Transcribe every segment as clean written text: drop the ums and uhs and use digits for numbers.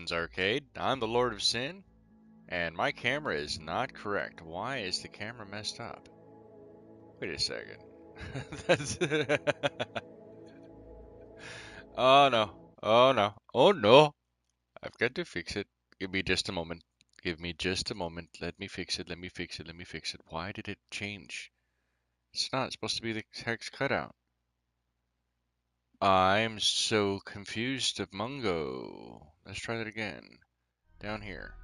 Sin's Arcade. I'm the Lord of Sin, and my camera is not correct. Why is the camera messed up? Wait a second. That's Oh no. Oh no. Oh no. I've got to fix it. Give me just a moment. Give me just a moment. Let me fix it. Let me fix it. Let me fix it. Why did it change? It's not supposed to be the text cutout. I'm so confused of Mungo. Let's try that again. Down here.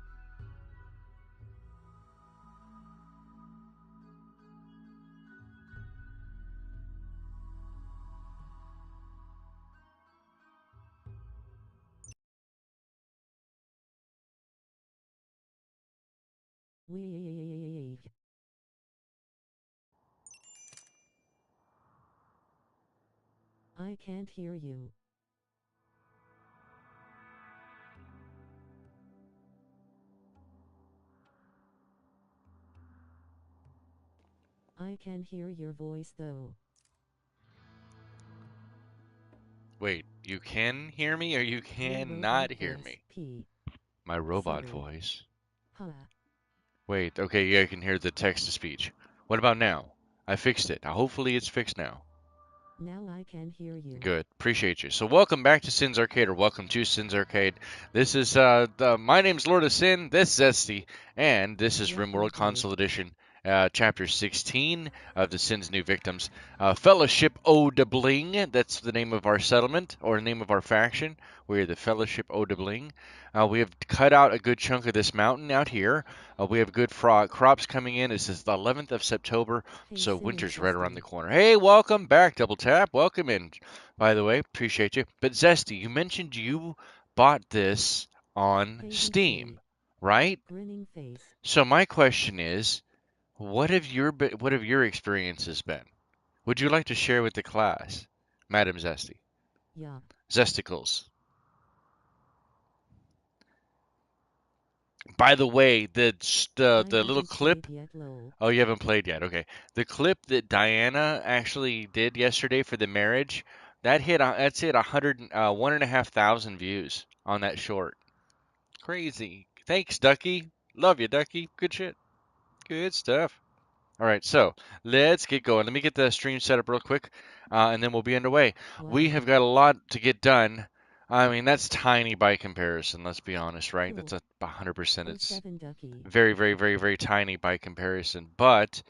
I can't hear you. I can hear your voice though. Wait, you can hear me or you Your cannot robot hear voice, me? P. My robot Sorry. voice. Ha. Wait, okay, yeah, I can hear the text to speech. What about now? I fixed it. Hopefully it's fixed now. Now I can hear you. Good. Appreciate you. So welcome back to Sin's Arcade, or welcome to Sin's Arcade. This is, my name's Lord of Sin, this is Zesty, and this is Yes, RimWorld indeed. Console Edition, Chapter 16 of the Sin's New Victims. Fellowship Eau de Bling, that's the name of our settlement, or the name of our faction. We're the Fellowship Eau de Bling. We have cut out a good chunk of this mountain out here. We have good crops coming in. This is the 11th of September, Hey, so Sin winter's and right around Zesty. the corner. Hey, welcome back, Double Tap. Welcome in, by the way. Appreciate you. But Zesty, you mentioned you bought this on Hey, Steam, Sin. right? Grinning face. So my question is, what have your experiences been? Would you like to share with the class, Madam Zesty? Yeah. Zesticles. By the way, the little haven't clip. played yet, lol. Oh, you haven't played yet. Okay. The clip that Diana actually did yesterday for the marriage, that's hit 1,500 views on that short. Crazy. Thanks, Ducky. Love you, Ducky. Good shit. Good stuff. All right, so let's get going. Let me get the stream set up real quick, and then we'll be underway. We Wow. have got a lot to get done. I mean, that's tiny by comparison. Let's be honest, right? Cool. That's 100%. Oh, It's 7 Ducky. very, very, very, very tiny by comparison, but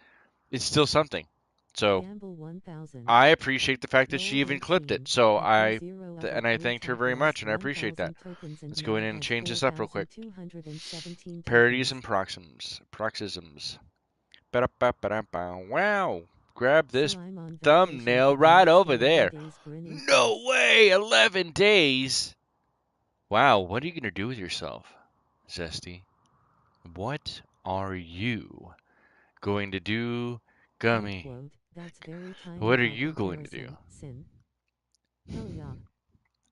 it's still something. So Gamble 1000. I appreciate the fact that she Lol even clipped it. 18. So At D0 Upper and I 3 thanked her Tab very lost much, and I appreciate that. 1000 tokens and Let's go in now and has change this up real quick. 4,217 Parodies tokens. and paroxysms. Ba-da-ba-ba-da-ba. Wow. Grab So this I'm on vacation thumbnail for the right next over 11 there. days grinning No face. way! 11 days! Wow, what are you going to do with yourself, Zesty? What are you going to do, End Gummy? quote. That's very tiny What are by you going to do? comparison, Sin. Hell yeah.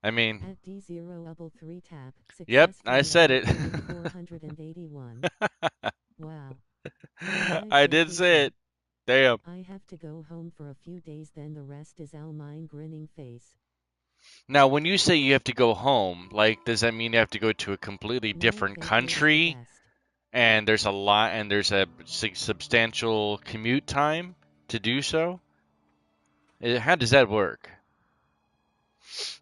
I mean, At D0 Upper 3 Tab, yep, I successfully said upper it. claimed 481. Wow. Alright, I did say vacation. it. Damn. I have to go home for a few days, then the rest is all mine grinning face. Now, when you say you have to go home, like, does that mean you have to go to a completely No, different fake news the country? best. And there's a substantial commute time to do so? How does that work?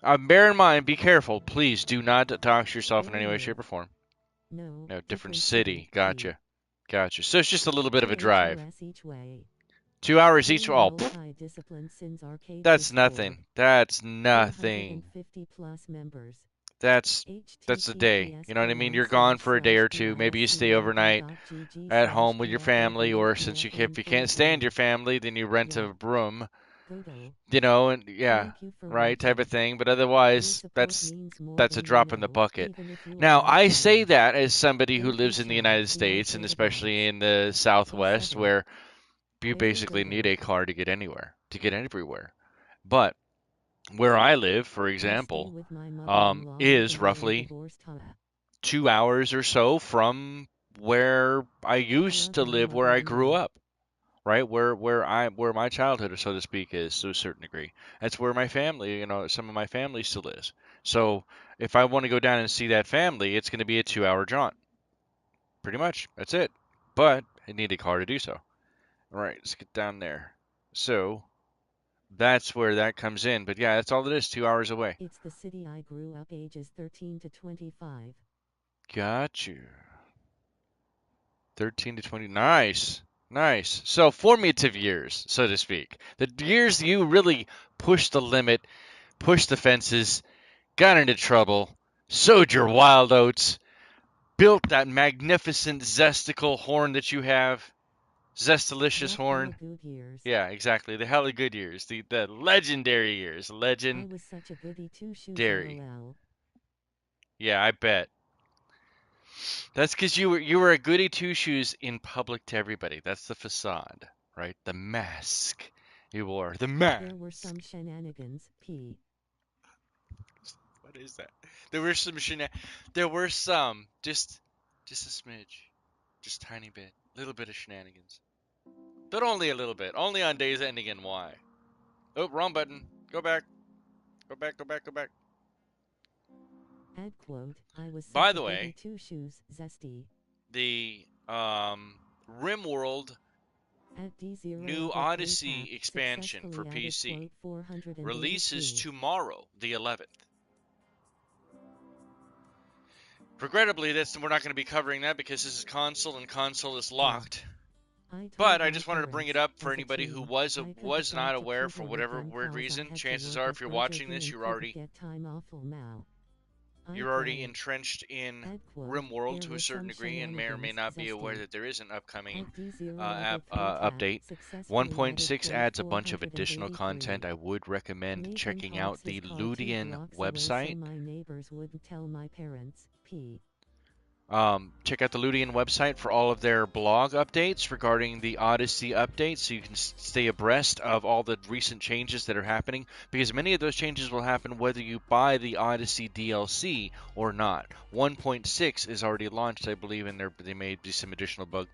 Bear in mind, be careful. Please do not dox yourself in Where I any way, live. shape, or form. No, No, different different city. city, P. Gotcha. Gotcha. So it's just a little bit of a drive. 2 each way. 2 hours each. Join the Oh, pff, multi-discipline Sins Arcade that's Discord. nothing. That's nothing. 450 plus members. That's that's a day. https You know what I mean? colon You're gone slash for a day slash or two. Maybe you stay overnight bit.ly.gg at slash home with your family, or since BFM if you can't stand 43. your family, then you rent Yeah. a room. Godel. You know, and yeah, Thank you for right, type watching. of thing. But Your otherwise, support that's means more that's a than you drop in the know, bucket. even if you are Now, I say listening. that as somebody who Thank you, lives in the Chum. United The States, and answer the bots. especially in the Oh, Southwest, 7. where you Barely basically need Godel. a car to get anywhere, to get everywhere. But where I live, for I stay example, with my mother-in-law with a is newly roughly divorced hubby. 2 hours or so from where I I used love to my live, where I grew mother-in-law. up. Right where my childhood, so to speak, is to a certain degree. That's where my family, some of my family still is. So if I want to go down and see that family, it's going to be a 2-hour jaunt. Pretty much. That's it. But I need a car to do so. All right, let's get down there. So that's where that comes in. But yeah, that's all it is, 2 hours away. It's the city I grew up, ages 13 to 25. Got you. 13 to 20. Nice. Nice. So formative years, so to speak. The years you really pushed the limit, pushed the fences, got into trouble, sowed your wild oats, built that magnificent zesticle horn that you have. Zestalicious The hella horn. good years. Yeah, exactly. The hella good years. The legendary years. I was such a goody two-shoes, LOL. Yeah, I bet. That's because you were a goody two shoes in public to everybody. That's the facade, right? The mask you wore. The mask. There were some shenanigans, P. What is that? There were some There were some. Just a smidge. Just tiny bit. Little bit of shenanigans. But only a little bit. Only on days ending in Y. Oh, wrong button. Go back. Go back. Go back. Go back. Ad quote, I was such By a the goody way, two-shoes, zesty. the RimWorld new Odyssey expansion for PC releases tomorrow, the 11th. Regrettably, we're not going to be covering that because this is console and console is locked. But I just wanted to bring it up for anybody who was not aware for whatever weird reason. Chances are, if you're watching this, you're already entrenched in RimWorld to a certain degree and may or may not be aware that there is an upcoming update. 1.6 adds a bunch of additional content. I would recommend checking out the Ludian website. Check out the Ludian website for all of their blog updates regarding the Odyssey update so you can stay abreast of all the recent changes that are happening, because many of those changes will happen whether you buy the Odyssey DLC or not. 1.6 is already launched, I believe, and they may be some additional bug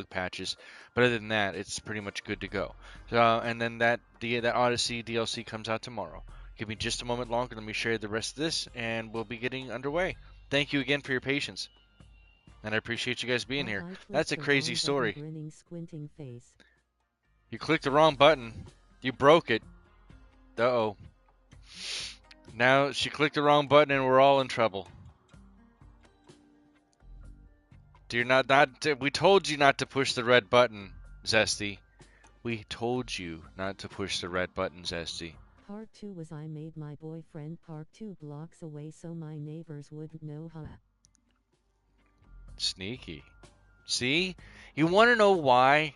patches, but other than that, it's pretty much good to go. And then that Odyssey DLC comes out tomorrow. Give me just a moment longer, let me share the rest of this, and we'll be getting underway. Thank you again for your patience. And I appreciate you guys being here. That's a crazy story. You clicked the wrong button. You broke it. Uh-oh. Now she clicked the wrong button and we're all in trouble. We told you not to push the red button, Zesty. We told you not to push the red button, Zesty. Part 2 was I made my boyfriend park 2 blocks away so my neighbors wouldn't know, huh? Sneaky. See? You want to know why?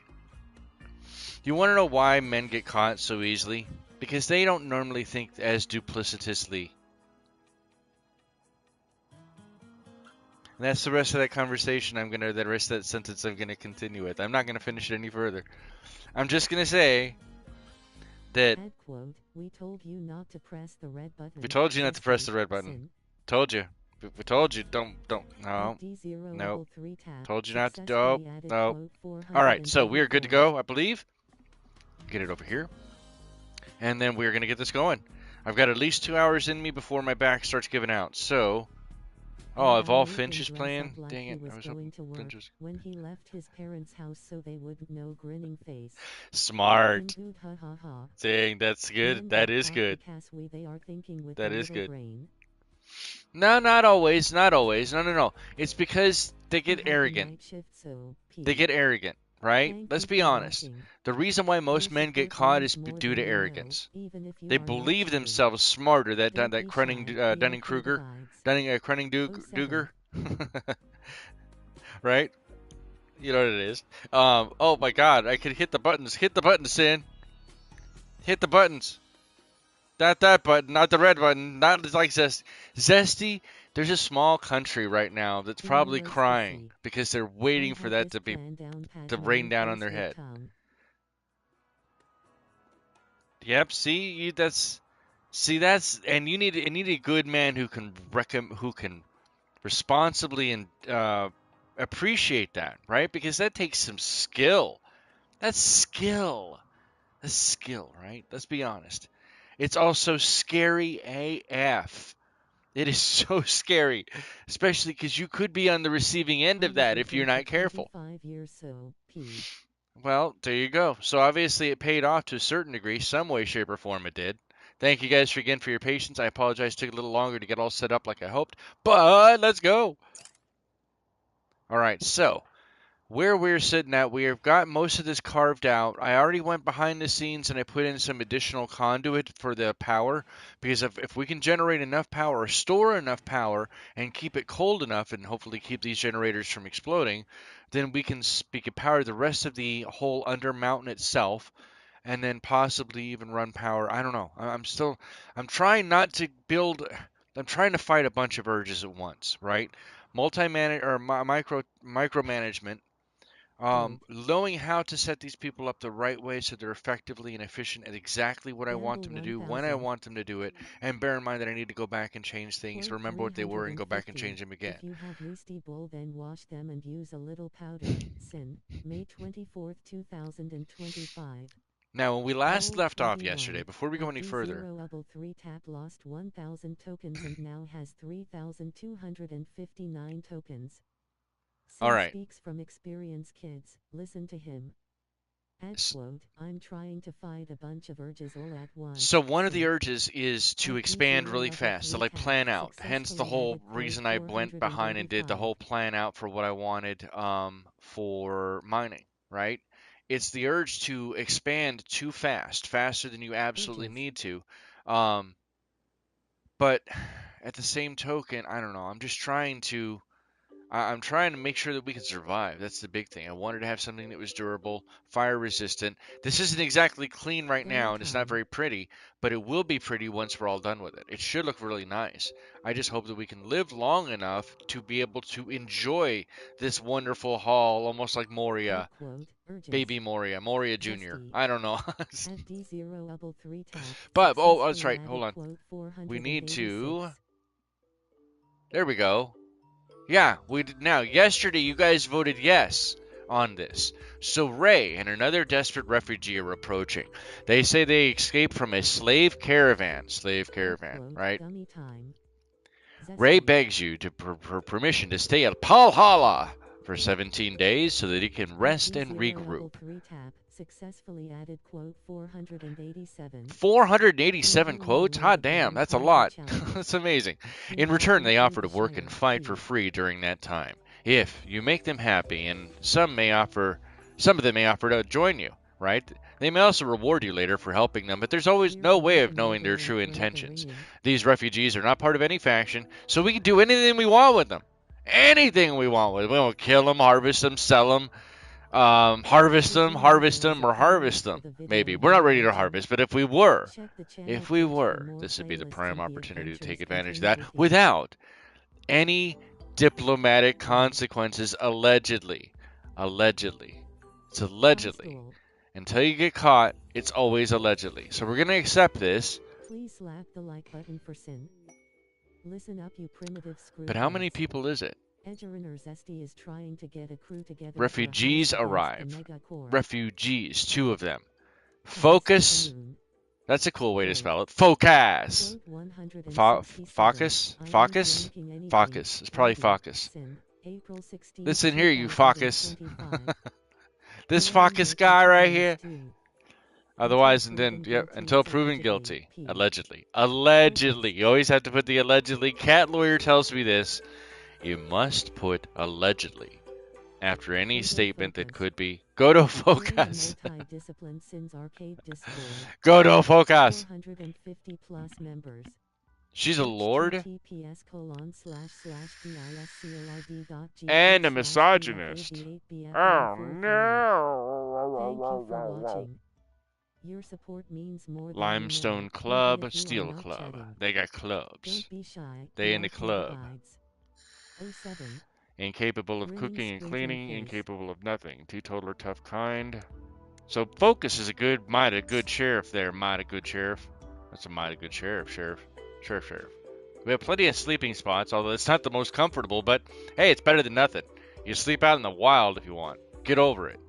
You want to know why men get caught so easily? Because they don't normally think as duplicitously. And that's the rest of that conversation the rest of that sentence I'm going to continue with. I'm not going to finish it any further. I'm just going to say that... Quote, we told you not to press the red button. We told you not to press the red button. Told you. We told you, no. Told you not to, no. Alright, so we are good to go, I believe. Get it over here. And then we're going to get this going. I've got at least 2 hours in me before my back starts giving out, so... Oh, Evolve Finch is playing? Dang it, I was hoping Finch was... When he left his parents' house so they wouldn't know, grinning face. Smart. Dang, that's good. That is good. That is good. No, not always. Not always. No. It's because they get arrogant. They get arrogant, right? Let's be honest. The reason why most men get caught is due to arrogance. They believe themselves smarter. That Dunning-Kruger, Dunning-Duger, right? You know what it is. Oh my God! I could hit the buttons. Hit the buttons, Sin. Hit the buttons. Not that button, not the red button, not like Zesty. There's a small country right now that's probably crying because they're waiting for that to rain down on their head. Yep. And you need a good man who can responsibly and appreciate that, right? Because that takes some skill. That's skill. That's skill, right? Let's be honest. It's also scary AF. It is so scary, especially because you could be on the receiving end I of was that if you're looking for not careful. 25 years so, P. Well, there you go. So obviously it paid off to a certain degree, some way, shape, or form it did. Thank you guys again for your patience. I apologize it took a little longer to get all set up like I hoped, but let's go. All right, so where we're sitting at, we have got most of this carved out. I already went behind the scenes and I put in some additional conduit for the power because if we can generate enough power, store enough power, and keep it cold enough, and hopefully keep these generators from exploding, then we can power the rest of the whole under mountain itself, and then possibly even run power. I don't know. I'm trying not to build. I'm trying to fight a bunch of urges at once, right? Multi-manage or micromanagement, Quote, knowing how to set these people up the right way so they're effectively and efficient at exactly what I want Gamble them to do, when I 1000. want them to do it, and bear in mind that I need to go back and change things, Quote remember what they were, and go back and 350. change them again. If you have Listy Bull, then wash them and use a little powder. Sin. May 24th, 2025. Now, when we last Gold left off yesterday, 21. before we go At any further, D0 3 tap lost 1,000 tokens and now has 3,259 tokens. all Sin right. speaks from experience, kids. Listen to him. Ad quote, I'm trying to fight a bunch of urges all at once. So one of the Sin. urges is to At expand D0 really fast, to 3 like tap plan out. Hence the successfully whole added quote reason I went behind and did the 485. whole plan out for what I wanted for mining, right? It's the urge to expand too fast, faster than you absolutely Urges. need to. Um, but at the same token, I don't know. I'm trying to make sure that we can survive. That's the big thing. I wanted to have something that was durable, fire resistant. This isn't exactly clean right now, and it's not Downtime. very pretty, but it will be pretty once we're all done with it. It should look really nice. I just hope that we can live long enough to be able to enjoy this wonderful haul, almost like Ad Moria, quote, urges. baby Moria, Moria Jr. Zesty. I don't know. At D0 3 tap But, oh, that's successfully right. Hold added on. quote We need to. 486. There we go. Yeah, we did. Now, yesterday you guys voted yes on this. So Ray and another desperate refugee are approaching. They say they escaped from a slave caravan. Slave Ad caravan, quote, right? dummy time. Ray Zesty. begs you for permission to stay at Palhalla for 17 days so that he can At rest and D0 regroup. 3 tap successfully added quote 487. 487 Continuing quotes? Hot with the damn, one that's a party lot. challenge. That's amazing. In return, Invite they through offer the to work and Shire, fight for P. free during that time. If you make them happy, and some of them may offer to join you, right? They may also reward you later for helping them, but there's always We're no way going of to knowing their murder and true grab a intentions. ring. These refugees are not part of any faction, so we can do anything we want with them. Anything we want with them. We won't kill them, harvest them, sell them, Did you know there is a or playlist harvest for them. the video Maybe. We're you're not ready to watching? harvest, but if we were, Check the channel if we page for were, more this would be the playlists prime and the opportunity to take adventures advantage of continue that with you. without any diplomatic consequences, allegedly. Allegedly. It's High allegedly. school. Until you get caught, it's always allegedly. So we're going to accept this, Please slap the like button for Sin. Listen up, you primitive but how many screwheads. people is it? Edgerunner Zesty is trying to get a crew together for a heist Refugees against the arrive. megacorp. Refugees, two of them. Heist, Focus. Saloon. That's a cool way to Quote, spell it. Focus. quote 167. Focus? I ain't Focus? yanking anything. Focus. It's probably Andy, Focus. Sin. April 16th, Listen here, you Focus. 2025. This Go on, Focus make 'em guy right famous here. too. Otherwise, and then, Proven yep, guilty until is proven allegedly, guilty. P. Allegedly. Urges. Allegedly. You always have to put the allegedly. Cat lawyer tells me this. You must put allegedly after any Go to statement that Focus. could be. Go to Join the Focus. multi-discipline Sins Arcade Discord. Go to Focus. 450 plus members. She's a lord https://discord.gg/bfab4 and a misogynist. Oh Thank you for no. watching. Your support means more than you know, Limestone even Club, if we are Steel not Club. chatting. They got clubs. Don't be shy. They The in the arcade club. abides. Oh 07. Incapable of Grinning cooking and squint in cleaning, face. incapable of nothing. Teetotaler, tough kind. So Focus is a mighty good sheriff there, mighty good sheriff. That's a mighty good sheriff. We have plenty of sleeping spots, although it's not the most comfortable, but hey, it's better than nothing. You sleep out in the wild if you want. Get over it.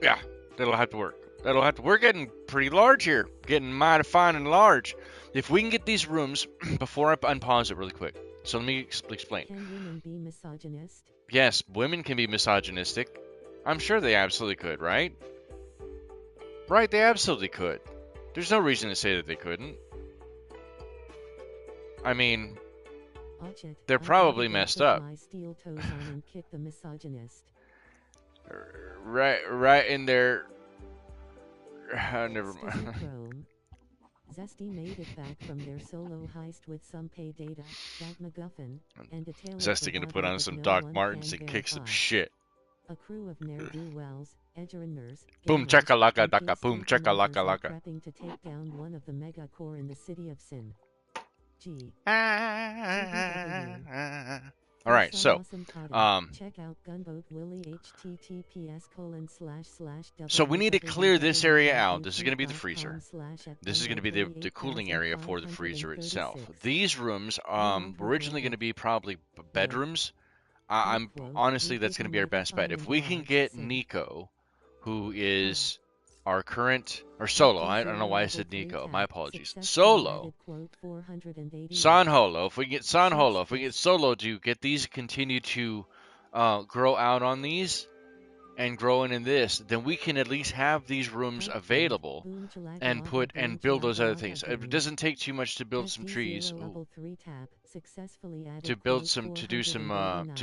Yeah, that'll have to work. We're getting pretty large here. Getting mighty fine and large. If we can get these rooms, before I unpause it really quick. So let me explain. Can women be misogynist? Yes, women can be misogynistic. I'm sure they absolutely could, right? Right, they absolutely could. There's no reason to say that they couldn't. I mean, they're probably messed up. My steel toes on and kick the misogynist. Right in their... never mind. Zesty made it back from their solo heist with some pay data, that MacGuffin, and a tale Zesty gonna put on some Doc Martens and kick some shit. A crew of ne'er-do-wells, edgerunners, boom chakalaka daka, boom chakalaka laka. Prepping to take down one of the mega core in the city of Sin. G. All right, so check out Gunboat Willie https:// so we need to clear this area out. This is going to be the freezer. This is going to be the cooling area for the freezer itself. These rooms were originally going to be probably bedrooms. I'm honestly, that's going to be our best bet. If we can get Nico, who is our current, or Solo, I don't know why I said Nico, my apologies. Solo, Sanholo, if we get Sanholo, if we get Solo to get these, continue to grow out on these, and growing in this, then we can at least have these rooms available and build those other things. It doesn't take too much to build some trees. To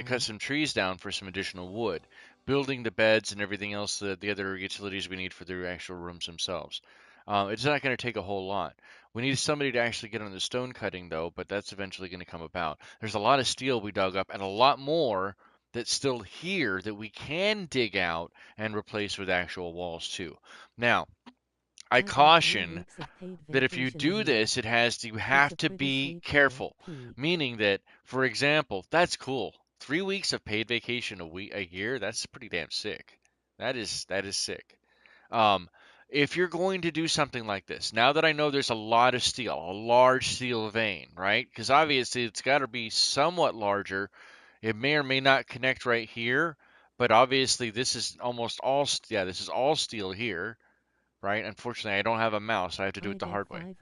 cut some trees down for some additional wood, building the beds and everything else, the other utilities we need for the actual rooms themselves. It's not going to take a whole lot. We need somebody to actually get on the stone cutting though, but that's eventually going to come about. There's a lot of steel we dug up and a lot more that's still here that we can dig out and replace with actual walls too. Now, I caution that if you do this, you have to be careful. Meaning that, for example, that's cool. 3 weeks of paid vacation a year, that's pretty damn sick. That is sick. If you're going to do something like this, now that I know there's a lot of steel, a large steel vein, right? Because obviously it's got to be somewhat larger. It may or may not connect right here, but obviously this is almost all, this is all steel here, right? Unfortunately, I don't have a mouse, so I have to do it the hard way.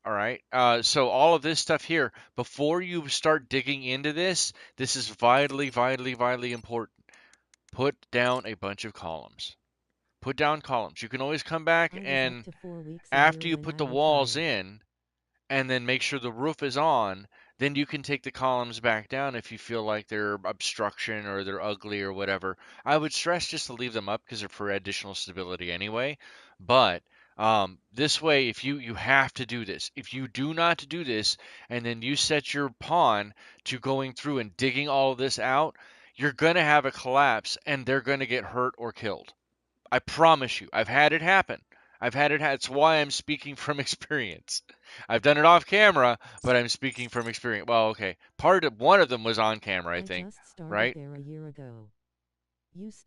All right, so all of this stuff here, before you start digging into this, this is vitally, vitally, vitally important. Put down a bunch of columns. Put down columns. You can always come back and after you put the walls in, and then make sure the roof is on, then you can take the columns back down if you feel like they're obstruction or they're ugly or whatever. I would stress just to leave them up because they're for additional stability anyway. But this way, if you have to do this. If you do not do this, and then you set your pawn to going through and digging all of this out, you're going to have a collapse and they're going to get hurt or killed. I promise you. I've had it happen. It's why I'm speaking from experience. I've done it off camera, but I'm speaking from experience. Well, okay. One of them was on camera, I think, right?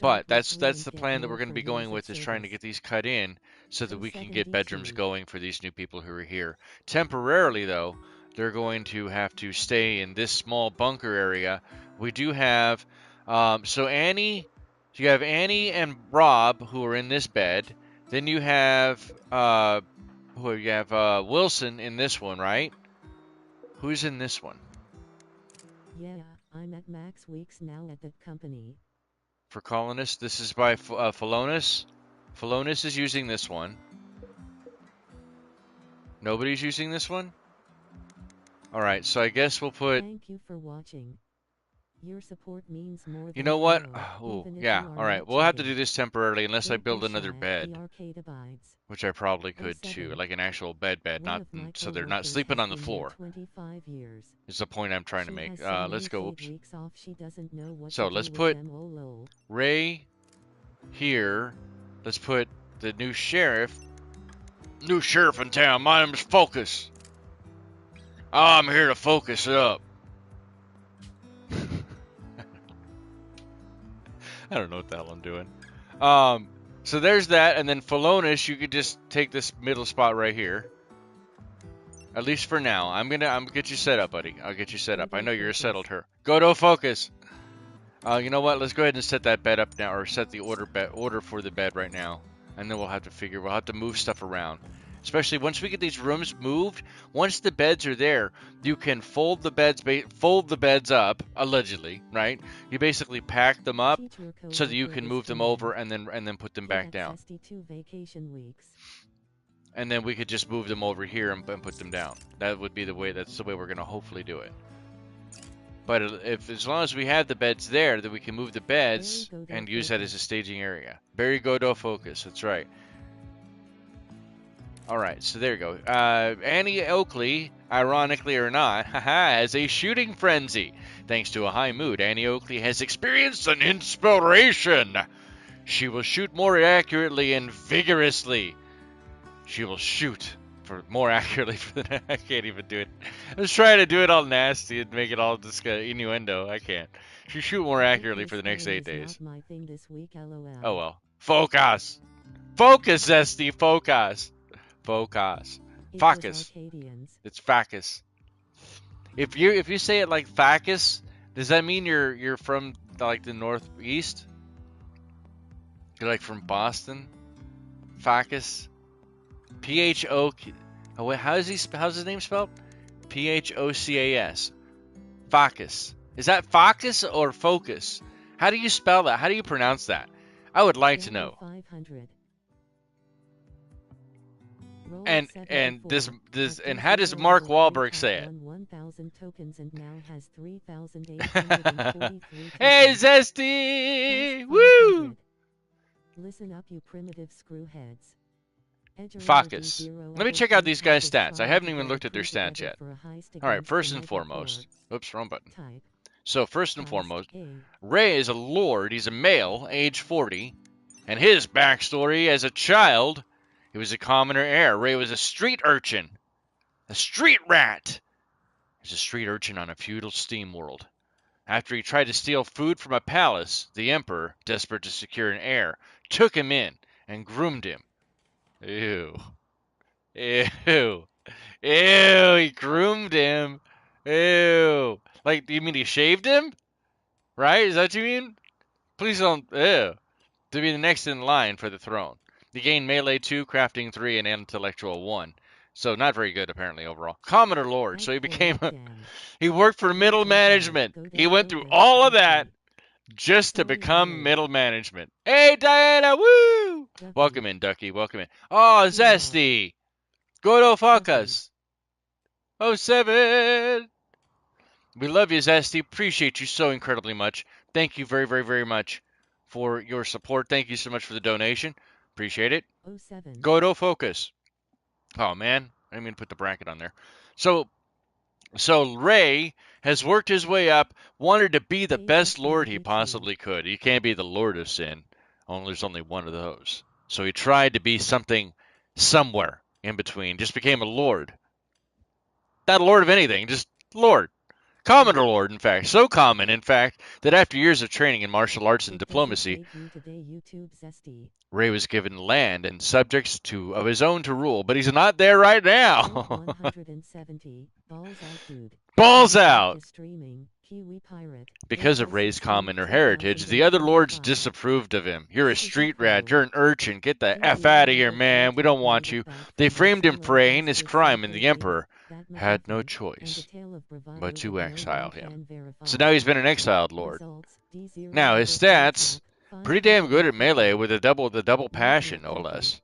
But that's the plan that we're going to be going with, is trying to get these cut in so that we can get bedrooms going for these new people who are here. Temporarily, though, they're going to have to stay in this small bunker area. We do have, so you have Annie and Rob who are in this bed. Then you have Wilson in this one, right? Who's in this one? Yeah, I'm at max weeks now at the company. For colonists, this is by Philonis. Philonis is using this one. Nobody's using this one? Alright, so I guess we'll put... Thank you for watching. Your support means more. You know what? Oh, yeah. All right. We'll have to do this temporarily unless I build another bed, which I probably could too, like an actual bed, not so they're not sleeping on the floor. Is the point I'm trying to make. Let's go. Oops. So let's put Ray here. Let's put the new sheriff. New sheriff in town. My name is Focus. I'm here to focus it up. I don't know what the hell I'm doing. So there's that, and then Philonis, you could just take this middle spot right here. At least for now. I'm gonna get you set up, buddy. I'll get you set up. I know you're a settled her. Go to focus. You know what? Let's go ahead and set that bed up now, or set the order for the bed right now, and then we'll have to move stuff around. Especially once we get these rooms moved. Once the beds are there, you can fold the beds up, allegedly, right? You basically pack them up so that you can move them over and then put them back down. And then we could just move them over here and put them down. That would be the way. That's the way we're gonna hopefully do it. But as long as we have the beds there, then we can move the beds and use that as a staging area. Barry Godot focus. That's right. All right, so there you go. Annie Oakley, ironically or not, has a shooting frenzy. Thanks to a high mood, Annie Oakley has experienced an inspiration. She will shoot more accurately and vigorously. She will shoot more accurately for the I can't even do it. I was trying to do it all nasty and make it all innuendo. I can't. She shoot more accurately for the next 8 days. Oh well. Focus! Focus, Zesty! Focus! Focus. Focus. It's Facus. If you say it like Facus, does that mean you're from like the northeast? You're like from Boston? Facus? P-H-O... Oh, wait, how's his name spelled? P-H-O-C-A-S. Facus. Is that Facus or Focus? How do you spell that? How do you pronounce that? I would like to know. And how does Mark Wahlberg say it? Hey, Zesty! Woo! Listen up, you primitive screwheads. Focus. Let me check out these guys' stats. I haven't even looked at their stats yet. Alright, first and foremost. Oops, wrong button. So, first and foremost, Ray is a lord. He's a male, age 40. And his backstory as a child, he was a commoner heir. Ray was a street urchin. A street rat. He was a street urchin on a feudal steam world. After he tried to steal food from a palace, the emperor, desperate to secure an heir, took him in and groomed him. Ew. Ew. Ew, he groomed him. Ew. Like, do you mean he shaved him? Right? Is that what you mean? Please don't. Ew. To be the next in line for the throne. He gained Melee 2, Crafting 3, and Intellectual 1. So, not very good, apparently, overall. Commoner Lord. So, he became he worked for middle management. He went through all of that just to become middle management. Hey, Diana, woo! Welcome in, Ducky, welcome in. Oh, Zesty! Go to Focus! 07! We love you, Zesty. Appreciate you so incredibly much. Thank you very, very, very much for your support. Thank you so much for the donation. Appreciate it. Go to Focus. Oh, man. I didn't mean to put the bracket on there. So Ray has worked his way up, wanted to be the best lord he possibly could. He can't be the Lord of Sin. There's only one of those. So he tried to be something somewhere in between. Just became a lord. Not a lord of anything, just lord. Commoner Lord, in fact. So common, in fact, that after years of training in martial arts and diplomacy, Ray was given land and subjects of his own to rule, but he's not there right now. Balls out! Because of Ray's commoner heritage, the other lords disapproved of him. You're a street rat, you're an urchin, get the F out of here, man, we don't want you. They framed him for a heinous crime, and the emperor had no choice but to exile him. So now he's been an exiled lord. Now his stats, pretty damn good at melee with the double passion, no less.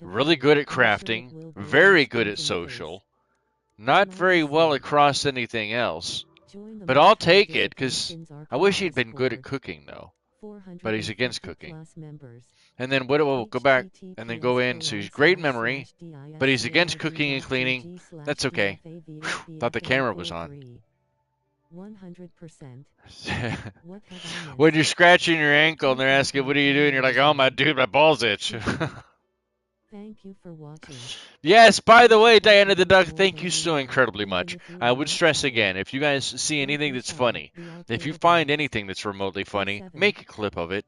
Really good at crafting, very good at social, not very well across anything else. But I'll take it, because I wish he'd been good at cooking, though. But he's against cooking. And then we'll go back and then go in. So he's great memory, but he's against cooking and cleaning. That's okay. Whew, thought the camera was on. 100%. When you're scratching your ankle and they're asking, what are you doing? You're like, oh, my dude, my balls itch. Thank you for watching. Yes, by the way, Diana the Duck, thank you so incredibly much. I would stress again, if you guys see anything that's funny, if you find anything that's remotely funny, make a clip of it,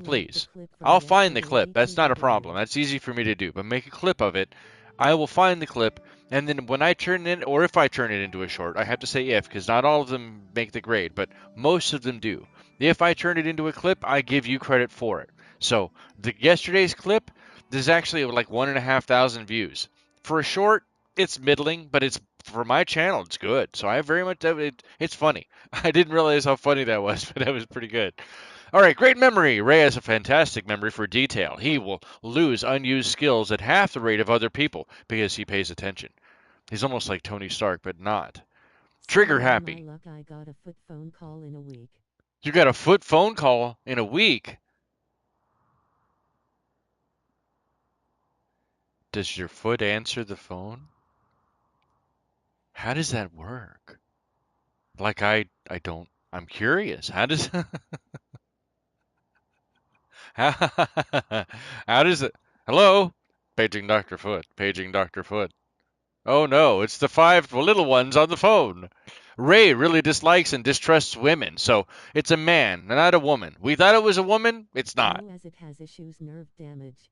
please. I'll find the clip. That's not a problem. That's easy for me to do. But make a clip of it. I will find the clip, and then when I turn it, or if I turn it into a short, I have to say if, because not all of them make the grade, but most of them do. If I turn it into a clip, I give you credit for it. So yesterday's clip, there's actually like 1,500 views. For a short, it's middling, but it's for my channel, it's good. So I very much it's funny. I didn't realize how funny that was, but that was pretty good. All right, great memory. Ray has a fantastic memory for detail. He will lose unused skills at half the rate of other people because he pays attention. He's almost like Tony Stark, but not. Trigger Sorry, my happy. luck, I got a foot phone call in a week. You got a foot phone call in a week. Does your foot answer the phone? How does that work? Like I don't. I'm curious. How does how, how does it? Hello, paging Doctor Foot. Paging Doctor Foot. Oh no, it's the five little ones on the phone. Ray really dislikes and distrusts women, so it's a man, not a woman. We thought it was a woman. It's not. No, as it has issues, nerve damage.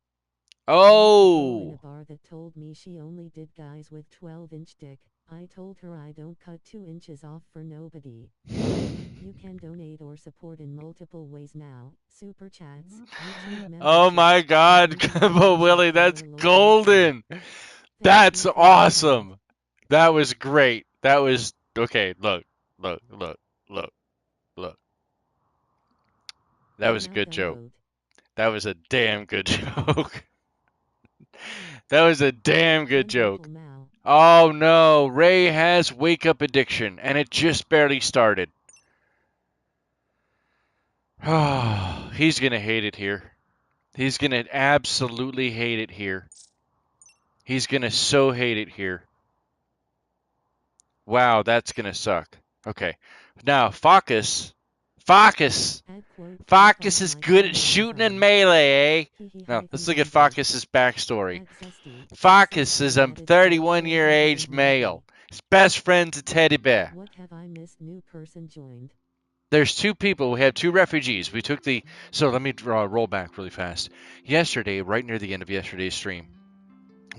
Girl in a Oh. bar that told me she only did guys with 12-inch dick. I told her I don't cut 2 inches off for nobody. You can donate or support in multiple ways now. Super chats, YouTube Oh my memberships, God, donations Combo and Willie, support that's our local website. golden. Thank That's you for listening. awesome. That was great. That was okay. Look, look, look, look, look. That was a Now good go joke. vote. That was a damn good joke. That was a damn good joke. Wonderful Mal. Oh no, Ray has wake up addiction, and it just barely started. Oh, he's gonna hate it here. He's gonna absolutely hate it here. He's gonna so hate it here. Wow, that's gonna suck. Okay. Now, Focus. Focus! Add quote Focus P5 is my good at camera is shooting and on. melee, eh? Hehe Now, hyphen let's look at David. Focus's backstory. Add Zesty. Focus is Zesty a added quote 31-year-age male. 480. His best friend's a teddy bear. What have I missed? New person joined. There's two people. We have two refugees. We took the. So let me roll back really fast. Yesterday, right near the end of yesterday's stream,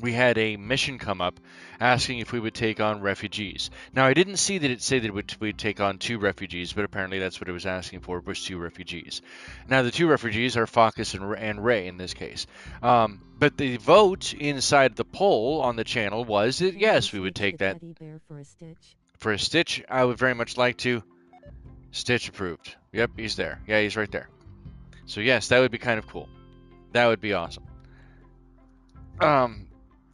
we had a mission come up asking if we would take on refugees. Now, I didn't see that it said that we'd take on two refugees, but apparently that's what it was asking for, was two refugees. Now, the two refugees are Focus and Ray in this case. But the vote inside the poll on the channel was that, Can yes, we we would switch take the that. teddy bear for a Stitch? For a Stitch, I would very much like to. Stitch approved. Yep, he's there. Yeah, he's right there. So, yes, that would be kind of cool. That would be awesome.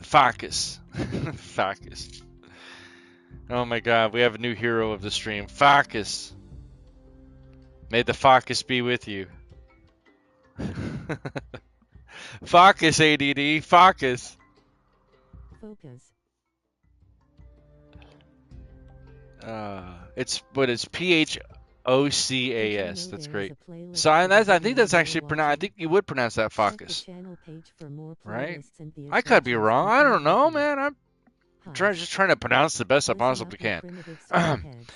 Focus. Focus. Oh my god, we have a new hero of the stream. Focus. May the Focus be with you. Focus, ADD. Focus. Focus. It's PHOCAS. That's great. So I think that's actually pronounced. I think you would pronounce that Check the Focus, channel page for more right? playlists and the I could be wrong. I don't know, happy. man. I'm just trying to pronounce the best I possibly can.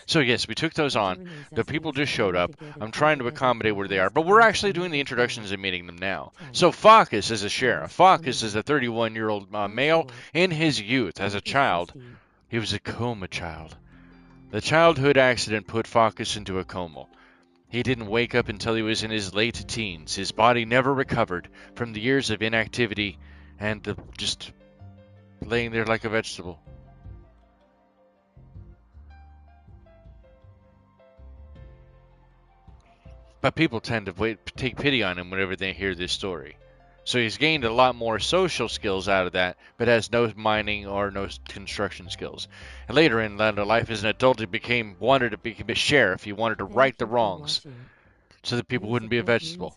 So yes, we took those on. The people just showed up. I'm trying to accommodate where they are, but we're actually doing the introductions and meeting them now. So Focus is a sheriff. Focus is a 31-year-old male in his youth. As a child, he was a coma child. The childhood accident put Focus into a coma. He didn't wake up until he was in his late teens. His body never recovered from the years of inactivity and just laying there like a vegetable. But people tend to take pity on him whenever they hear this story. So he's gained a lot more social skills out of that, but has no mining or no construction skills. And later in life as an adult, he wanted to become a sheriff. He wanted to right the wrongs so that people wouldn't be a vegetable.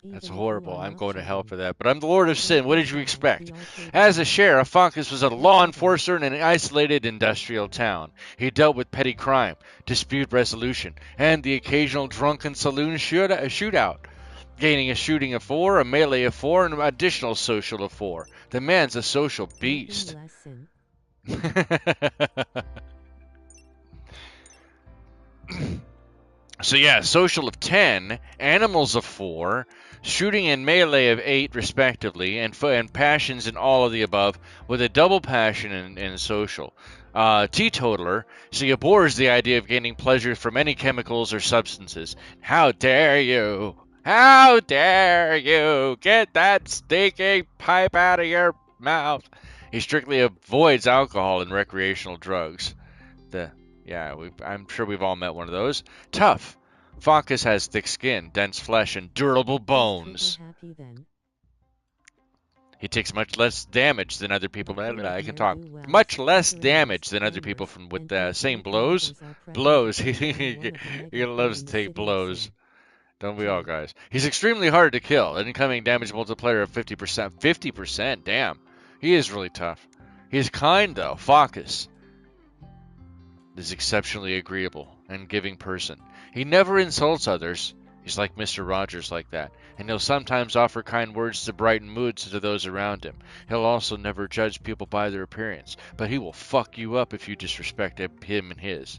That's horrible. I'm going to hell for that. But I'm the Lord of Sin. What did you expect? As a sheriff, Focus was a law enforcer in an isolated industrial town. He dealt with petty crime, dispute resolution, and the occasional drunken saloon shootout. Gaining a shooting of 4, a melee of 4, and an additional social of 4. The man's a social beast. So yeah, social of 10, animals of 4, shooting and melee of 8 respectively, and passions in all of the above, with a double passion in social. Teetotaler, so he abhors the idea of gaining pleasure from any chemicals or substances. How dare you! How dare you! Get that stinking pipe out of your mouth! He strictly avoids alcohol and recreational drugs. I'm sure we've all met one of those. Tough. Focus has thick skin, dense flesh, and durable bones. Happy then. He takes much less damage than other people. I can talk. Well, Much less damage than other people from with the same blows. Blows. He loves to take blows. Don't we all, guys? He's extremely hard to kill. Incoming damage multiplier of 50%. 50%? Damn. He is really tough. He's kind, though. Focus is exceptionally agreeable and giving person. He never insults others. He's like Mr. Rogers like that. And he'll sometimes offer kind words to brighten moods to those around him. He'll also never judge people by their appearance. But he will fuck you up if you disrespect him and his.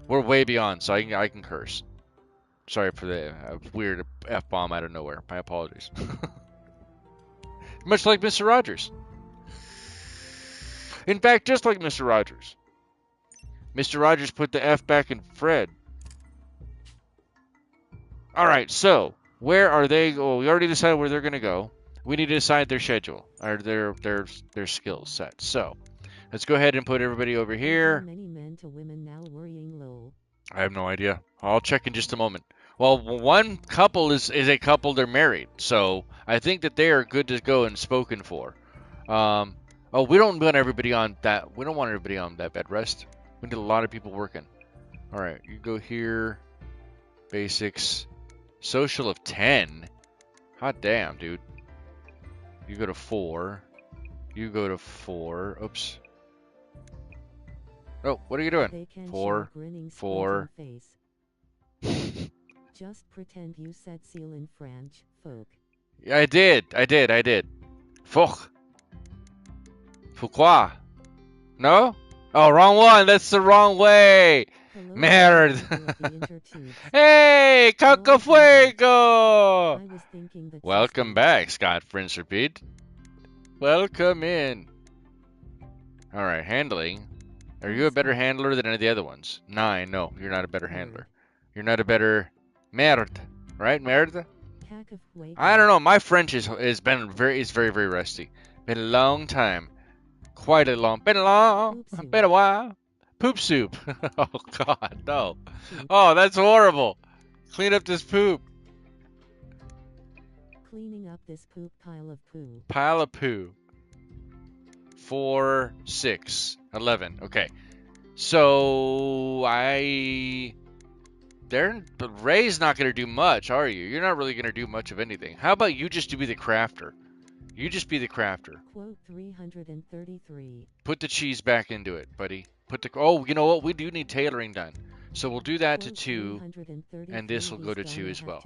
We're way beyond, so I can curse. Sorry for the weird F-bomb out of nowhere. My apologies. Much like Mr. Rogers. In fact, just like Mr. Rogers. Mr. Rogers put the F back in Fred. Alright, so, where are they? Oh, we already decided where they're going to go. We need to decide their schedule, or their skill set. So, let's go ahead and put everybody over here. Many men to women now worrying low. I have no idea. I'll check in just a moment. Well, one couple is a couple, they're married. So, I think that they are good to go and spoken for. Oh, we don't want everybody on that. We don't want everybody on that bed rest. We need a lot of people working. All right, you go here. Basics. Social of 10. Hot damn, dude. You go to 4. You go to 4. Oops. Oh, what are you doing? 4. 4. Just pretend you said seal in French, folk. Yeah, I did. Folk. Pourquoi? No? Oh, wrong one. That's the wrong way. Merde. Hey, Cacafuego! Welcome back, Scott Frinserbeat. Welcome in. Alright, handling. Are you a better handler than any of the other ones? 9. No, you're not a better handler. You're not a better... Merde. Right, merde? I don't know. My French is very, very rusty. Been a long time. Quite a long... Been a while. Poop soup. Oh, God, no. Oh, that's horrible. Clean up this poop. Cleaning up this poop pile of poo. Pile of poo. 4, 6, 11. Okay. So, Ray's not going to do much, are you? You're not really going to do much of anything. How about you just be the crafter? You just be the crafter. Quote 333. Put the cheese back into it, buddy. Oh, you know what? We do need tailoring done. So we'll do that to 2, and this will go to 2 as well.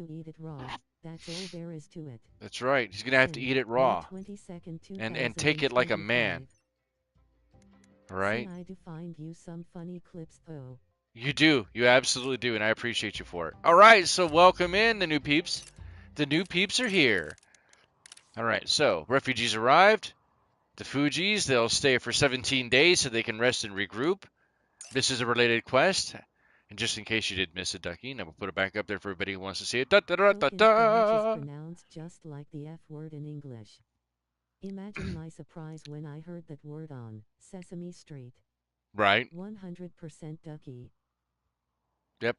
That's all there is to it. That's right. He's going to have to eat it raw. And take it like a man. All right? I do find you some funny clips, though. You do. You absolutely do, and I appreciate you for it. All right, so welcome in, the new peeps. The new peeps are here. All right, so refugees arrived. The Fujis, they'll stay for 17 days so they can rest and regroup. This is a related quest. And just in case you did miss it, Ducky, and I will put it back up there for everybody who wants to see it. Da-da-da-da-da! Is pronounced just like the F word in English. Imagine my surprise when I heard that word on Sesame Street. Right. 100% Ducky. Yep.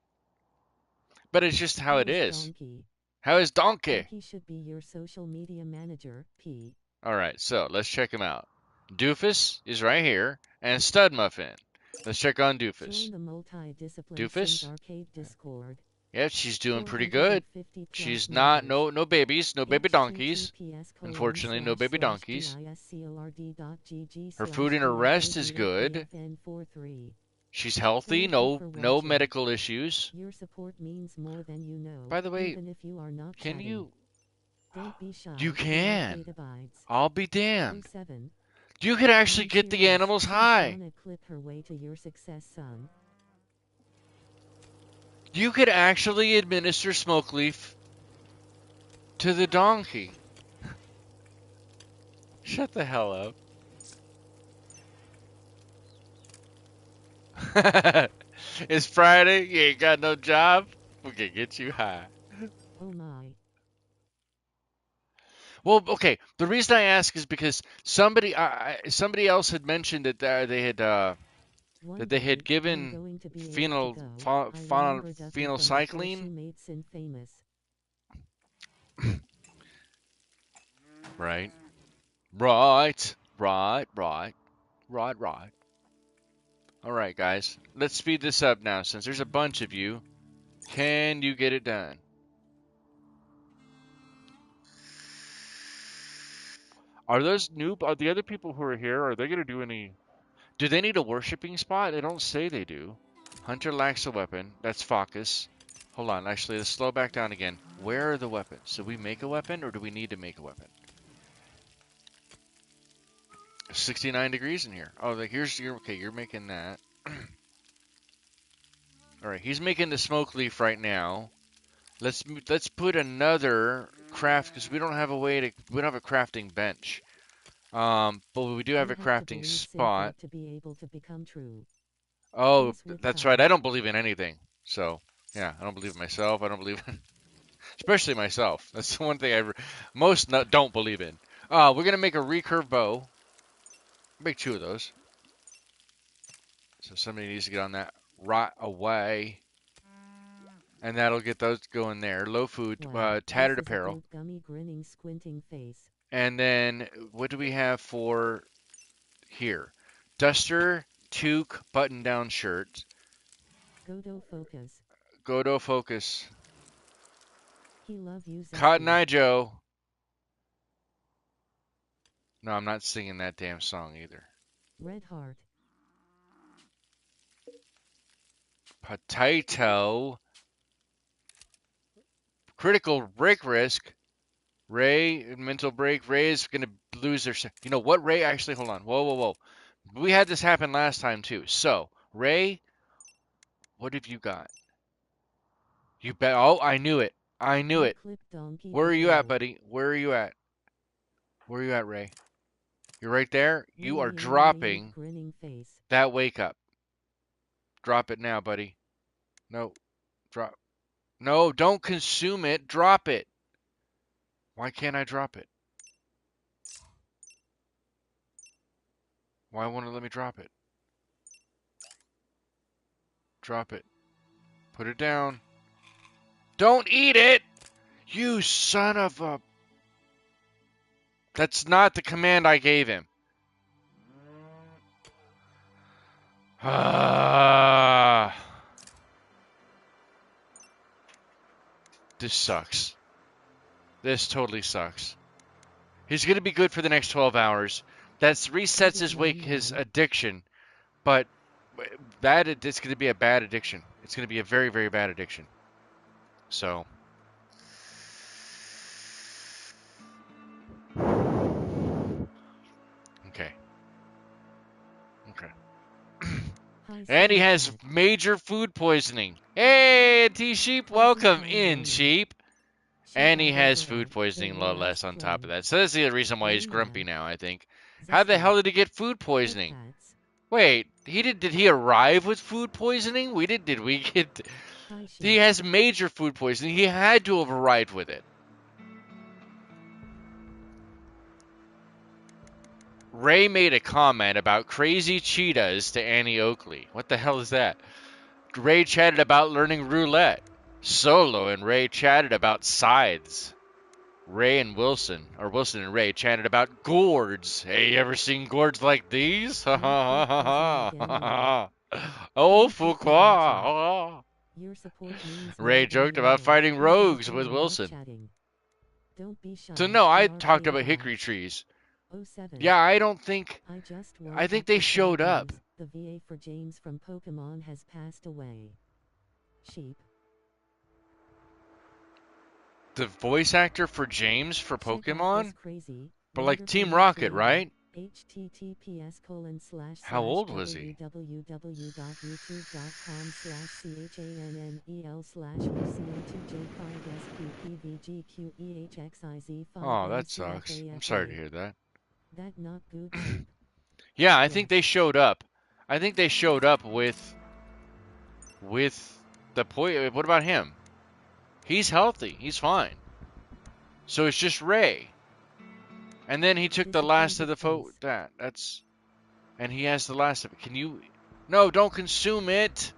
But it's just how it is. Donkey. How is Donkey? Ducky should be your social media manager, P. Alright, so let's check him out. Doofus is right here, and Stud Muffin. Let's check on Doofus. Doofus? Yeah, she's doing pretty good. She's not, no babies, no baby donkeys. Unfortunately, no baby donkeys. Her food and her rest is good. She's healthy, no medical issues. Your support means more than you know. By the way, even if you are not can you... Don't be shy. You can. I'll be damned. 07. You could actually get the animals high. Clip her way to your success, son. You could actually administer smoke leaf to the donkey. Shut the hell up. It's Friday. You ain't got no job. We can get you high. Oh my. Well, okay. The reason I ask is because somebody else had mentioned that One that they had day, I'm given going to be able to phenol, go. phen, I phen, remember Duffy from before she phenylcycline. made Sin famous. Right. Right. Right. Right. Right. Right. All right, guys. Let's speed this up now. Since there's a bunch of you, can you get it done? Are those new? Are the other people who are here? Are they gonna do any? Do they need a worshipping spot? They don't say they do. Hunter lacks a weapon. That's Focus. Hold on. Actually, let's slow back down again. Where are the weapons? Do we make a weapon, or do we need to make a weapon? 69 degrees in here. Oh, like here's your. Okay, you're making that. All right, he's making the smoke leaf right now. Let's put another craft because we don't have a way to. We don't have a crafting bench. But we do have You a have to crafting believe Sin for spot. it to be able to become true. Oh, Yes, with that's right. I time. don't believe in anything. So, yeah, I don't believe in myself. I don't believe in, especially myself. That's the one thing most don't believe in. We're gonna make a recurve bow. Make two of those. So somebody needs to get on that right away, and that'll get those going there. Low food, Wow, this tattered is a apparel, goat gummy grinning squinting face. and then what do we have for here? Duster, toque, button-down shirt. Godo focus. Godo focus. He love you Cotton zesty. Eye Joe. No, I'm not singing that damn song either. Red heart. Potato. Critical break risk. Ray, mental break. Ray is going to lose their. You know what, Ray? Actually, hold on. Whoa, whoa, whoa. We had this happen last time, too. So, Ray, what have you got? You bet. Oh, I knew it. I knew You it. clip donkey Where are you at, below. buddy? Where are you at? Where are you at, Ray? You're right there. You are Ray dropping grinning face. that wake up. Drop it now, buddy. No. Drop. No, don't consume it. Drop it. Why can't I drop it? Why won't it let me drop it? Drop it. Put it down. Don't eat it! You son of a... That's not the command I gave him. Ah, this sucks. This totally sucks. He's going to be good for the next 12 hours. That resets Edit his wake, his 99. addiction. But that it's going to be a bad addiction. It's going to be a very, very bad addiction. So... Okay. Okay. Hi And he super has chat. major food poisoning. Hey, T-Sheep, Present welcome time in, warning. Sheep. Sheep And he out has over food there. They poisoning, were low less last on top of playing. that. So that's the reason why Oh he's yeah. grumpy now, I think. How the Zesty. hell did he get food Pet poisoning? pats. Wait, did he arrive with food poisoning? Did we get Hi he sheep. has major food poisoning. He had to have arrived with it. Ray made a comment about crazy cheetahs to Annie Oakley. What the hell is that? Ray chatted about learning roulette. Solo and Ray chatted about scythes. Ray and Wilson, or Wilson and Ray, chatted about gourds. Hey, you ever seen gourds like these? Ha You ha clip ha buzzing ha again lol. ha ha. Oh, Thank you for watching. Fuqua. Your support means Ray more than joked you about know. fighting Keep rogues watching with and love Wilson. chatting. Don't be So shy. no, I talked about ARKAI. hickory trees. Oh 07. Yeah, I don't think. I just I woke think up they to sad showed up. news. The VA for James from Pokemon has passed away. Sheep. The voice actor for James for Check out this Pokemon, crazy, but like wonderful Team new Rocket, flavor. right? How old was he? Oh, that sucks. I'm sorry to www.youtube.com/chanelnelcfafa. hear that. That not good soup. Yeah, I think Yes. they showed up. I think they showed up with the point. What about him? He's healthy. He's fine. So it's just Ray. And then he took the last of Disappointed the face. that's and he has the last of it. Can you No, don't consume it.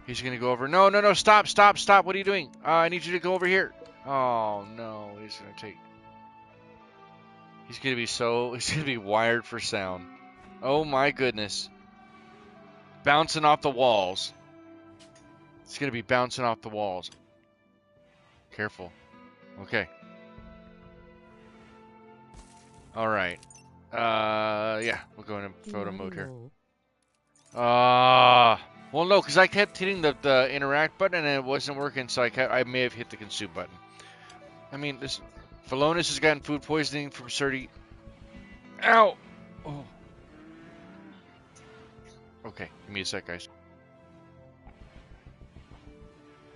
He's going to go over. No, no, no. Stop, stop, stop. What are you doing? I need you to go over here. Oh, no. He's going to take he's going to be wired for sound. Oh my goodness. Bouncing off the walls. It's going to be bouncing off the walls. Careful. Okay. All right. Yeah, we'll go into photo mode here. Well, no, because I kept hitting the interact button and it wasn't working, so I may have hit the consume button. I mean, this Philonis has gotten food poisoning from Surdy. Ow! Oh. Okay, give me a sec, guys.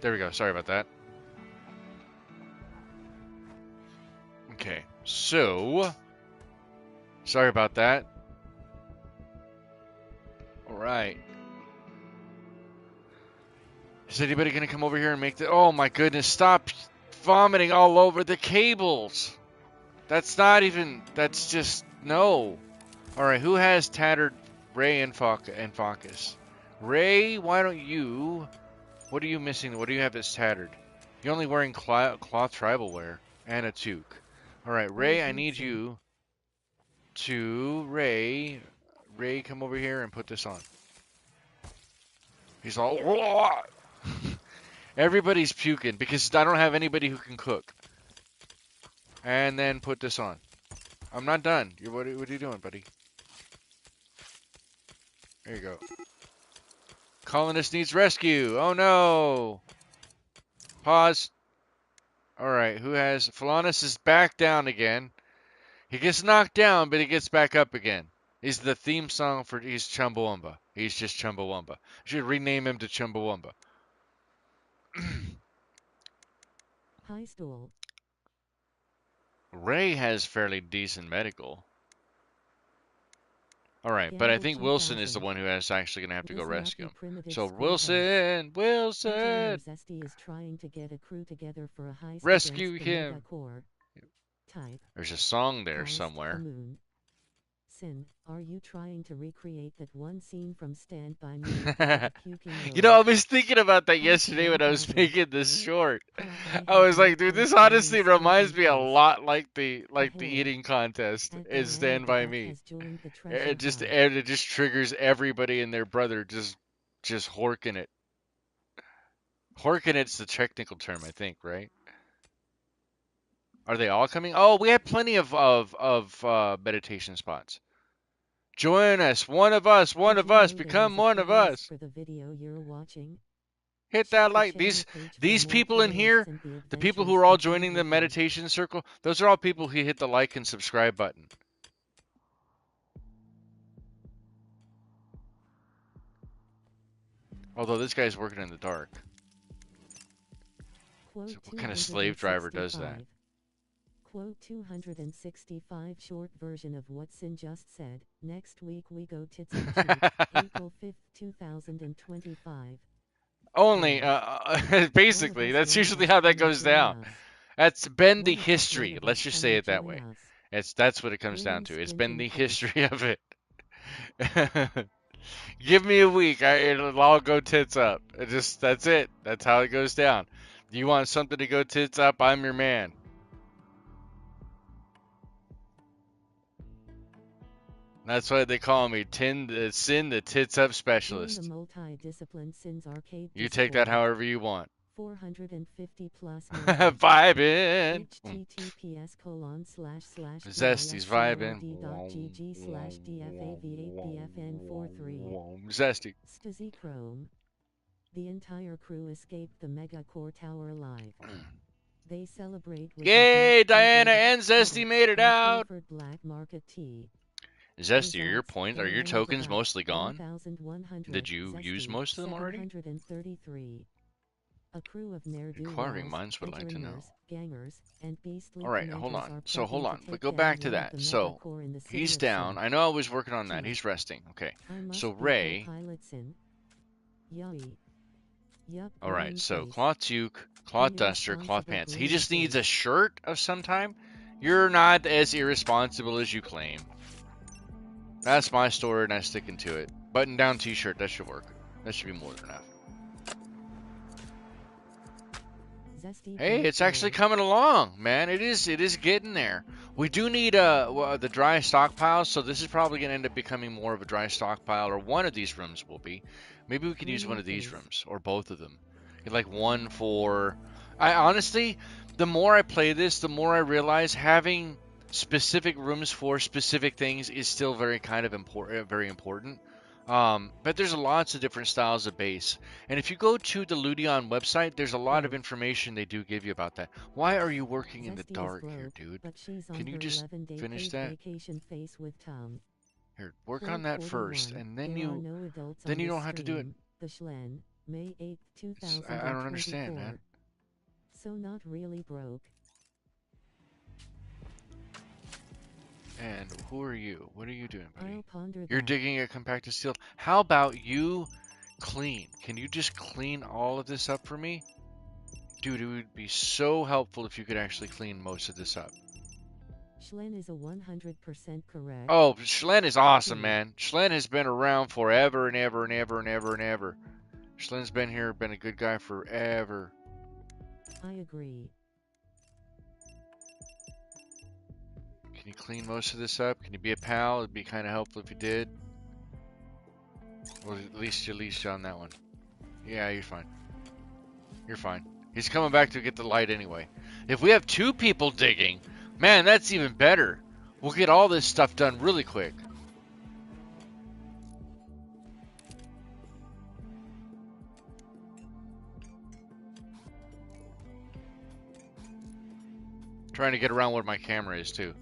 There we go. Sorry about that. Okay, so sorry about that. All right. Is anybody gonna come over here and make the? Oh my goodness! Stop vomiting all over the cables. That's not even. That's just no. All right. Who has tattered Ray and Focus? Ray, why don't you? What are you missing? What do you have that's tattered? You're only wearing cloth tribal wear and a toque. All right, Ray. I need you to Ray. Ray, come over here and put this on. He's all. Everybody's puking because I don't have anybody who can cook. And then put this on. I'm not done. What are you doing, buddy? There you go. Colonist needs rescue. Oh no. Pause. Alright, who has... Philonis is back down again. He gets knocked down, but he gets back up again. He's the theme song for... He's Chumbawamba. He's just Chumbawamba. Should rename him to Chumbawamba. High stool. Ray has fairly decent medical. Alright, but I Gamble think Wilson is the 2000. one who is actually going to have to go This rescue yuppie him. primitive So squareheads. Wilson! Zesty is trying to get a crew together for a heist Rescue against the him! megacore. Type. There's a song there Heist somewhere. the moon. Sin, are you trying to recreate that one scene from Stand By Me with the puking You know, I lord? was thinking about that Heist yesterday when I was 1000. making this short. I I have was no like, dude, place this for any honestly reminds stinking me a face. lot like the Ahead. eating contest At in Diana Stand the By Duck Me. has joined the treasure hunt. It just triggers everybody and their brother just horking it. Horking it's the technical term, I think, right? Are they all coming? Oh, we have plenty of meditation spots. Join us, one of us, Did you know there become is a one of playlist us. for the video you're watching? Hit Check that the like. channel page for These more people in playlists here, and the the people who adventures are all complete joining the with them. meditation circle, those are all people who hit the like and subscribe button. Although this guy's working in the dark. Quote So what kind of slave driver does that? Quote 265 short version of what Sin just said. Next week we go tits up cheek. April 5th, 2025. Only, One of basically, us that's one of usually us how that come and goes join down. us. That's been the One of us history. Let's just come say and it that join way. us. That's what it comes down Grinning to. It's been squinting the face. history of it. Give me a week, it'll all go tits up. That's it. That's how it goes down. You want something to go tits up? I'm your man. That's why they call me Sin the Tits Up Join Specialist. the multi-discipline Sins arcade You take that Discord. however you want. 450 plus Vibing. Zesty's vibing. https://clrd.gg/dfav8bfn43. Zesty. Stazzy Chrome. The entire crew escaped the mega core tower alive. They celebrate with Yay, Diana chocolate, and Zesty Skittles, made it and out. flavored black market tea. Zesty, are your Results, points, are your Diana tokens Devout, mostly gone? 1,100, Did you use Zesty, most of them already? 733. A crew of Inquiring ne'er-do-wells, minds would like to know. enteriners, gangers, and beastly Alright, hold commenters on. are So hold prepping to on. But take go down back to one of that. the So megacore in the city he's of down. sin. I know I was working on that. Chief, He's resting. Okay. I So must be Ray. co-pilot sin. Yui. Yup, Alright, grinning so face. cloth toque, An cloth duster, cloth irresponsible pants. He grinning just needs a face. shirt of some time. You're not as irresponsible as you claim. That's my story and I'm sticking to it. Button down t-shirt, that should work. That should be more than enough. Zesty Hey, Black it's actually Gold. coming along, man. It is getting there. We do need the dry stockpile, so this is probably going to end up becoming more of a dry stockpile, or one of these rooms will be. Maybe we could use one Grinning of these face. rooms, or both of them. Get like one for... I honestly, the more I play this, the more I realize having specific rooms for specific things is still very kind of important, very important. But there's lots of different styles of base. And if you go to the Ludion website, there's a lot of Quote, information they do give you about that. Why are you working in the Zesty is dark here, broke, dude? but she's on Can you her just 11-day finish paid that? vacation face with Tom. Here, work on Quote that first, 41. and There are no adults then on you this don't have to do it. stream. The Schlen, May 8, I don't understand, 2024. man. So not really broke. And who are you? What are you doing, buddy? I'll ponder You're that. digging a compacted steel. How about you clean? Can you just clean all of this up for me? Dude, it would be so helpful if you could actually clean most of this up. Schlen is a 100% correct. Oh, Schlen is awesome, True. man. Schlen has been around forever and ever and ever and ever and ever. Schlen's been here, been a good guy forever. I agree. Can you clean most of this up? Can you be a pal? It'd be kind of helpful if you did. Well, at least you're on that one. Yeah, you're fine. You're fine. He's coming back to get the light anyway. If we have two people digging, man, that's even better. We'll get all this stuff done really quick. Trying to get around where my camera is too.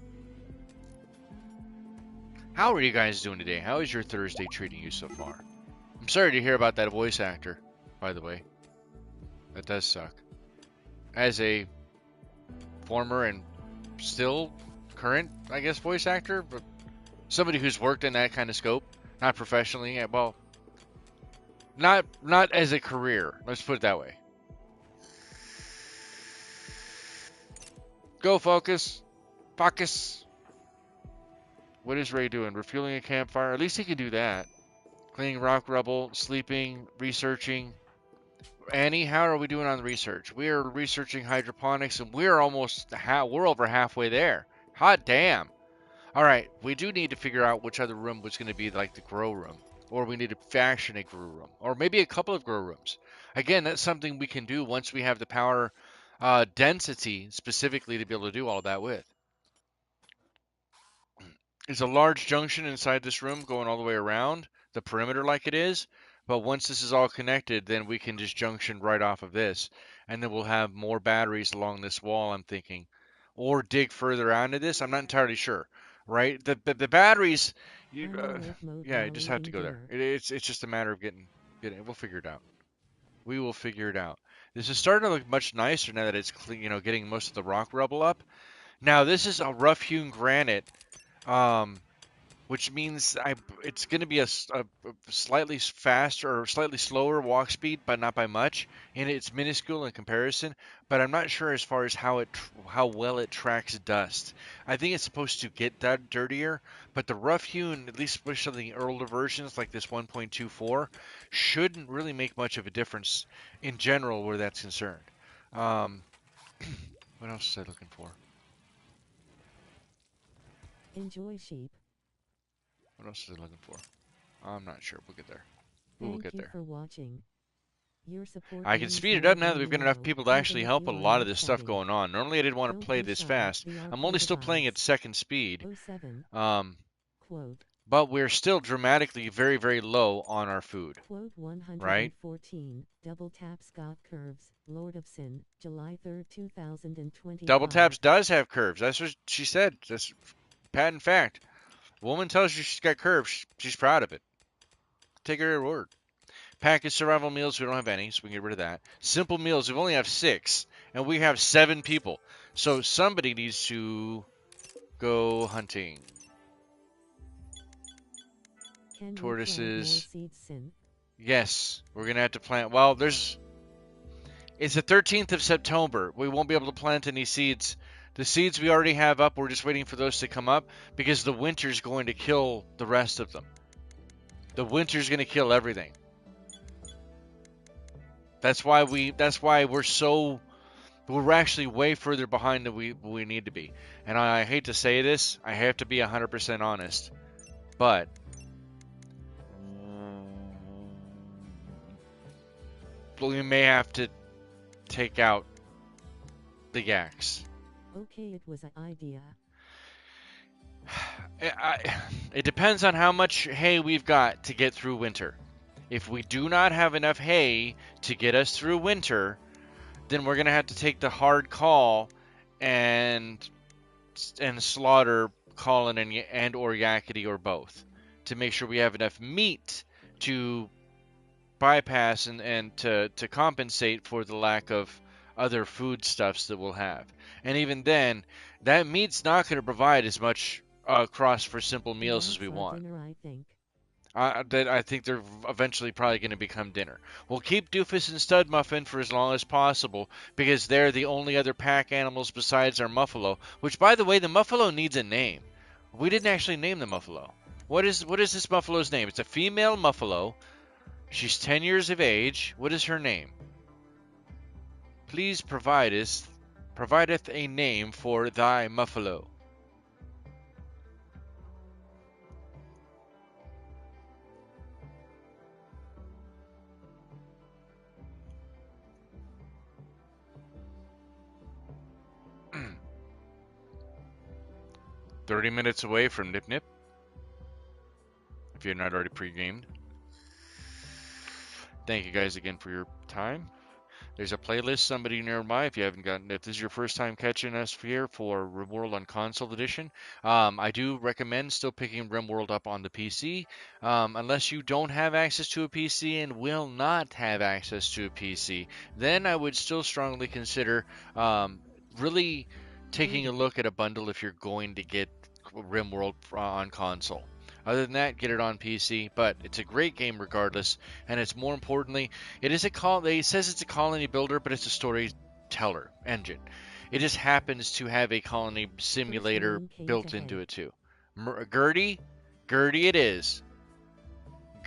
How are you guys doing today? How is your Thursday treating you so far? I'm sorry to hear about that voice actor, by the way. That does suck. As a former and still current, I guess, voice actor, but somebody who's worked in that kind of scope, not professionally, well, not as a career. Let's put it that way. Go, focus. Focus. What is Ray doing? Refueling a campfire? At least he can do that. Cleaning rock rubble, sleeping, researching. Annie, how are we doing on the research? We are researching hydroponics, and we're we're over halfway there. Hot damn. All right, we do need to figure out which other room was going to be like the grow room, or we need to fashion a grow room, or maybe a couple of grow rooms. Again, that's something we can do once we have the power density specifically to be able to do all that with. There's a large junction inside this room going all the way around the perimeter like it is. But once this is all connected, then we can just junction right off of this. And then we'll have more batteries along this wall, I'm thinking. Or dig further out into this. I'm not entirely sure. Right? The batteries, yeah, you just have to go there. It's just a matter of getting it. We'll figure it out. We will figure it out. This is starting to look much nicer now that it's clean, getting most of the rock rubble up. Now, this is a rough-hewn granite. Which means it's going to be a slightly faster or slightly slower walk speed, but not by much. And it's minuscule in comparison, but I'm not sure as far as how well it tracks dust. I think it's supposed to get that dirtier, but the rough hewn, at least with some of the older versions like this 1.24, shouldn't really make much of a difference in general where that's concerned. What else was I looking for? Enjoy sheep. What else is it looking for? I'm not sure. We'll get there. We'll get there. Thank you for watching. Your support I can speed it up now that we've got enough people to actually help a lot of this stuff going on. Normally I didn't want to play this fast. I'm only still playing at second speed. Quote, but we're still dramatically very, very low on our food, Quote right? 114, Double Tap Scott Curves, Lord of Sin, July 3rd, Double 2025. Taps does have curves. That's what she said. That's patent fact. Woman tells you she's got curves. She's proud of it. Take her at her word. Packaged survival meals, we don't have any, so we can get rid of that. Simple meals, we only have 6, and we have 7 people. So somebody needs to go hunting. Can we plant more Tortoises. seeds, Sin? Yes, we're gonna have to plant. Well, it's the 13th of September. We won't be able to plant any seeds. The seeds we already have up, we're just waiting for those to come up because the winter's going to kill the rest of them. The winter's going to kill everything. That's why we're actually way further behind than we need to be. And I hate to say this, I have to be 100% honest, but we may have to take out the yaks. Okay, it was an idea. It depends on how much hay we've got to get through winter. If we do not have enough hay to get us through winter, then we're going to have to take the hard call and slaughter Colin and or Yakety or both to make sure we have enough meat to bypass and to compensate for the lack of other foodstuffs that we'll have. And even then, that meat's not going to provide as much cross for simple And meals as we that's our want. dinner, I think. I think they're eventually probably going to become dinner. We'll keep Doofus and Stud Muffin for as long as possible because they're the only other pack animals besides our Muffalo. Which, by the way, the Muffalo needs a name. We didn't actually name the Muffalo. What is this Muffalo's name? It's a female Muffalo. She's 10 years of age. What is her name? Please provideth a name for thy Muffalo. 30 minutes away from Nip Nip, if you're not already pre-gamed. Thank you guys again for your time. There's a playlist somebody nearby if you haven't gotten if this is your first time catching us here for RimWorld on Console Edition. I do recommend still picking RimWorld up on the PC. Unless you don't have access to a PC and will not have access to a PC, then I would still strongly consider really taking a look at a bundle if you're going to get RimWorld on console. Other than that, get it on PC, but it's a great game regardless, and it's more importantly, it is it says it's a colony builder, but it's a storyteller engine. It just happens to have a colony First simulator name came to built into head. it too. Gertie, Gertie it is.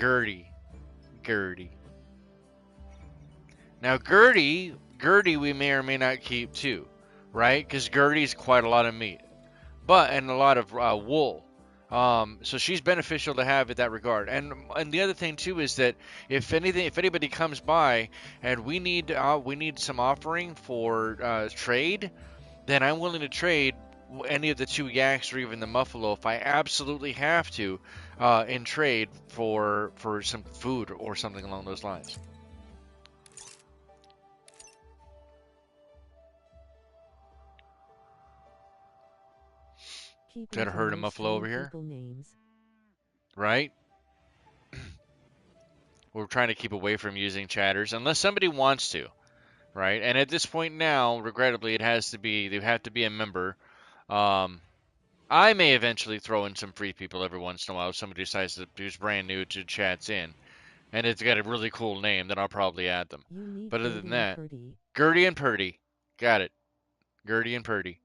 Gertie, Gertie. Now Gertie we may or may not keep too, right? Because Gertie's quite a lot of meat, and a lot of wool. So she's beneficial to have in that regard. And the other thing too is that if anybody comes by and we need some offering for trade, then I'm willing to trade any of the 2 yaks or even the muffalo if I absolutely have to in trade for some food or something along those lines. Keeping Got a to herd of nice muffalo strong over here, people names. right? We're trying to keep away from using chatters unless somebody wants to. Right? And at this point now, regrettably, they have to be a member. Um, I may eventually throw in some free people every once in a while if somebody decides to who's brand new to chats in, and it's got a really cool name, then I'll probably add them. You need But other than Gertie and that, Purdy. Gertie and Purdy, got it. Gertie and Purdy.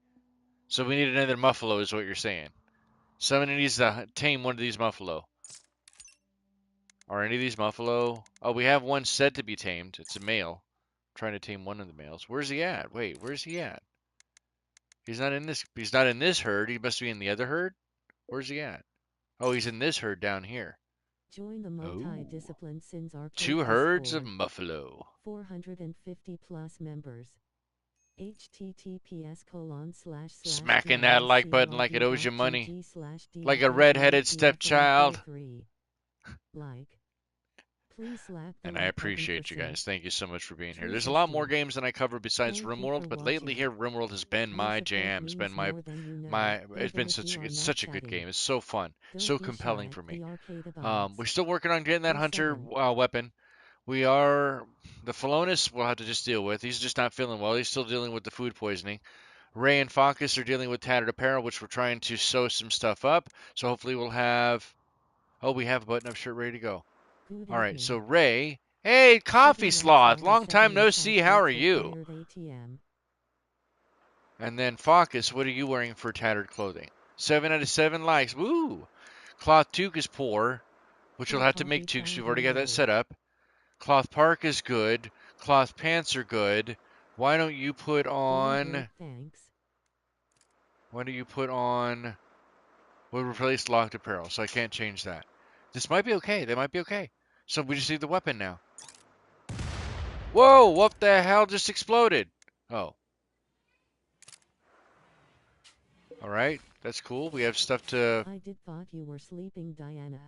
So we need another Muffalo, is what you're saying. Somebody needs to tame one of these Muffalo. Are any of these Muffalo? Oh, we have one said to be tamed. It's a male. I'm trying to tame one of the males. Where's he at? Wait, where's he at? He's not in this. He's not in this herd. He must be in the other herd. Where's he at? Oh, he's in this herd down here. Join the Oh, multi-discipline Sins Arcade 2 herds of Discord. buffalo. 450 plus members. Smacking that like button like it owes you money. Like a redheaded stepchild. Like. Please slap the And I like button for appreciate you sync. guys. Thank you so much for being here. There's a lot more 360. games than I cover besides Thank you for RimWorld, but lately watching. here RimWorld has been Your my support jam. It's been means more than you know, it's even been if you are it's not such a good chatting. game. It's so fun, Don't so be compelling shy, for me. the arcade abides. We're still working on getting that Oh hunter seven. weapon. We are the Felonis we'll have to just deal with. He's just not feeling well. He's still dealing with the food poisoning. Ray and Focus are dealing with tattered apparel, which we're trying to sew some stuff up. So hopefully we'll have. Oh, we have a button-up shirt ready to go. Good All right. So evening. Ray, hey, City coffee likes sloth, long 97 time no attack see. How are rates you? required ATM. And then Focus, what are you wearing for tattered clothing? 7 out of 7 likes. Woo! Cloth toque is poor, which you'll Good have to make coffee toques. time We've already got that download. set up. Cloth park is good. Cloth pants are good. Why don't you put Doing great, on? thanks. Why do you put on? We'll replace locked apparel, so I can't change that. This might be okay. They might be okay. So we just need the weapon now. Whoa! What the hell just exploded? Oh, all right. That's cool. We have stuff to. I did thought you were sleeping, Diana.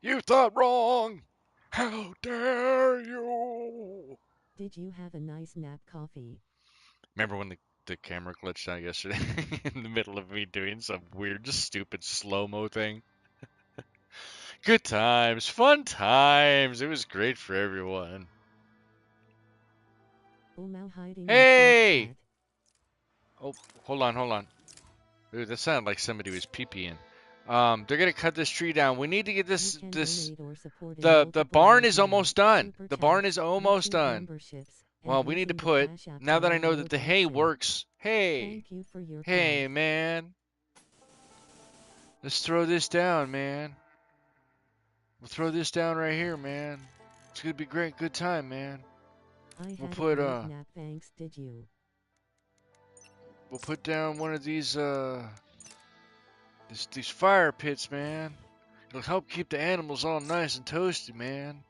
You thought wrong. How dare you? Did you have a nice nap coffee? Remember when the camera glitched out yesterday in the middle of me doing some weird, just stupid slow-mo thing? Good times, fun times. It was great for everyone. Umau hiding in sync Hey! chat. Oh, hold on, hold on. Dude, that sounded like somebody was pee-peeing. They're gonna cut this tree down. We need to get You this can this donate or support in the multiple barn ways is now. almost done. Super The barn is chats, almost YouTube done. memberships, and Well, we need to using the put, Cash App now that I know that download the hay option. works. Hey, Thank you for your hey, thought. man. Let's throw this down, man. We'll throw this down right here, man. It's gonna be great, good time, man. I We'll had a put great nap, thanks, did you? we'll put down one of these these fire pits, man. It'll help keep the animals all nice and toasty, man.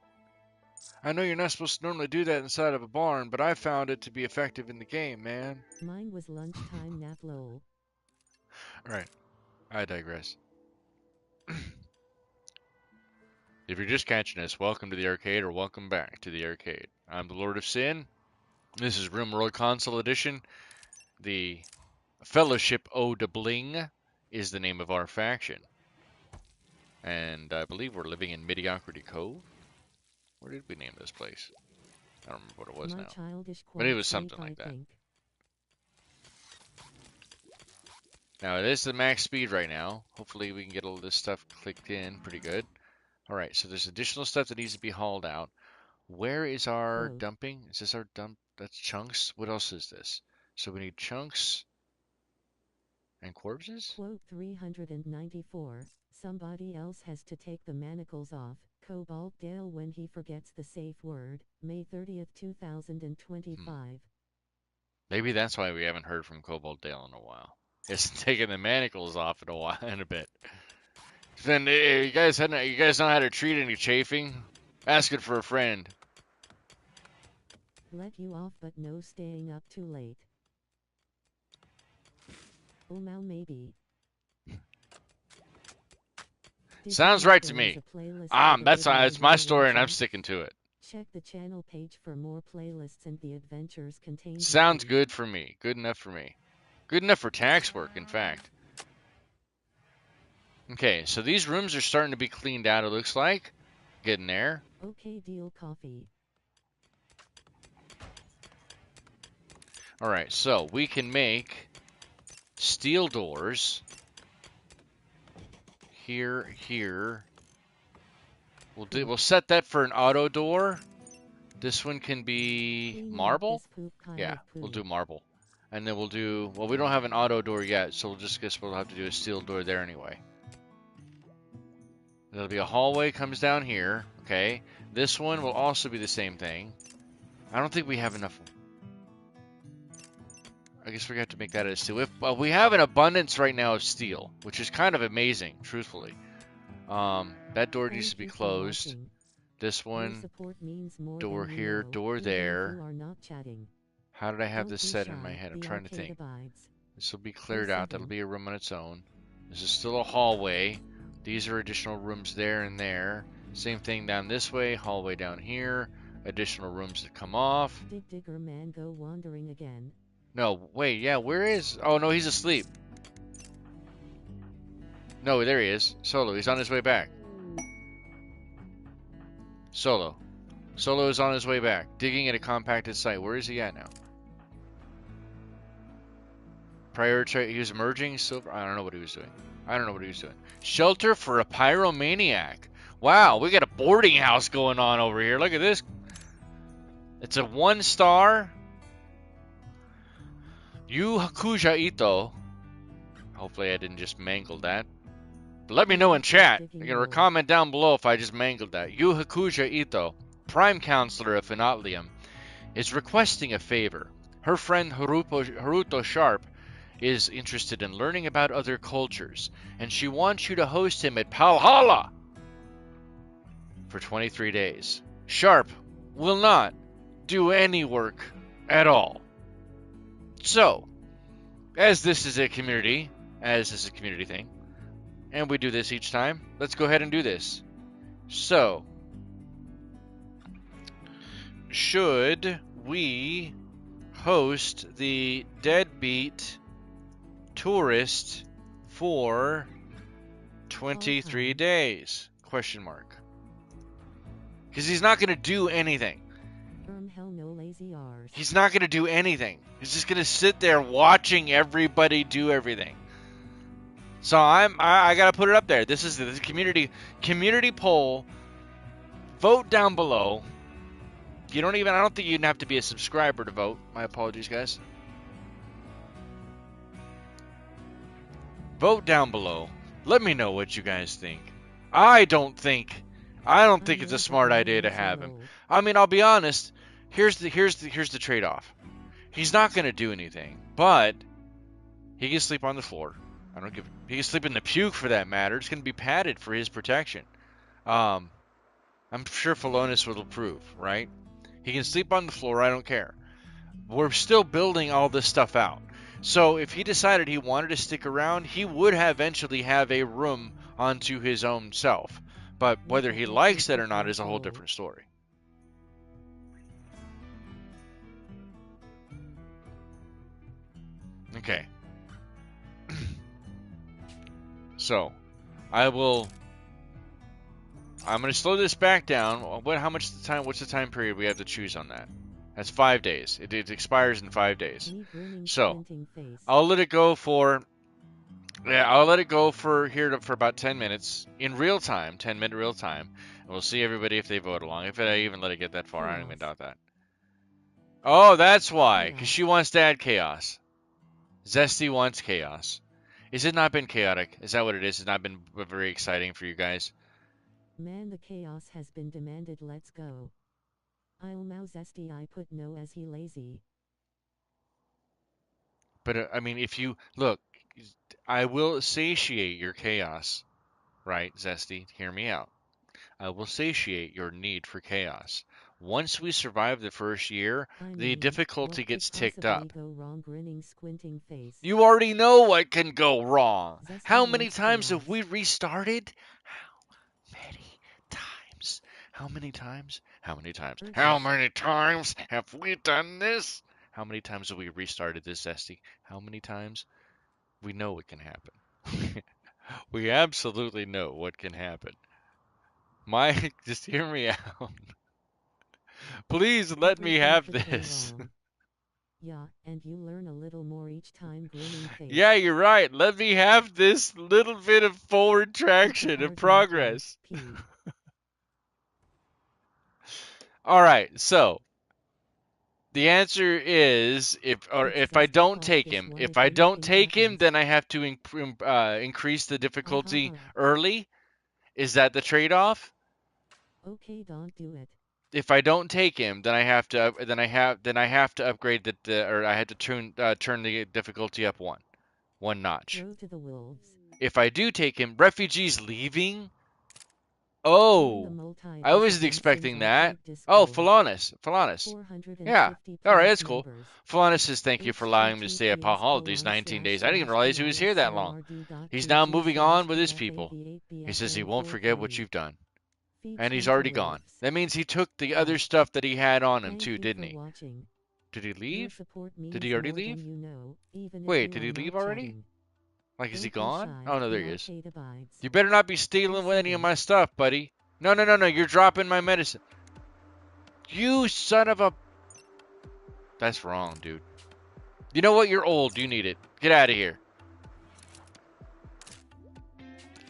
I know you're not supposed to normally do that inside of a barn, but I found it to be effective in the game, man. Mine was lunchtime nap lol. Alright, I digress. If you're just catching us, welcome to the arcade or welcome back to the arcade. I'm the Lord of Sin. This is RimWorld Console Edition. The Fellowship Eau de Bling is the name of our faction. And I believe we're living in Mediocrity Cove. Where did we name this place? I don't remember what it was My now. childish But it quiet was sleep, something I like that. think. Now, it is the max speed right now. Hopefully we can get all this stuff clicked in pretty good. Alright, so there's additional stuff that needs to be hauled out. Where is our Quote. dumping? Is this our dump? That's chunks? What else is this? So we need chunks and corpses? Quote 394. Somebody else has to take the manacles off. Cobalt Dale when he forgets the safe word. May 30th, 2025. Maybe that's why we haven't heard from Cobalt Dale in a while. It's taking the manacles off in a while, in a bit. Then you guys know how to treat any chafing? Ask it for a friend. Let you off but no staying up too late. Umau maybe. Did you Sounds know right to there is me. a playlist for the video That's you my are story and I'm watching? sticking to it. Check the channel page for more playlists and the adventures contained Sounds within. good for me. Good enough for me. Good enough for tax work, in fact. Okay, so these rooms are starting to be cleaned out, it looks like. Getting there. Okay, deal coffee. Alright, so we can make steel doors. Here. We'll set that for an auto door. This one can be Cleaning up marble? this poop kind Yeah, of poo. we'll do marble. And then we'll do, well, we don't have an auto door yet, so we'll just guess we'll have to do a steel door there anyway. There'll be a hallway comes down here, okay? This one will also be the same thing. I don't think we have enough. I guess we're gonna have to make that out of steel. We have an abundance right now of steel, which is kind of amazing, truthfully. That door needs to Thank be you for closed. watching. This Your one, support means more door than you here, know, door even if there. you are not chatting. How did I have Don't this be set in my shy, head? I'm the trying to arcade think. abides. This will be Or cleared out. That'll 7. be a room on its own. This is still a hallway. These are additional rooms there and there. Same thing down this way, hallway down here. Additional rooms that come off. Did Digger Man go wandering again? No, wait, yeah, where is... Oh, no, he's asleep. No, there he is. Solo, he's on his way back. Solo. Solo is on his way back. Digging at a compacted site. Where is he at now? Prioritize... He was merging silver... I don't know what he was doing. I don't know what he was doing. Shelter for a pyromaniac. Wow, we got a boarding house going on over here. Look at this. It's a 1-star. Yu Hakuja Ito. Hopefully I didn't just mangle that. But let me know in chat. You can comment down below if I just mangled that. Yu Hakuja Ito, Prime Counselor of Finatlium, is requesting a favor. Her friend Haruto Sharp is interested in learning about other cultures, and she wants you to host him at Palhala for 23 days. Sharp will not do any work at all. So, as this is a community thing, and we do this each time, let's go ahead and do this. So, should we host the deadbeat tourist for 23 days? Question mark. Because he's not going to do anything. Hell no, lazy R's. He's not going to do anything. He's just going to sit there watching everybody do everything. So I got to put it up there. This is the community poll. Vote down below. I don't think you'd have to be a subscriber to vote. My apologies, guys. Vote down below. Let me know what you guys think. I don't think it's a smart idea to have him. I mean, I'll be honest. Here's the trade-off. He's not going to do anything, but he can sleep on the floor. He can sleep in the puke for that matter. It's going to be padded for his protection. I'm sure Philonis will approve, right? He can sleep on the floor. I don't care. We're still building all this stuff out. So if he decided he wanted to stick around, he would eventually have a room onto his own self. But whether he likes it or not is a whole different story. Okay. So, I'm going to slow this back down. What's the time period we have to choose on that? That's 5 days. It expires in 5 days. So, I'll let it go for for about 10 minutes in real time, 10-minute real time. And we'll see everybody if they vote along. If I even let it get that far, I don't even doubt that. Oh, that's why. Because she wants to add chaos. Zesty wants chaos. Has it not been chaotic? Is that what it is? It's not been very exciting for you guys? Man, the chaos has been demanded. Let's go. I'll mow Zesty. I put no as he lazy. But, I mean, if you... Look, I will satiate your chaos. Right, Zesty? Hear me out. I will satiate your need for chaos. Once we survive the first year, the difficulty gets ticked up. Go wrong, grinning, squinting face. You already know what can go wrong. How many times have we restarted? How many times? How many times? How many times? How many times have we done this? How many times have we restarted this, Zesty? How many times? We know it can happen. We absolutely know what can happen. Just hear me out. Please let me have this. Yeah, and you learn a little more each time, grinning face. Yeah, you're right. Let me have this little bit of forward traction and progress. All right, so the answer is if I don't take him, then I have to increase the difficulty early. Is that the trade-off? Okay, don't do it. If I don't take him, then I have to upgrade or I have to turn the difficulty up one notch. Throw to the wolves. If I do take him, refugees leaving. Oh, I wasn't multi-discipline expecting Sims that. arcade Oh, Discord. Phalanis. Phalanis. Yeah. 450 All right, plus that's cool. members. Phalanis says thank you for allowing him to stay at Pahal these 19 days. I didn't even realize he was here that long. He's now moving on with his people. He says he won't forget what you've done. And he's already gone. That means he took the other stuff that he had on him too, didn't he? Did he leave? Did he already leave? Wait, did he leave already? Like, is he gone? Oh, no, there he is. You better not be stealing with any of my stuff, buddy. No, no, no, no, you're dropping my medicine. You son of a... That's wrong, dude. You know what? You're old. You need it. Get out of here.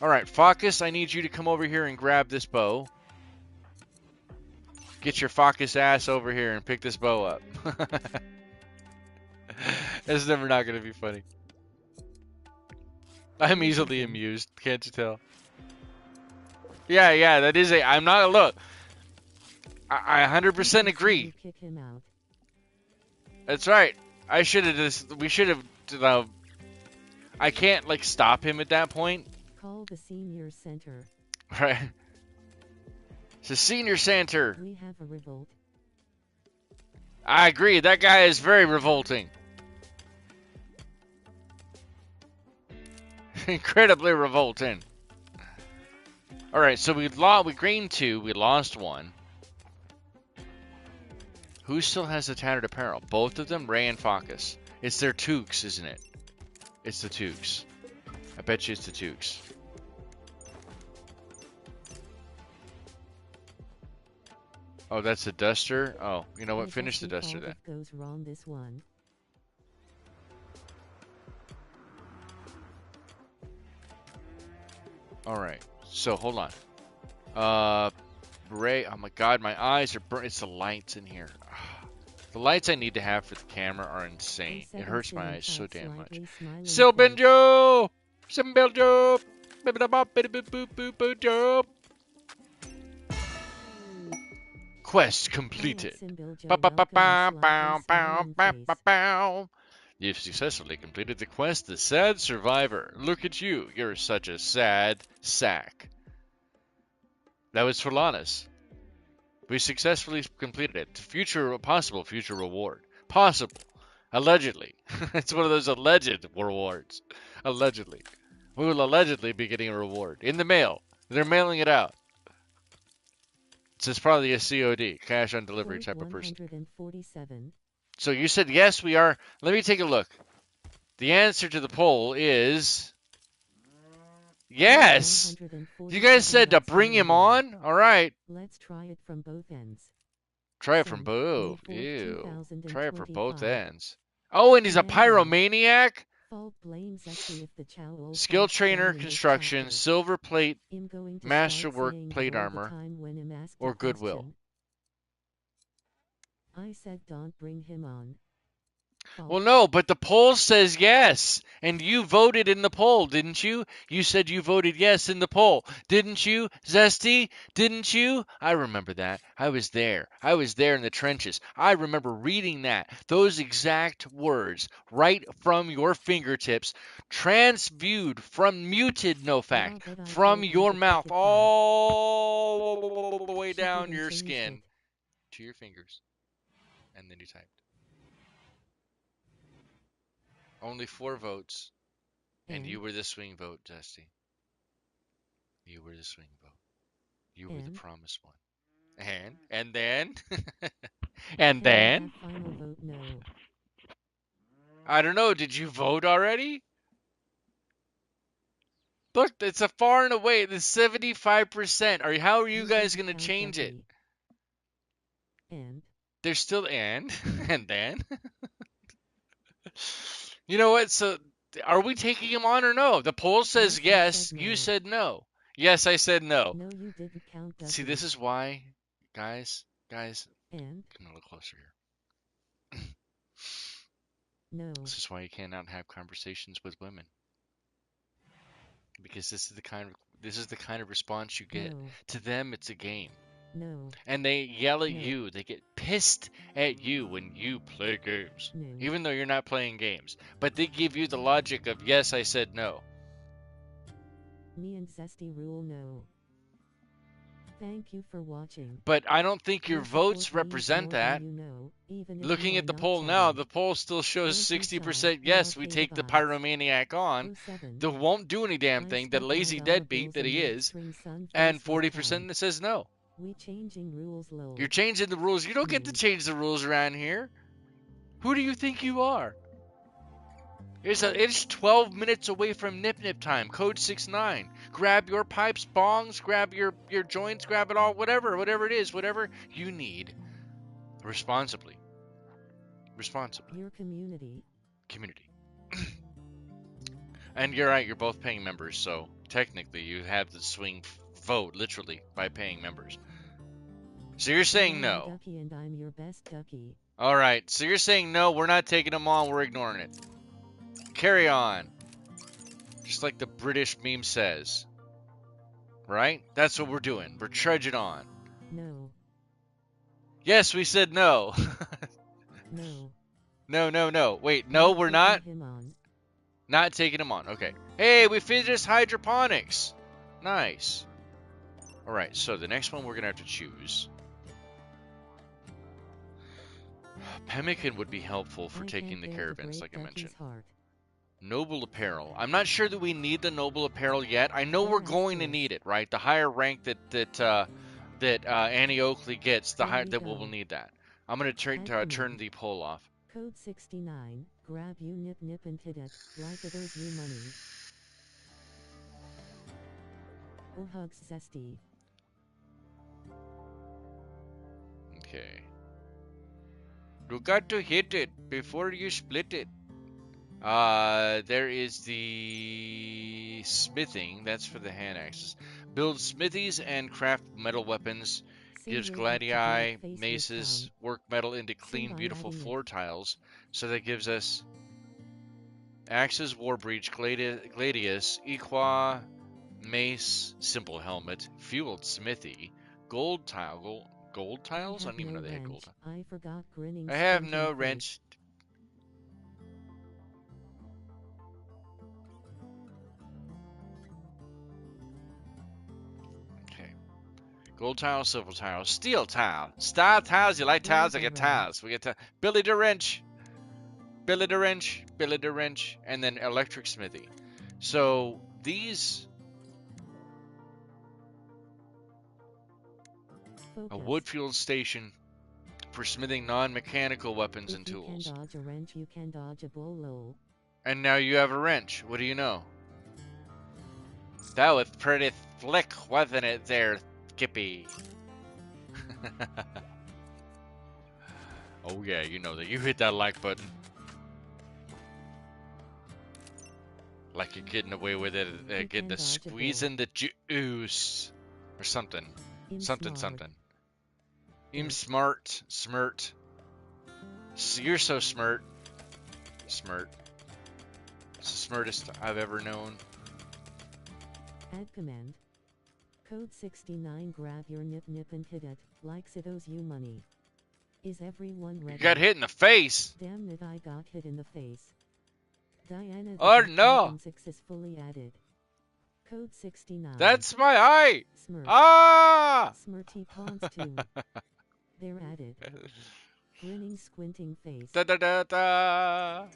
Alright, Focus, I need you to come over here and grab this bow. Get your Focus ass over here and pick this bow up. That's never not going to be funny. I'm easily amused. Can't you tell? Yeah, that is a... I'm not... Look. I 100% agree. That's right. I should have just... We should have... I can't, like, stop him at that point. Call the senior center. Right. It's a senior center. We have a revolt. I agree. That guy is very revolting. Incredibly revolting. Alright, so we gained 2. We lost 1. Who still has the tattered apparel? Both of them? Ray and Focus. It's their toques, isn't it? It's the toques. I bet you it's the toques. Oh, that's the duster? Oh, you know what? Finish the duster then. Goes wrong this one. Alright, so hold on. Ray, oh my god, my eyes are burnt. It's the lights in here. The lights I need to have for the camera are insane. It hurts my eyes so damn much. Silbenjo! Silbenjo! Quest completed. You've successfully completed the quest, The Sad Survivor. Look at you. You're such a sad sack. That was for Lannis. We successfully completed it. Possible future reward. Possible. Allegedly. It's one of those alleged rewards. Allegedly. We will allegedly be getting a reward. In the mail. They're mailing it out. It's probably a COD. Cash on delivery type of person. 147. So you said yes, we are. Let me take a look. The answer to the poll is... Yes! You guys said to bring him on? Alright. Let's try it from both ends. Try it from both. Ew. Try it from both ends. Oh, and he's a pyromaniac? Skill trainer, construction, silver plate, masterwork, plate armor, or goodwill. I said don't bring him on. Well, no, but the poll says yes. And you voted in the poll, didn't you? You said you voted yes in the poll. Didn't you, Zesty? Didn't you? I remember that. I was there. I was there in the trenches. I remember reading that. Those exact words right from your fingertips, transviewed from muted, no fact, from your mouth all the way down your skin to your fingers. And then you typed. Only 4 votes. And you were the swing vote, Dusty. You were the swing vote. You were the promised one. And then? And then? Final vote no. I don't know. Did you vote already? Look, it's a far and away. It's 75%. How are you guys going to change it? And? There's still and then? You know what? So, are we taking him on or no? The poll says yes. You said no. Yes, I said no. No, you didn't count. See, this is why, guys. And? Come a little closer here. No. This is why you cannot have conversations with women. Because this is the kind of response you get. No. To them, it's a game. No. And they yell at you. They get pissed at you when you play games. No. Even though you're not playing games. But they give you the logic of, yes, I said no. Me and Zesty rule no. Thank you for watching. But I don't think your Your support votes means represent more than that. you know, even if you Looking are at the not poll now, chatting. the poll still shows Don't be shy, 60% the yes, we arcade take the abides. pyromaniac on. Oh 07. That won't do any damn I thing, that stuck lazy $1 deadbeat bills that in he red is. string sun And face with time. 40% that says no. We changing rules You're lol. changing the rules. You don't get to change the rules around here. Who do you think you are? It's 12 minutes away from nip nip time. Code 69. Grab your pipes, bongs, grab your joints, grab it all, whatever it is, whatever you need. Responsibly. Responsibly. Your community. Community. And you're right, you're both paying members, so technically you have the swing vote, literally, by paying members. So you're saying I'm no. Ducky and I'm your best ducky. Alright, so you're saying no, we're not taking them on, we're ignoring it. Carry on. Just like the British meme says. Right? That's what we're doing. We're trudging on. No. Yes, we said no. No. No. Wait, no, Not we're taking not? him on. Not taking him on. Okay. Hey, we finished hydroponics. Nice. Alright, so the next one we're going to have to choose. Pemmican would be helpful for taking the caravans, like I mentioned. Heart. Noble apparel. I'm not sure that we need the noble apparel yet. I know we're going to need it, right? The higher rank that Annie Oakley gets, the higher that we'll need that. I'm going to turn the poll off. Code 69. Grab you nip nip and hit it. Like it owes you money. Oh hugs zesty. Okay. You got to hit it before you split it. There is the smithing. That's for the hand axes. Build smithies and craft metal weapons. Gives gladii, maces, work metal into clean, beautiful floor tiles. So that gives us axes, war breach, gladius, equa, mace, simple helmet, fueled smithy, gold tile. Gold tiles? I don't even know they had gold. I forgot grinning. I have no wrench. Gold tile, silver tile, steel tile, star tiles. You like tiles? I get tiles. We get Billy the wrench, Billy the wrench, Billy the wrench, and then electric smithy. So these, a wood fueled station for smithing non-mechanical weapons and tools. You can dodge a wrench, you can dodge a bolo. And now you have a wrench. What do you know? That was pretty slick, wasn't it, there, Skippy? Oh yeah, you know that. You hit that like button. Like you're getting away with it, getting the squeezing the juice. Or something. Something. I'm smart. Smirt. You're so smart. Smirt. It's the smartest I've ever known. Add command. Code 69. Grab your nip nip and hit it. Likes it owes you money. Is everyone ready? You got hit in the face. Damn it, I got hit in the face. Diana, oh no! Successfully added. Code 69. That's my eye! Smirt. Ah! Smirty pawns too. They're added. Grinning, squinting face. Da da da da!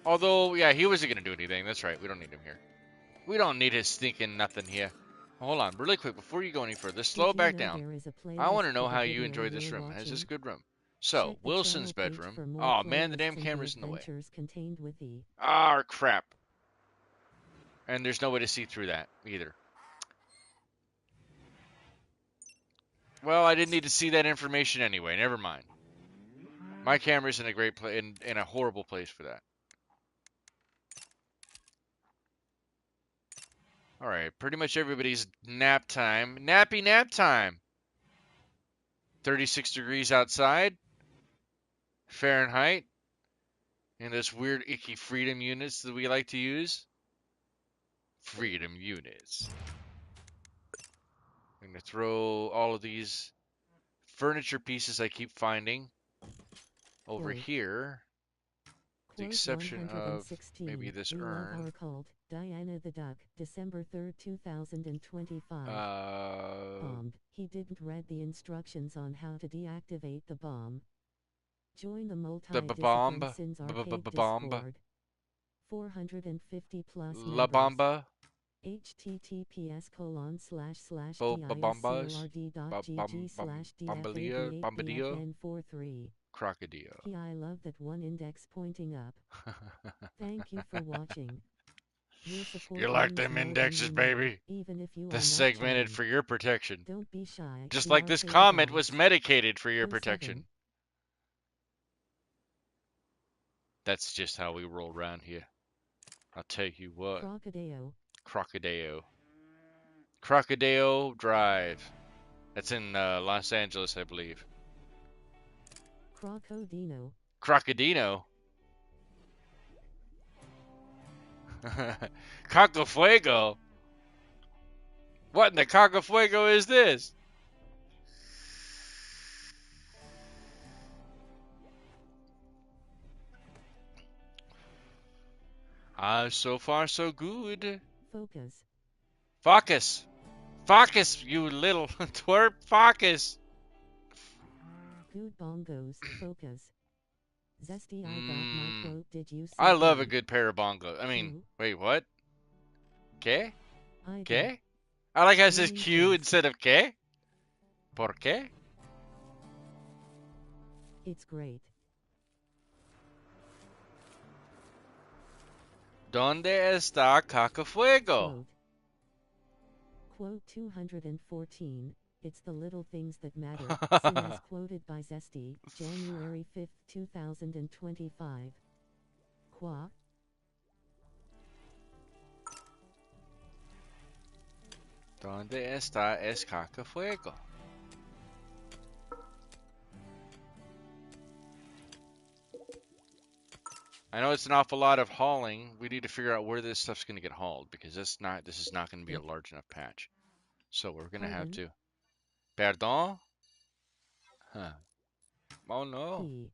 Although, yeah, he wasn't gonna do anything. That's right, we don't need him here. We don't need his stinking nothing here. Hold on, really quick, before you go any further, slow it back down. I want to know how you enjoy this room. Is this a good room? So, Wilson's bedroom. Oh man, the damn camera's in the way. Ah, crap. And there's no way to see through that, either. Well, I didn't need to see that information anyway, never mind. My camera's in a great place, in a horrible place for that. Alright, pretty much everybody's nap time. Nappy nap time! 36 degrees outside. Fahrenheit. And those weird, icky freedom units that we like to use. Freedom units. I'm going to throw all of these furniture pieces I keep finding over here. With the exception of maybe this urn. Diana the Duck, December 3rd, 2025. Bombed. He didn't read the instructions on how to deactivate the bomb. Join the the multi-discipline bomb, Sins Arcade bomb, Discord. 450 plus la members. bomba, bomba, bombadillo, https://dilrd.gg/dfab8bfn43. crocodile. I love that one index pointing up. Thank you for watching. Your support You like means them more than indexes, you know, baby? even if you are This not segmented chatting. for your protection. Don't be shy. Just The like this arcade comment gods. was medicated for your Go protection. 7. That's just how we roll around here. I'll tell you what. Crocodile. Crocodile. Crocodile Drive. That's in Los Angeles, I believe. Crocodino. Crocodino. Cacafuego. What in the Cacafuego is this? So far so good. Focus. Focus. Focus, you little twerp. Focus. Good bongos. Focus. Zesty, I got my quote. Did you see I love a me? good pair of bongos. I mean, Q. wait, what? ¿Qué? I got ¿Qué? I like how it says Winning Q face. instead of ¿qué? ¿Por qué? It's great. ¿Dónde está Cacafuego? Quote. Quote 214. It's the little things that matter. Seen as quoted by Zesty, January 5th, 2025. Qua. ¿Dónde está es Cacafuego? I know it's an awful lot of hauling. We need to figure out where this stuff's going to get hauled because this is not going to be a large enough patch. So we're going to have to. Perdón? Huh. Oh no. P.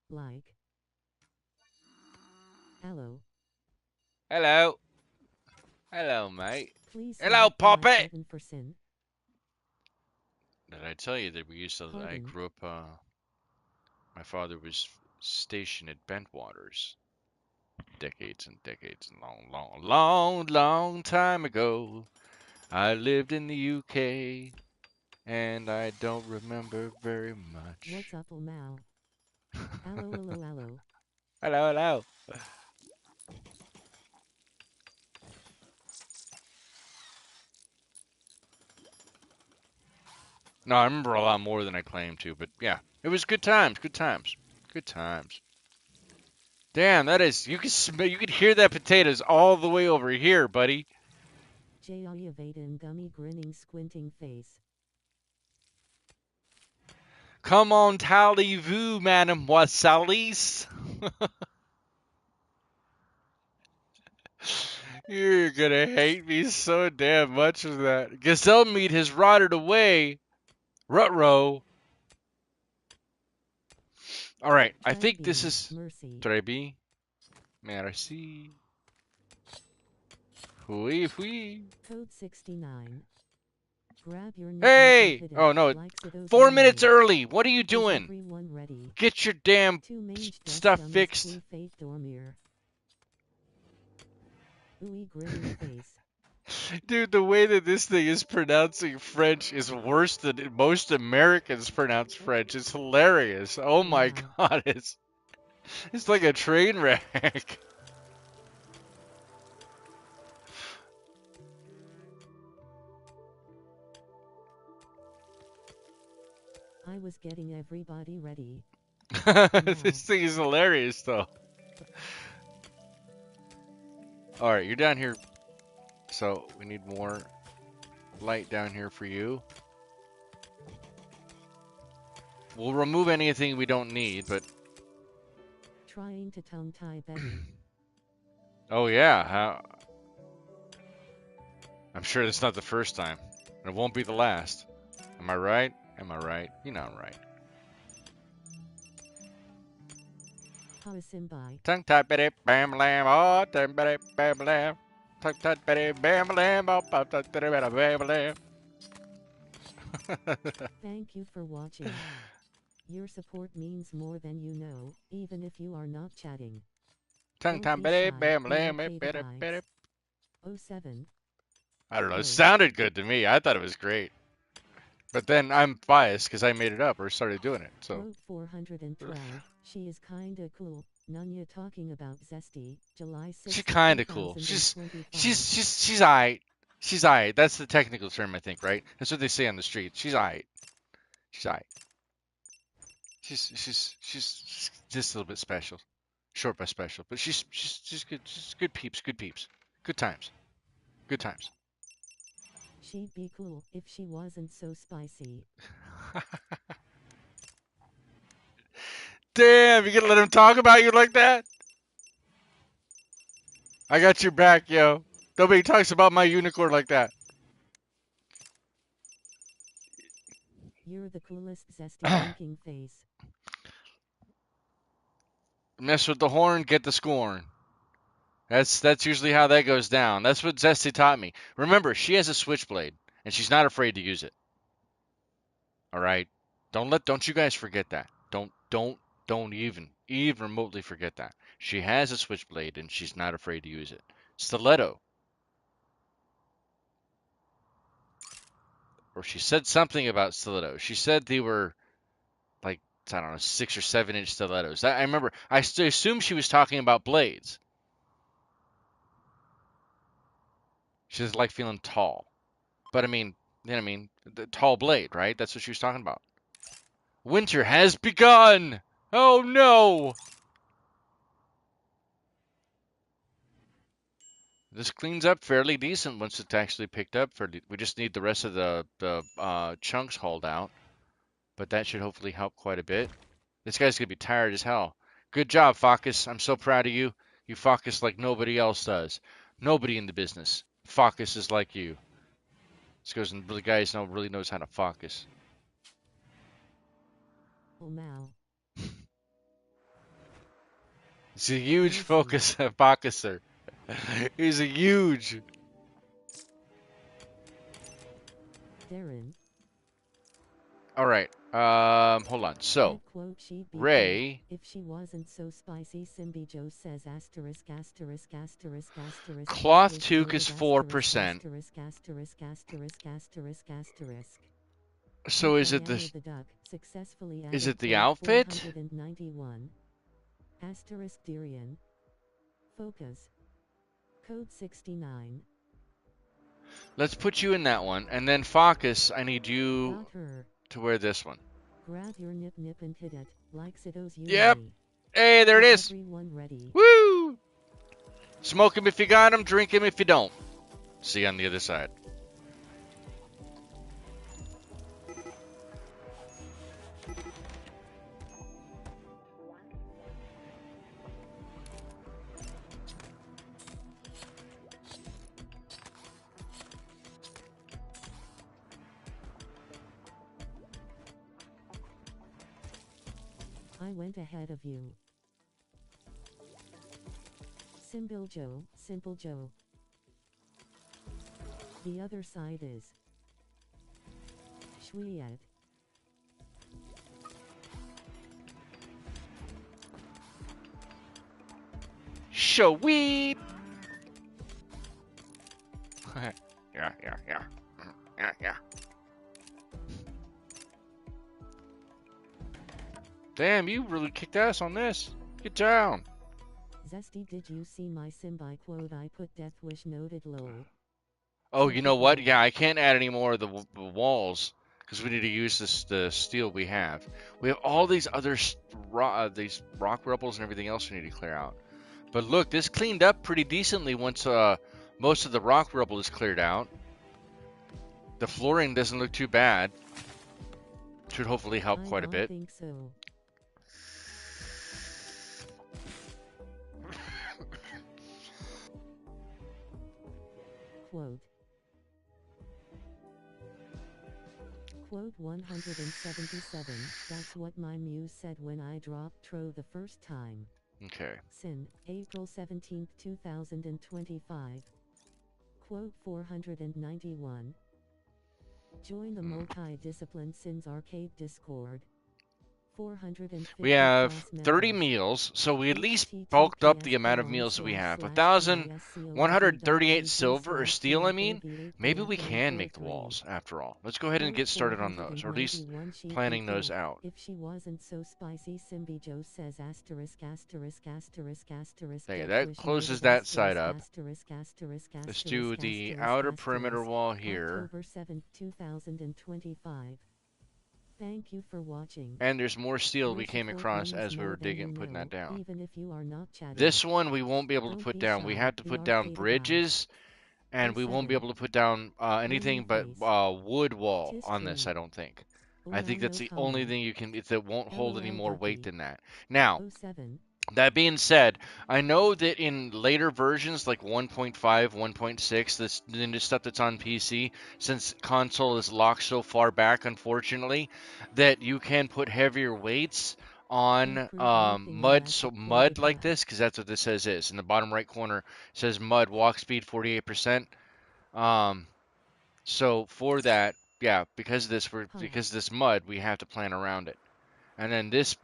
Like. Hello. Hello. Hello, mate. Please Hello, select the like Poppy. button for sin. Did I tell you that we used to, I Pardon. grew up, my father was stationed at Bentwaters decades and decades and long time ago. I lived in the UK and I don't remember very much. What's up, Mal? Hello, hello, hello. Hello, hello. No, I remember a lot more than I claimed to, but yeah, it was good times, good times, good times. Damn, that is, you could hear that potatoes all the way over here, buddy. J.I. Evadin gummy grinning squinting face. Come on, tally-vous, mademoiselles. You're gonna hate me so damn much for that. Gazelle meat has rotted away. Rutro. Alright, I think this is... Mercy. Très bien. Merci. Oui, oui. Code 69. Grab your Hey! Oh, no. 4 minutes early. What are you doing? Everyone ready? Get your damn stuff fixed. Dude, the way that this thing is pronouncing French is worse than most Americans pronounce French. It's hilarious. Oh my god, it's like a train wreck. I was getting everybody ready. This thing is hilarious though. Alright, you're down here. So, we need more light down here for you. We'll remove anything we don't need, but... Trying to tongue-tie Betty. Oh yeah, how... I'm sure that's not the first time. And it won't be the last. Am I right? Am I right? You know I'm right. Tongue tie Betty, bam lam, oh, bam lam. Thank you for watching. Your support means more than you know, even if you are not chatting. Don't be shy, we appreciate vibes. 07. I don't know. It Quote. sounded good to me. I thought it was great. But then I'm biased because I made it up or started doing it. So Quote 412. She is kinda cool. Nunya talking about Zesty, July 6, she's kind of cool. 2025. She's alright. She's alright. That's the technical term, I think, right? That's what they say on the street. She's alright. She's alright. She's just a little bit special, short but special. But she's good. She's good peeps. Good peeps. Good times. Good times. She'd be cool if she wasn't so spicy. Damn, you gonna let him talk about you like that? I got your back, yo. Nobody talks about my unicorn like that. You're the coolest Zesty winking face. Mess with the horn, get the scorn. That's usually how that goes down. That's what Zesty taught me. Remember, she has a switchblade, and she's not afraid to use it. All right, don't you guys forget that. Don't even remotely forget that. She has a switchblade, and she's not afraid to use it. Stiletto, or she said something about stiletto. She said they were like, I don't know, 6 or 7 inch stilettos. I remember. I assumed she was talking about blades. She doesn't like feeling tall. But I mean, the tall blade, right? That's what she was talking about. Winter has begun! Oh no! This cleans up fairly decent once it's actually picked up. We just need the rest of the chunks hauled out. But that should hopefully help quite a bit. This guy's gonna be tired as hell. Good job, Focus. I'm so proud of you. You focus like nobody else does. Nobody in the business focuses like you. This goes and the guy really knows how to focus. Oh Mal. He's a huge Lucy. focuser. He's a huge. Darren. All right. Hold on. So, Quote, she'd be Ray. cool if she wasn't so spicy. Simbi Joe says asterisk asterisk asterisk asterisk. Cloth toque is 4%. Asterisk asterisk asterisk asterisk asterisk. So is it Diana the duck successfully added is it the outfit? 491. Asterisk Darian. Focus. Code 69. Let's put you in that one, and then Focus. I need you Got her. to wear this one. Grab your nip nip and hit it, like Sido's you. Yep. Hey, there it is. Everyone ready? Woo! Smoke him if you got him, drink him if you don't. See you on the other side. I went ahead of you. Simple Joe. The other side is Shwiyat. Shweet. Yeah. Damn, you really kicked ass on this. Get down. Zesty, did you see my Simbi quote? I put death wish noted low. Oh, you know what? Yeah, I can't add any more of the walls because we need to use the steel we have. We have all these other these rock rubbles and everything else we need to clear out. But look, this cleaned up pretty decently once most of the rock rubble is cleared out. The flooring doesn't look too bad. Should hopefully help quite a bit. I think so. Quote 177. That's what my muse said when I dropped Tro the first time. Okay. Sin, April 17, 2025. Quote 491. Join the multi-discipline Sins Arcade Discord. 450 We have plus 30 members. meals, so we at least bulked up the amount of meals that we have. https://parodiesparod.com 1,138 silver or steel, I mean. Maybe we can make the walls, after all. Let's go ahead and get started on those, or at least planning those out. If she wasn't so spicy, Simbi Joe says asterisk asterisk asterisk asterisk. Okay, that closes that side up. Let's do the outer perimeter wall here. October 7th, 2025. Thank you for watching. And there's more steel we came across as we were digging, putting that down. This one we won't be able to put down. We have to put down bridges, and we won't be able to put down anything but wood wall on this, I don't think. I think that's the only thing you can, that won't hold any more weight than that. Now, that being said, I know that in later versions like 1.5, 1.6, this the new stuff that's on PC, since console is locked so far back, unfortunately, that you can put heavier weights on mud, so mud like this, because that's what this says is. In the bottom right corner, it says mud, walk speed 48%. So for that, yeah, because of this mud, we have to plan around it. And then this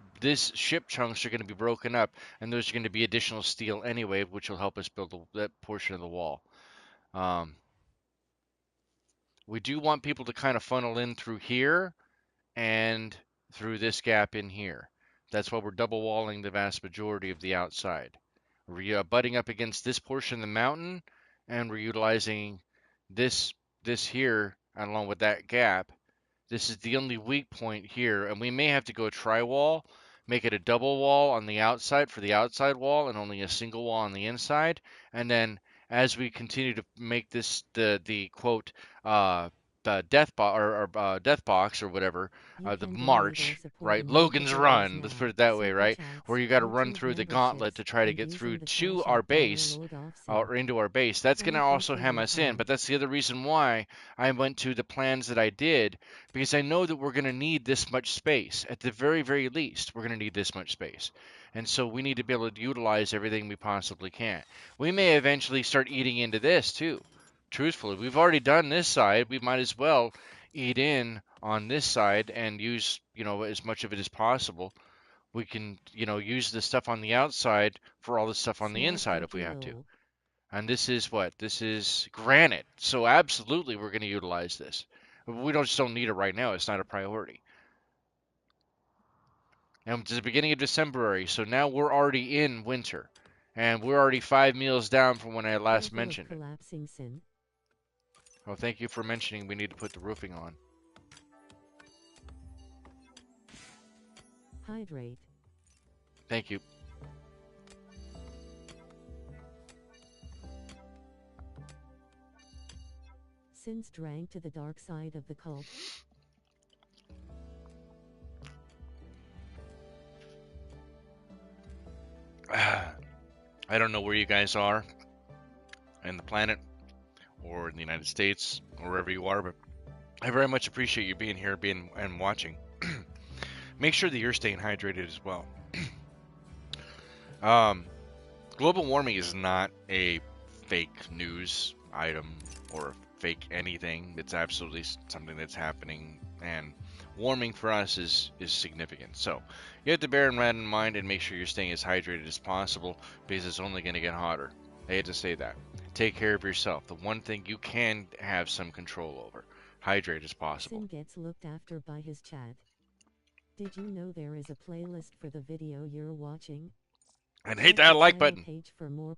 ship chunks are going to be broken up, and there's going to be additional steel anyway, which will help us build that portion of the wall. We do want people to kind of funnel in through here and through this gap in here. That's why we're double walling the vast majority of the outside. We're butting up against this portion of the mountain, and we're utilizing this here along with that gap. This is the only weak point here, and we may have to go tri-wall, make it a double wall on the outside for the outside wall, and only a single wall on the inside. And then as we continue to make this the quote the death box or whatever, the march, right? Logan's Run. Let's put it that way, right? Where you got to run through the gauntlet to try to get through to our base or into our base. That's going to also hem us in, but that's the other reason why I went to the plans that I did, because I know that we're going to need this much space. At the very, very least, we're going to need this much space. And so we need to be able to utilize everything we possibly can. We may eventually start eating into this too. Truthfully, we've already done this side. We might as well eat in on this side and use, as much of it as possible. We can, use the stuff on the outside for all the stuff on the inside if we have to. And this is what? This is granite. So absolutely we're going to utilize this. We just don't need it right now. It's not a priority. And it's the beginning of December, so now we're already in winter. And we're already 5 meals down from when I last mentioned it. Oh, thank you for mentioning we need to put the roofing on. Hydrate. Thank you. Since drank to the dark side of the cult. I don't know where you guys are in the planet or in the United States or wherever you are, but I very much appreciate you being here, and watching. Make sure that you're staying hydrated as well. Global warming is not a fake news item or fake anything. It's absolutely something that's happening, and warming for us is significant. So you have to bear that in mind and make sure you're staying as hydrated as possible, because it's only going to get hotter. I hate to say that. Take care of yourself. The one thing you can have some control over. Hydrate as possible. Sin gets looked after by his chat. Did you know there is a playlist for the video you're watching? And hit that like button.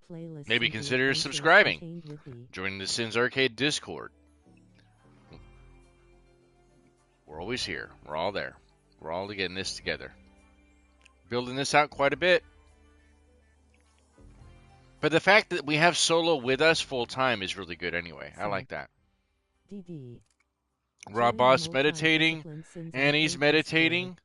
Maybe Maybe consider subscribing. Join the Sins Arcade Discord. We're always here. We're all there. We're all getting this together. Building this out quite a bit. But the fact that we have Solo with us full time is really good anyway. I like that. Rob Boss meditating. Annie's meditating.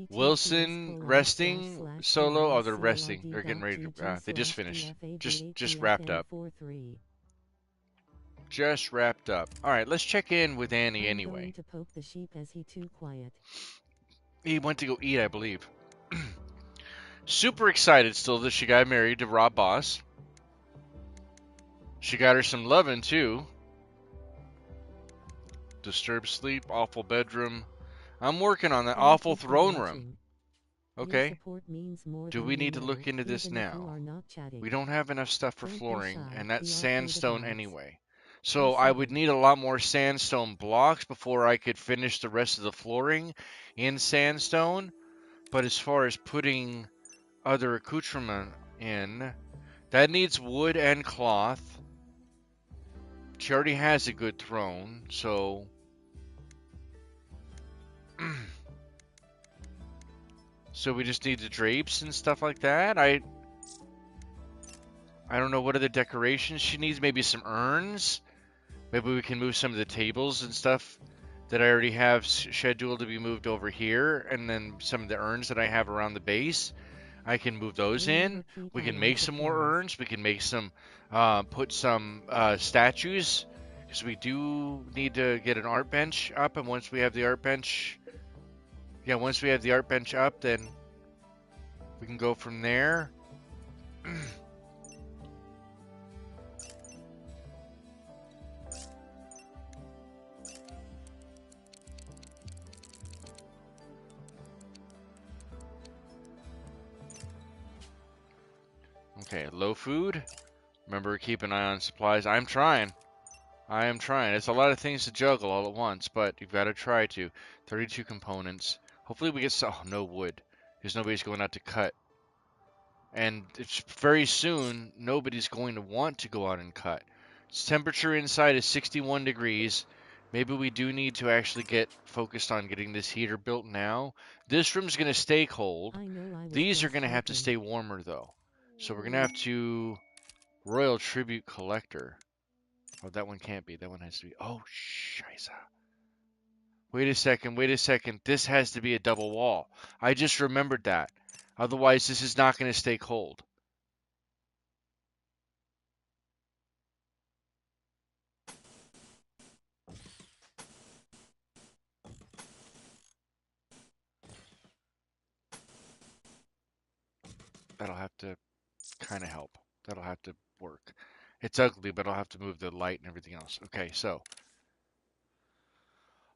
Wilson resting. Solo. Oh, they're resting. They're getting ready to. They just finished. Just wrapped up. Just wrapped up. All right, let's check in with Annie anyway. He went to go eat, I believe. Super excited still that she got married to Rob Boss. She got her some loving too. Disturbed sleep, awful bedroom. I'm working on that. Thank Awful you for throne room. watching. Your Okay. support means more Do than we you need to know, look into this even if you now? are not chatting. We don't have enough stuff for Don't be flooring, shy, and that's we all play the sandstone gods. anyway. So I would need a lot more sandstone blocks before I could finish the rest of the flooring in sandstone. But as far as putting other accoutrement in, that needs wood and cloth. She already has a good throne, so so we just need the drapes and stuff like that. I don't know what other decorations she needs. Maybe some urns. Maybe we can move some of the tables and stuff that I already have scheduled to be moved over here, and then some of the urns that I have around the base, I can move those in. We can make some more urns. We can make some, put some statues, because we do need to get an art bench up. And once we have the art bench, yeah, once we have the art bench up, then we can go from there. Okay, low food. Remember, keep an eye on supplies. I'm trying. I am trying. It's a lot of things to juggle all at once, but you've got to try to. 32 components. Hopefully we get some. Oh, no wood. Because nobody's going out to cut. And it's very soon, nobody's going to want to go out and cut. Its temperature inside is 61 degrees. Maybe we do need to actually get focused on getting this heater built now. This room's going to stay cold. These are going to have to stay warmer, though. So we're going to have to... Royal Tribute Collector. Oh, that one can't be. That one has to be... Oh, scheisse. Wait a second. Wait a second. This has to be a double wall. I just remembered that. Otherwise, this is not going to stay cold. That'll have to kind of help. That'll have to work. It's ugly, but I'll have to move the light and everything else. Okay, so.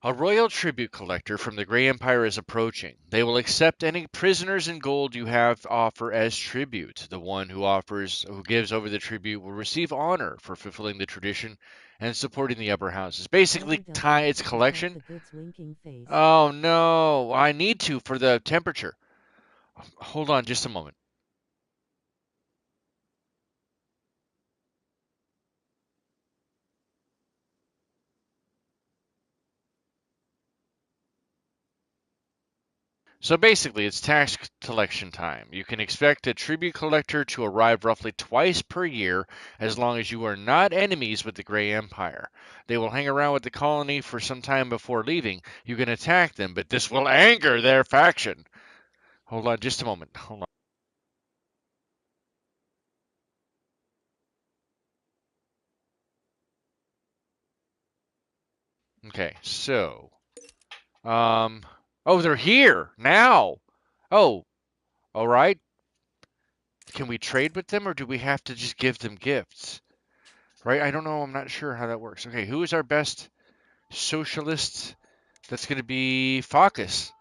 A royal tribute collector from the Grey Empire is approaching. They will accept any prisoners and gold you have to offer as tribute. The one who gives over the tribute will receive honor for fulfilling the tradition and supporting the upper houses. Basically, tie its collection. Oh no, I need to for the temperature. Hold on just a moment. So basically, it's tax collection time. You can expect a tribute collector to arrive roughly twice per year as long as you are not enemies with the Grey Empire. They will hang around with the colony for some time before leaving. You can attack them, but this will anger their faction. Hold on just a moment. Hold on. Okay, so. Oh, they're here now. Oh, all right. Can we trade with them or do we have to just give them gifts? Right? I don't know. I'm not sure how that works. Okay, who is our best socialist? That's going to be Focus.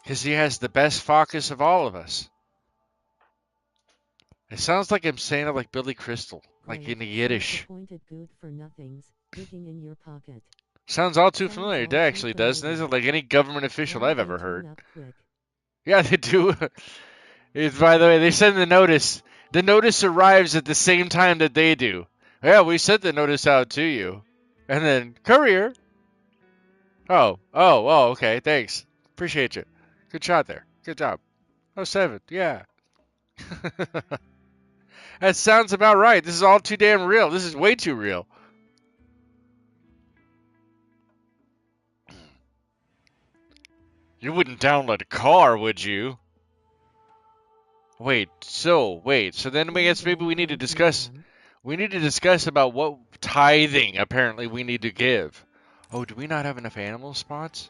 Because he has the best focus of all of us. It sounds like I'm saying it like Billy Crystal, like in the Yiddish. Sounds all too familiar. It actually does. It isn't like any government official I've ever heard. Yeah, they do. By the way, they send the notice. The notice arrives at the same time that they do. Yeah, we sent the notice out to you. And then, courier. Oh, okay, thanks. Appreciate you. Good shot there. Good job. Oh, 7, yeah. That sounds about right. This is all too damn real. This is way too real. You wouldn't download a car, would you? Wait, so then I guess maybe we need to discuss. We need to discuss about what tithing apparently we need to give. Oh, do we not have enough animal spots?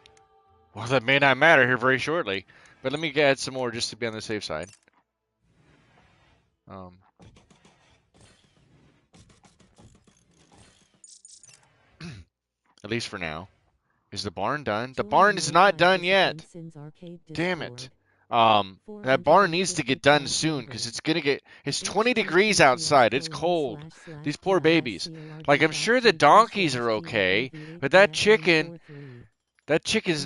Well, that may not matter here very shortly. But let me add some more just to be on the safe side. Um, at least for now. Is the barn done? The Join barn the is not done no-participant yet. Sins Arcade Damn it. Discord. That barn needs to get done 455 soon because member. it's gonna get. It's 20 degrees outside. It's cold. These poor babies. Like I'm sure the donkeys are okay, but that chicken's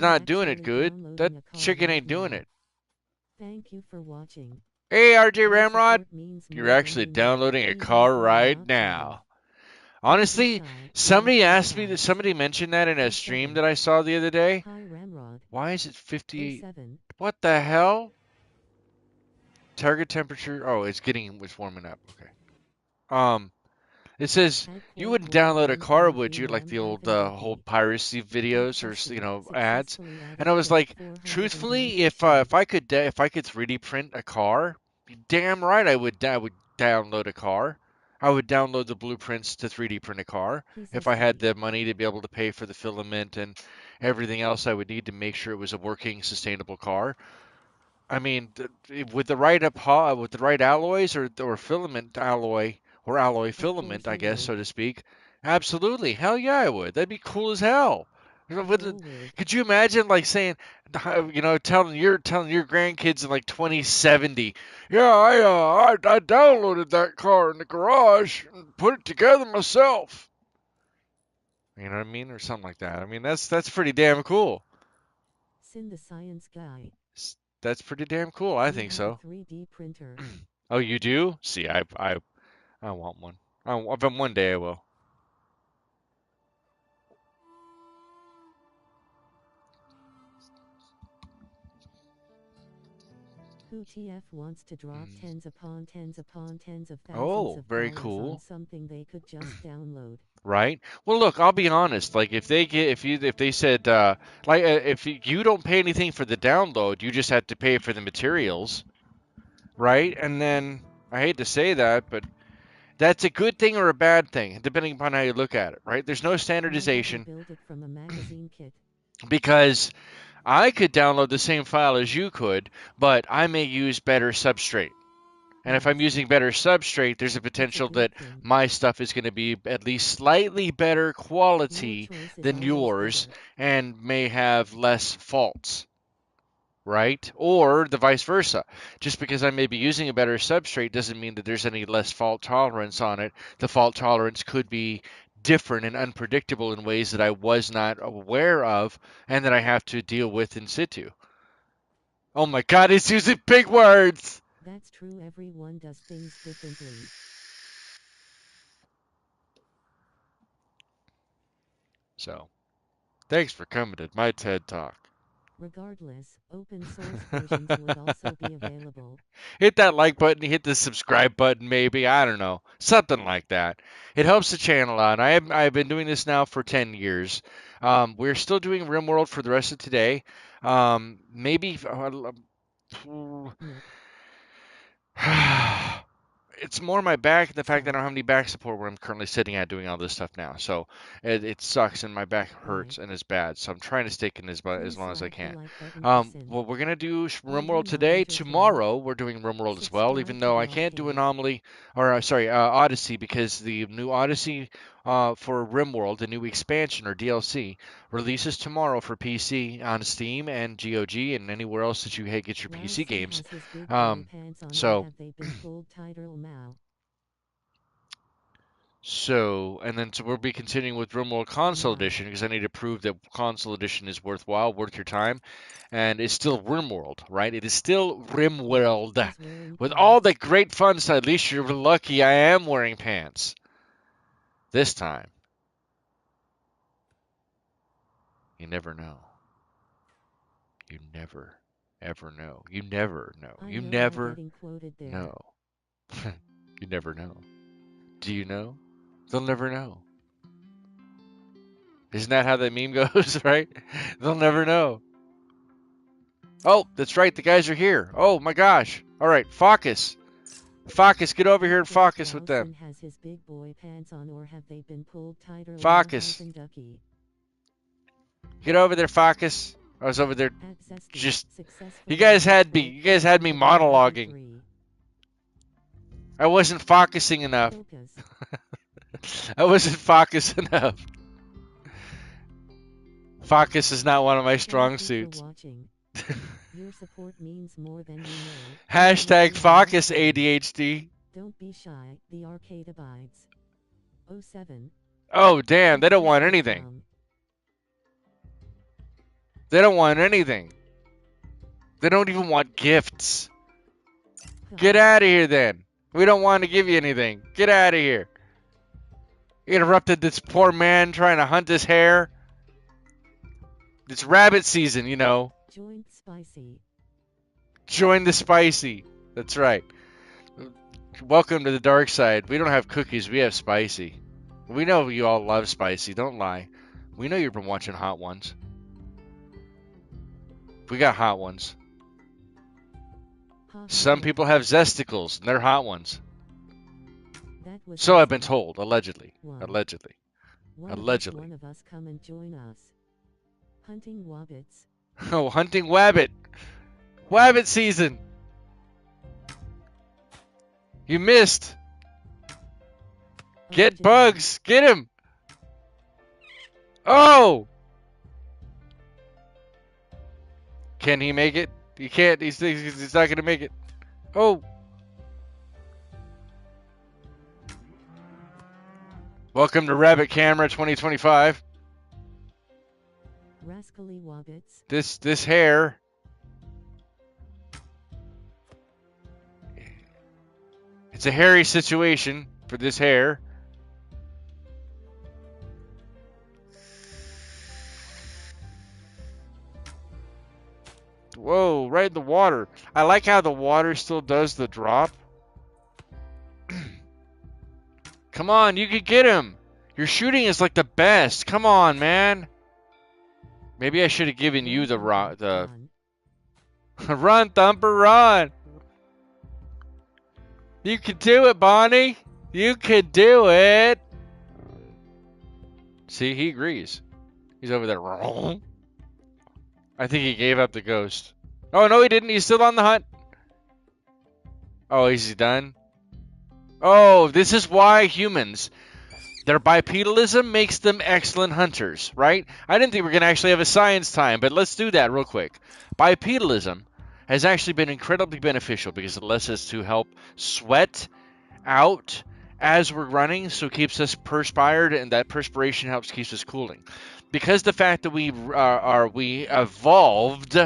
I'm not doing it actually good. That downloading a car chicken right ain't doing now. it. Thank you for watching. Hey, RJ Your Ramrod, support means you're more than actually you know. downloading a Even car if I'm right not trying. now. Don't be Honestly, shy. somebody Like asked me that. Alex. Somebody mentioned that in a stream 07. that I saw the other day. Hi Ramrod. Why is it 58? 07. What the hell? Target temperature. Oh, it's warming up. Okay. It says you wouldn't download a car, would you? Like the old piracy videos or ads. Successfully And added I was clip like, truthfully, if I could 3D print a car, damn right I would download a car. I would download the blueprints to 3D print a car if I had the money to be able to pay for the filament and everything else I would need to make sure it was a working, sustainable car. I mean, with the with the right alloys or filament alloy or alloy Of course filament, I you guess, would. so to speak. Absolutely, hell yeah, I would. That'd be cool as hell. Joel would. Could you imagine like saying, telling your grandkids in like 2070, yeah, I downloaded that car in the garage and put it together myself. You know what I mean, or something like that. I mean, that's pretty damn cool. Sin the science guy. That's pretty damn cool. I We think have a so. 3D printer. Oh, you do? See, I want one. But one day I will. Who TF wants to drop Mm. tens upon tens upon tens of thousands Oh, of very dollars on cool. something they could just download? Right? Well, look, I'll be honest. Like, if they said, if you don't pay anything for the download, you just have to pay for the materials, right? And then I hate to say that, but that's a good thing or a bad thing, depending upon how you look at it, right? There's no Why did you standardization build it from a magazine kit? because I could download the same file as you could, but I may use better substrate. And if I'm Yes, using better substrate, there's a it's a potential good that thing. my stuff is going to be at least slightly better Your quality choice is than always yours better. and may have less faults, right? Or the vice versa. Just because I may be using a better substrate doesn't mean that there's any less fault tolerance on it. The fault tolerance could be different and unpredictable in ways that I was not aware of and that I have to deal with in situ. Oh my god, it's using big words! That's true, everyone does things differently. So, thanks for coming to my TED Talk. Regardless, open source versions would also be available. Hit that like button, hit the subscribe button, maybe. I don't know. Something like that. It helps the channel out. I've been doing this now for 10 years. We're still doing RimWorld for the rest of today. Maybe. Nope. It's more my back, the fact that I Stop. don't have any back support where I'm currently sitting at doing all this stuff now. So it sucks and my back Why? hurts and is bad. So I'm trying to stick in as Please long as I slap the can. like button for Sin. Well, we're gonna do Are you RimWorld not today. entertained? Tomorrow we're doing RimWorld as well, even Subscribe to though the I can't do arcade. Anomaly or Odyssey because the new Odyssey for RimWorld, the new expansion or DLC, releases tomorrow for PC on Steam and GOG and anywhere else that you get your PC Lousy games. has his big boy Um, pants on, or so. have they been pulled tighter now? So we'll be continuing with RimWorld Console Now. Edition because I need to prove that Console Edition is worthwhile, worth your time, and it's still RimWorld, right? It is still RimWorld. Who's wearing With all the pants? great fun stuff, at least you're lucky I am wearing pants. This time. You never know. You never, ever know. You never know. I You know I'm never getting quoted there. know. You never know. Do you know? They'll never know. Isn't that how that meme goes, right? They'll never know. Oh, that's right. The guys are here. Oh my gosh. All right, Focus. Focus, get over here and focus with them. Has his big boy pants on, or have they been pulled tighter? Focus. Ducky. Get over there, Focus. I was over there just you guys had me monologuing. I wasn't focusing enough. I wasn't focused enough. Focus is not one of my strong Thank you for suits. watching. Your support means more than you know. Hashtag Enjoy our Focus games. ADHD. Don't be shy, the arcade abides. 07. Oh, damn, they don't want anything. They don't want anything. They don't even want gifts. Get out of here then. We don't want to give you anything. Get out of here. You interrupted this poor man trying to hunt his hare. It's rabbit season, you know. Join spicy. Join the spicy. That's right. Welcome to the dark side. We don't have cookies, we have spicy. We know you all love spicy, don't lie. We know you've been watching Hot Ones. We got Hot Ones. Some people have zesticles, and they're Hot Ones. So I've been told, allegedly. Allegedly. Allegedly. One of us come and join us. Hunting wabbits. Oh, hunting wabbit. Wabbit season. You missed. Get bugs. Get him. Oh. Can he make it? He can't. He's not going to make it. Oh. Welcome to Rabbit Camera 2025. Rascally wabbits. This hair. It's a hairy situation for this hair. Whoa, right in the water. I like how the water still does the drop. Come on, you could get him. Your shooting is like the best. Come on, man. Maybe I should have given you the run, Thumper, run. You can do it, Bonnie. You can do it. See, he agrees. He's over there. I think he gave up the ghost. Oh, no, he didn't. He's still on the hunt. Oh, is he done? Oh, this is why humans, their bipedalism makes them excellent hunters, right? I didn't think we were going to actually have a science time, but let's do that real quick. Bipedalism has actually been incredibly beneficial because it lets us to help sweat out as we're running, so it keeps us perspired, and that perspiration helps keeps us cooling. Because the fact that we evolved,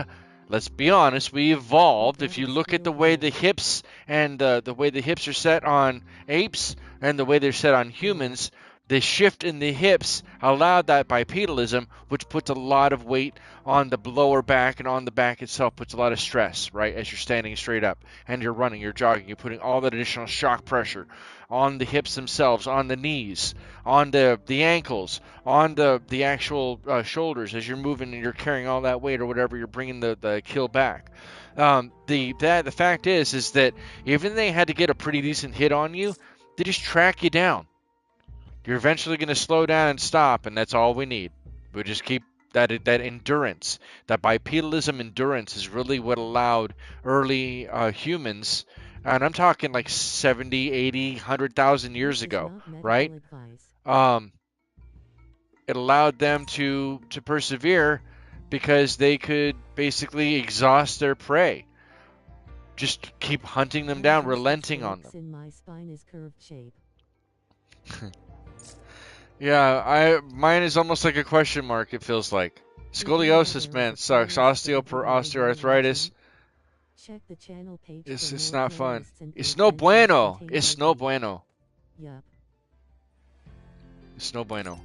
let's be honest, we evolved. If you look at the way the hips and the way the hips are set on apes and the way they're set on humans, the shift in the hips allowed that bipedalism, which puts a lot of weight on the lower back, and on the back itself puts a lot of stress, right? As you're standing straight up and you're running, you're jogging, you're putting all that additional shock pressure on the hips themselves, on the knees, on the ankles, on the actual shoulders as you're moving and you're carrying all that weight or whatever, you're bringing the kill back. The fact is that even they had to get a pretty decent hit on you, they just track you down. You're eventually going to slow down and stop, and that's all we need. We just keep that endurance. That bipedalism endurance is really what allowed early humans, and I'm talking like 70, 80, 100,000 years ago, right? It allowed them to persevere because they could basically exhaust their prey. Just keep hunting them down, relenting on them. My spine is curved shape. Yeah, mine is almost like a question mark, it feels like. Scoliosis, man, sucks. Osteoarthritis. Check the channel page. It's not fun. It's no bueno. It's no bueno. Yup. It's no bueno.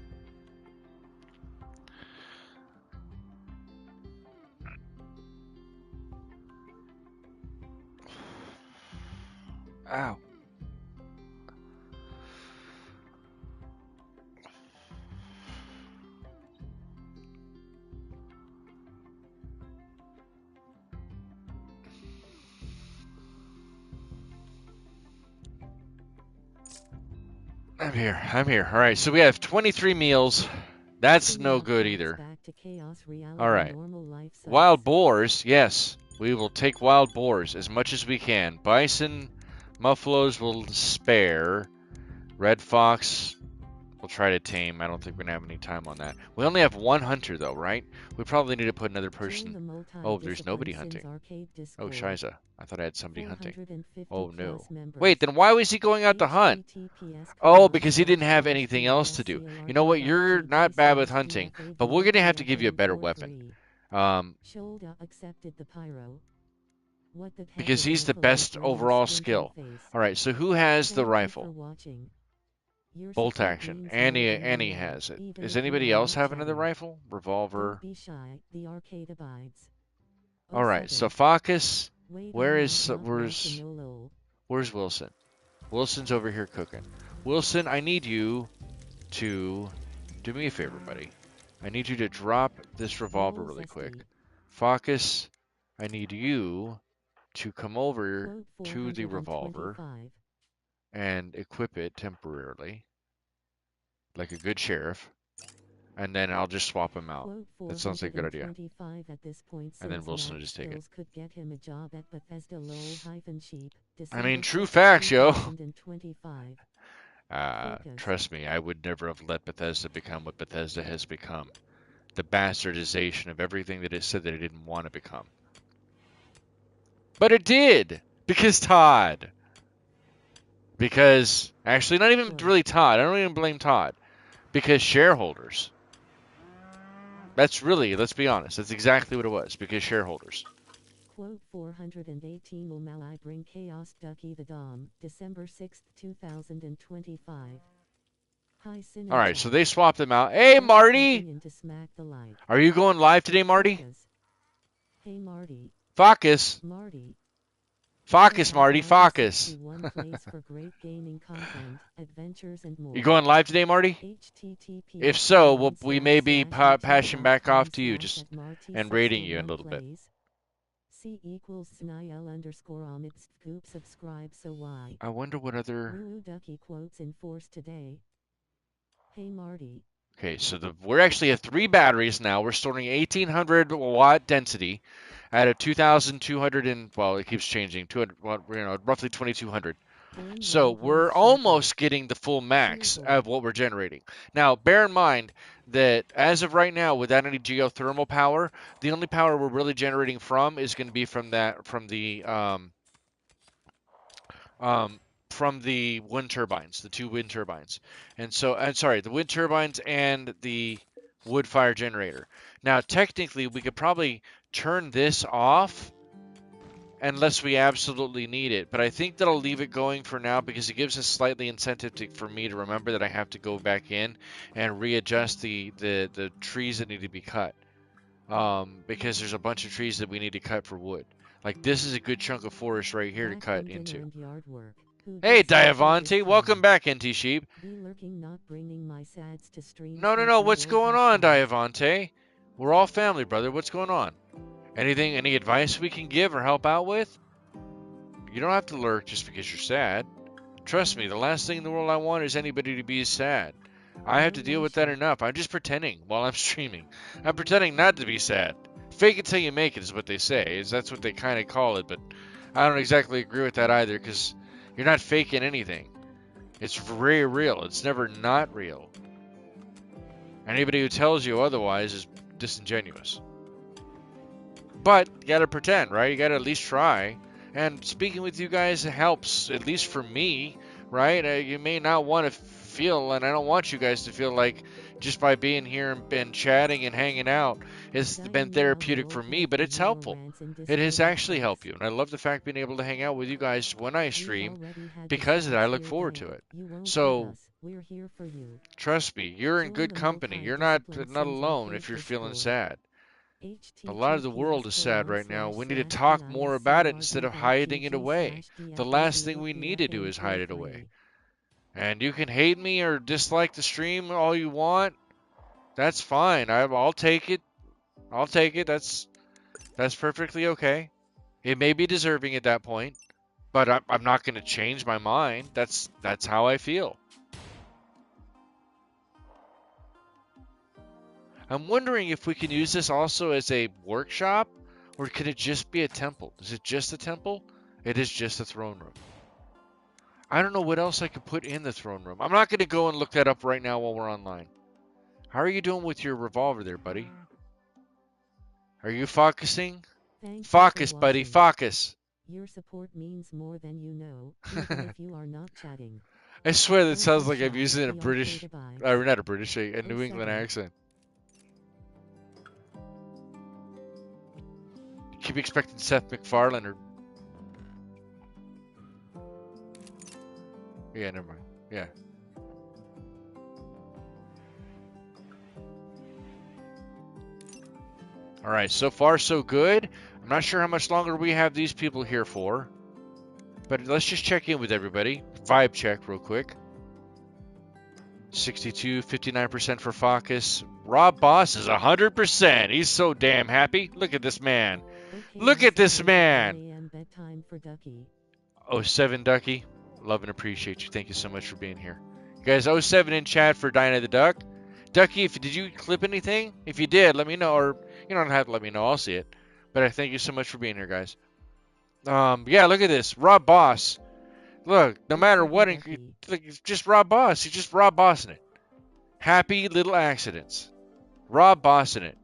Ow. I'm here. All right, so we have 23 meals. That's no good either. All right. Wild boars, yes. We will take wild boars as much as we can. Bison, muffaloes will spare. Red fox will We'll try to tame. I don't think we're gonna have any time on that. We only have one hunter though, right? We probably need to put another person. Oh, there's nobody hunting. Oh, Shiza. I thought I had somebody hunting. Oh no. Wait, then why was he going out to hunt? Oh, because he didn't have anything else to do. You know what? You're not bad with hunting, but we're gonna have to give you a better weapon. Because he's the best overall skill. All right, so who has the rifle? Bolt action. Annie has it. Does anybody else have another rifle? Revolver. All right, so Focus. Where's Wilson? Wilson's over here cooking. Wilson, I need you to do me a favor, buddy. I need you to drop this revolver really quick. Focus, I need you to come over to the revolver and equip it temporarily, like a good sheriff, and then I'll just swap him out. That sounds like a good idea. And then Wilson will just take it. I mean, true facts, yo. Trust me, I would never have let Bethesda become what Bethesda has become. The bastardization of everything that it said that it didn't want to become. But it did! Because Todd. Because, actually, not even really Todd. I don't even blame Todd. Because shareholders. That's really, let's be honest, that's exactly what it was. Because shareholders. Quote 418 will Malai bring Chaos Ducky the Dom, December 6th, 2025. Alright, so they swapped them out. Hey, Marty! Are you going live today, Marty? Hey, Marty. Focus. Marty. Focus, Marty. Focus. You going live today, Marty? If so, we may be passing back off to you just and rating you in a little bit. I wonder what other... Hey, Marty. Okay, so we're actually at 3 batteries now. We're storing 1800 watt density at a 2200 and, well, it keeps changing, 200, well, roughly 2200. So we're almost getting the full max of what we're generating. Now, bear in mind that as of right now, without any geothermal power, the only power we're really generating from is going to be from the wind turbines, the 2 wind turbines. And so, I'm sorry, the wind turbines and the wood fire generator. Now, technically, we could probably turn this off unless we absolutely need it. But I think that I'll leave it going for now because it gives us slightly incentive for me to remember that I have to go back in and readjust the trees that need to be cut. Because there's a bunch of trees that we need to cut for wood. Like, this is a good chunk of forest right here to cut into. Hey, Diavante, welcome back, NT Sheep. No, what's going on, Diavante? We're all family, brother. What's going on? Any advice we can give or help out with? You don't have to lurk just because you're sad. Trust me, the last thing in the world I want is anybody to be sad. I have to deal with that enough. I'm just pretending while I'm streaming. I'm pretending not to be sad. Fake it till you make it is what they say. That's what they kind of call it, but I don't exactly agree with that either because you're not faking anything. It's very real. It's never not real. Anybody who tells you otherwise is disingenuous. But you gotta pretend, right? You gotta at least try. And speaking with you guys helps, at least for me, right? You may not want to feel, and I don't want you guys to feel like just by being here and chatting and hanging out, it's been therapeutic for me, but it's helpful. It has actually helped you. And I love the fact being able to hang out with you guys when I stream because of that. I look forward to it. So, trust me, you're in good company. You're not alone if you're feeling sad. A lot of the world is sad right now. We need to talk more about it instead of hiding it away. The last thing we need to do is hide it away. And you can hate me or dislike the stream all you want. That's fine. I'll take it. I'll take it. That's perfectly okay. It may be deserving at that point, but I'm not going to change my mind. That's how I feel. I'm wondering if we can use this also as a workshop, or could it just be a temple? Is it just a temple? It is just a throne room. I don't know what else I could put in the throne room. I'm not going to go and look that up right now while we're online. How are you doing with your revolver there, buddy? Are you focusing? Thank you for Focus, buddy, watching. focus. Your support means more than you know, even if you are not chatting. I swear that Also sounds like I'm shy, using a the British, arcade vibes. or not a British, a Oh New England 07. accent. Keep expecting Seth MacFarlane or... Yeah, never mind. Yeah. All right, so far so good. I'm not sure how much longer we have these people here for, but let's just check in with everybody. Vibe check real quick. 62, 59% for Focus. Rob Boss is 100%. He's so damn happy. Look at this man. Okay, Look at this listen, man. 1 a.m. bedtime for Ducky. Oh, 07 Ducky. Love and appreciate you. Thank you so much for being here. You guys, 07 in chat for Dinah the Duck. Ducky, did you clip anything? If you did, let me know. Or you don't have to let me know. I'll see it. But I thank you so much for being here, guys. Yeah, look at this. Rob Boss. Look, no matter what, it's just Rob Boss. He's just Rob Bossing it. Happy little accidents. Rob Bossing it.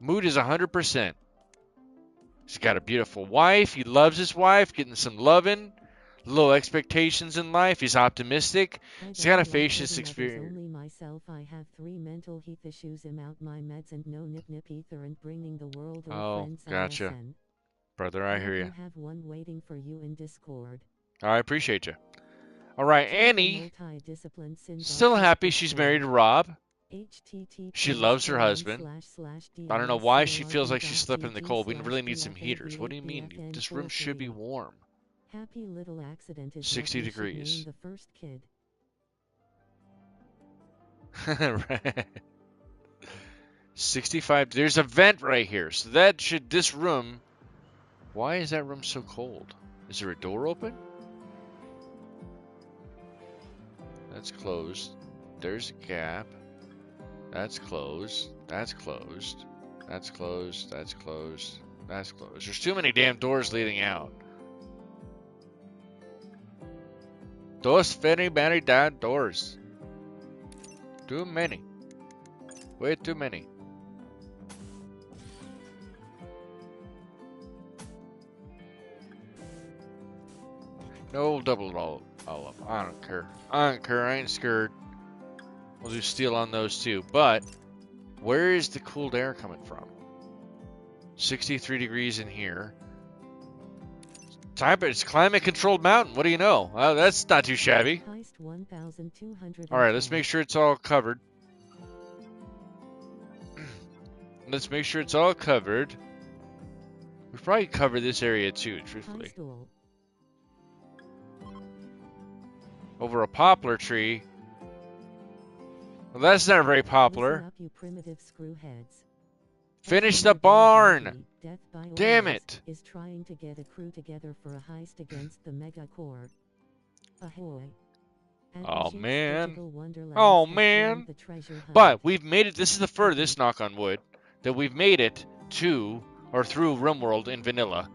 Mood is 100%. He's got a beautiful wife. He loves his wife, getting some loving. Low expectations in life. He's optimistic. He's got a facious experience. Only myself. I have 3 mental health issues. I'm out my meds and no nip ether and bringing the world. Oh, gotcha. Brother, I hear you. I have one waiting for you in Discord. I appreciate you. All right, Annie. Still happy she's married to Rob. She loves her husband. I don't know why she feels like she's slipping in the cold. We really need some heaters. What do you mean? This room should be warm. Happy little accident is 60 degrees. The first kid. Right. 65. There's a vent right here. So that should, this room, why is that room so cold? Is there a door open? That's closed. There's a gap. That's closed. That's closed. That's closed. That's closed. That's closed. There's too many damn doors leading out. Dos very many damn doors. Too many. Way too many. No, double it all up. I don't care. I don't care. I ain't scared. We'll do steel on those too. But where is the cooled air coming from? 63 degrees in here. It's climate controlled mountain. What do you know? Well, that's not too shabby. All right, let's make sure it's all covered. Let's make sure it's all covered. We've probably covered this area too, truthfully. Over a poplar tree. Well, that's not very popular. Finish the barn! Damn it! Is trying to get a crew together for a heist against the mega core. Ahoy. Oh man. Oh man. But we've made it. This is the furthest, knock on wood, that we've made it to or through RimWorld in vanilla.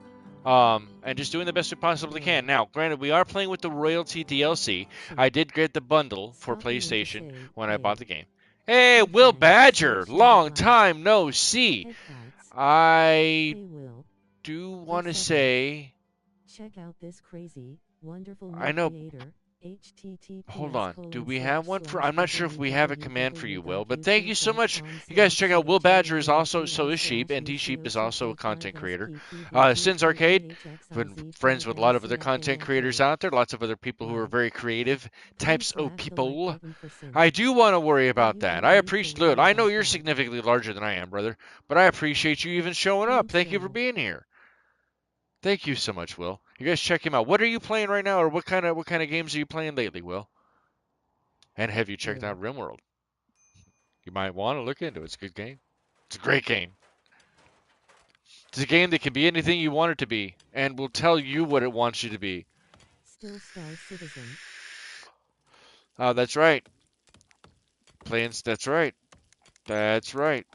And just doing the best we possibly can. Now, granted, we are playing with the royalty DLC. I did get the bundle for PlayStation when I bought the game. Hey, Will Badger! Long time no see! I do want to say... Check out this crazy, wonderful I know... creator. Hold on. Do we have one for... I'm not sure if we have a command for you, Will. But thank you so much. You guys check out Will Badger is also... So is Sheep. And D-Sheep is also a content creator. Sins Arcade. Been friends with a lot of other content creators out there. Lots of other people who are very creative types of people. I do want to worry about that. I appreciate... Look, I know you're significantly larger than I am, brother. But I appreciate you even showing up. Thank you for being here. Thank you so much, Will. You guys check him out. What are you playing right now, or what kind of games are you playing lately, Will? And have you checked out RimWorld? You might want to look into it. It's a good game. It's a great game. It's a game that can be anything you want it to be, and will tell you what it wants you to be. Still Star Citizen. Oh, that's right. That's right. That's right.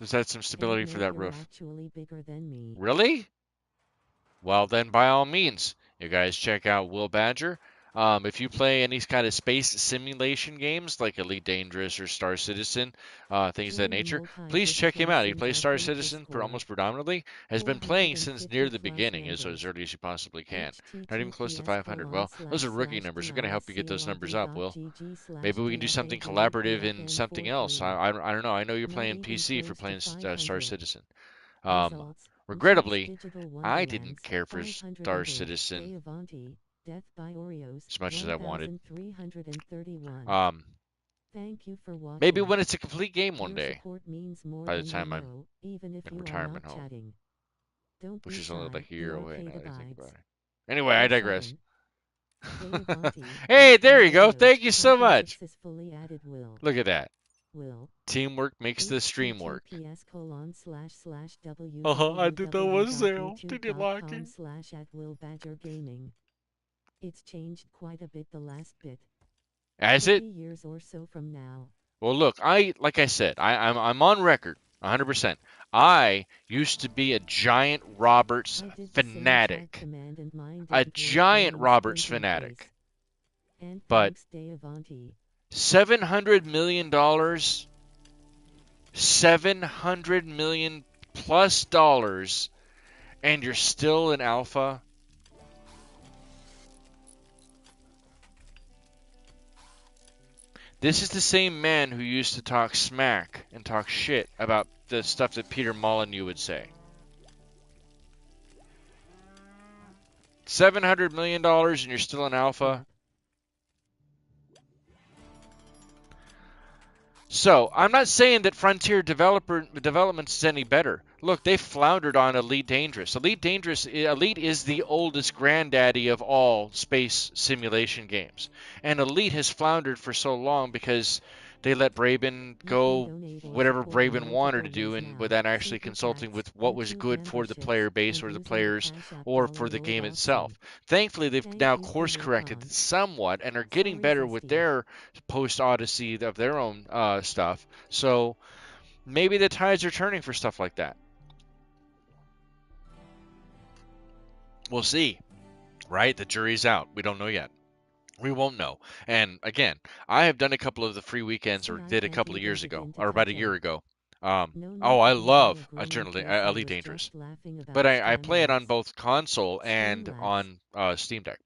Let's add some stability for that roof. Actually bigger than me. Really? Well, then by all means, you guys check out Will Badger. If you play any kind of space simulation games like Elite Dangerous or Star Citizen, things of that Join the nature, please check him multi-discipline out. He Sims plays Star Arcade Citizen Discord. almost predominantly, has been playing since near 450 the plus beginning, as members. early as you possibly can. Not even close to https 500. colon Well, those slash are rookie slash numbers. We're going to help you get those numbers up, Will. timc.gg slash Maybe we can do something collaborative in something else. dfan43. I don't know. I know you're Not playing even PC for close to playing Star 500. Citizen. Um, Results. Machines regrettably, Digital I didn't Wonderlands. care for 500 Star other. Citizen Day Avanti. Death by Oreos. as much as I wanted. 1331. Um, Thank you for maybe watching. when it's a complete game one Your day, support means more by the than you time I'm know, even if in you are not retirement home, chatting. Don't which be is only shy. like a year The away now arcade that I think about abides. it. Anyway, I digress. O7. Day Avanti. Hey, Death by there you go. Oreos. Thank you so Content much. successfully added. Look at that. Will. Teamwork makes the stream work. https colon slash slash I did that myself. Did you like www.youtube.com it? slash at Will Badger Gaming. It's changed quite a bit the last bit. Has 50 it? years or so from now. Well, look, like I said, I'm on record, 100%. I used to be a giant Roberts I did the same chat fanatic, command and mine a didn't work well giant in Roberts sprinting phase. fanatic. And But thanks Day Avanti. $700 million, $700 million plus dollars, and you're still in alpha. This is the same man who used to talk smack and talk shit about the stuff that Peter Molyneux would say. $700 million and you're still in alpha. So, I'm not saying that Frontier Developments is any better. Look, they floundered on Elite Dangerous. Elite is the oldest granddaddy of all space simulation games. And Elite has floundered for so long because they let Braben You can go donate or whatever support in Braben wanted multiple to do, ways and now. without actually Super consulting chats, with what was YouTube good for the memberships, player base and or the using the players Cash App or for the game $rolled itself. option. Thankfully, they've Thank now you for course your corrected con. somewhat and are getting Sorry better with Zesty. their post Odyssey of their own stuff. So maybe the tides are turning for stuff like that. We'll see, right? The jury's out. We don't know yet. We won't know. And again, I have done a couple of the free weekends, or See, I did a can't couple of even years ago, begin to or about a catch year up. ago. No Oh, need I to be being a love grummy face. I Elite was Dangerous, just laughing but about I play it on Streamlabs. both console and Streamlabs. on Steam Deck.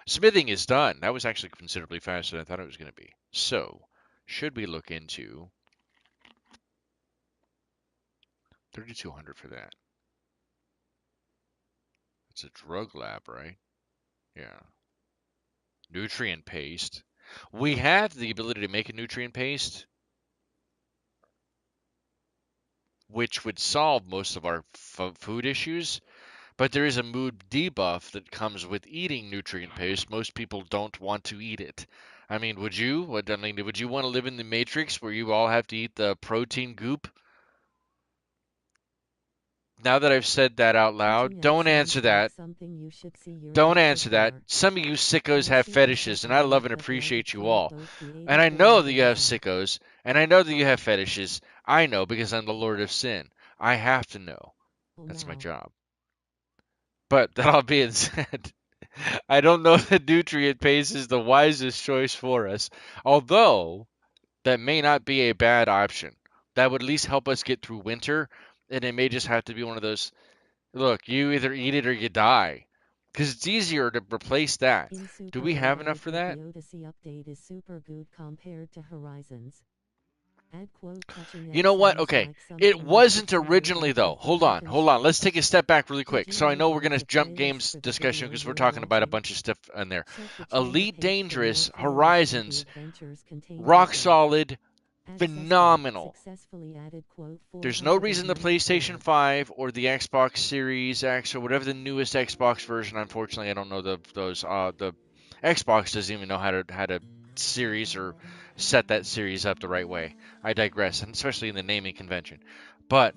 Smithing is done. That was actually considerably faster than I thought it was going to be. So, should we look into 3,200 for that? It's a drug lab, right? Yeah. Nutrient paste. We have the ability to make a nutrient paste, which would solve most of our food issues. But there is a mood debuff that comes with eating nutrient paste. Most people don't want to eat it. I mean, would you? Would you want to live in the Matrix where you all have to eat the protein goop? Now that I've said that out loud, Catching up don't sounds answer like that. something you should see your Don't doctor answer that. for. Some of you sickos My have super fetishes, and I love supplement and but like it appreciate you can't all. both be And I 84 know that you have megabyte. sickos, and I know that you have fetishes. I know because I'm the Lord of Sin. I have to know. Well That's my now. job. But that all being said, I don't know that nutrient paste is the wisest choice for us. Although, that may not be a bad option. That would at least help us get through winter, and it may just have to be one of those look, you either eat it or you die. Because it's easier to replace that. In Do super we good have I enough for admit that? the Odyssey update is super good compared to Horizons. Add quote touching You X know what? sounds Okay. like It something you should wasn't see your originally, doctor though. for I can Hold on. share. Let's take a step back really quick. So I know we're Originally going it was to a jump playlist games for the discussion video because we're you're talking about a watching. bunch of stuff in there. Check the channel Elite page for more Dangerous, playlists and the Horizons, adventures contained rock within. solid, Add Zesty, phenomenal. successfully added quote There's no reason the PlayStation 494. 5 or the Xbox Series X or whatever the newest Xbox version. Unfortunately, I don't know those. The Xbox doesn't even know how to series or set that series up the right way. I digress, and especially in the naming convention. But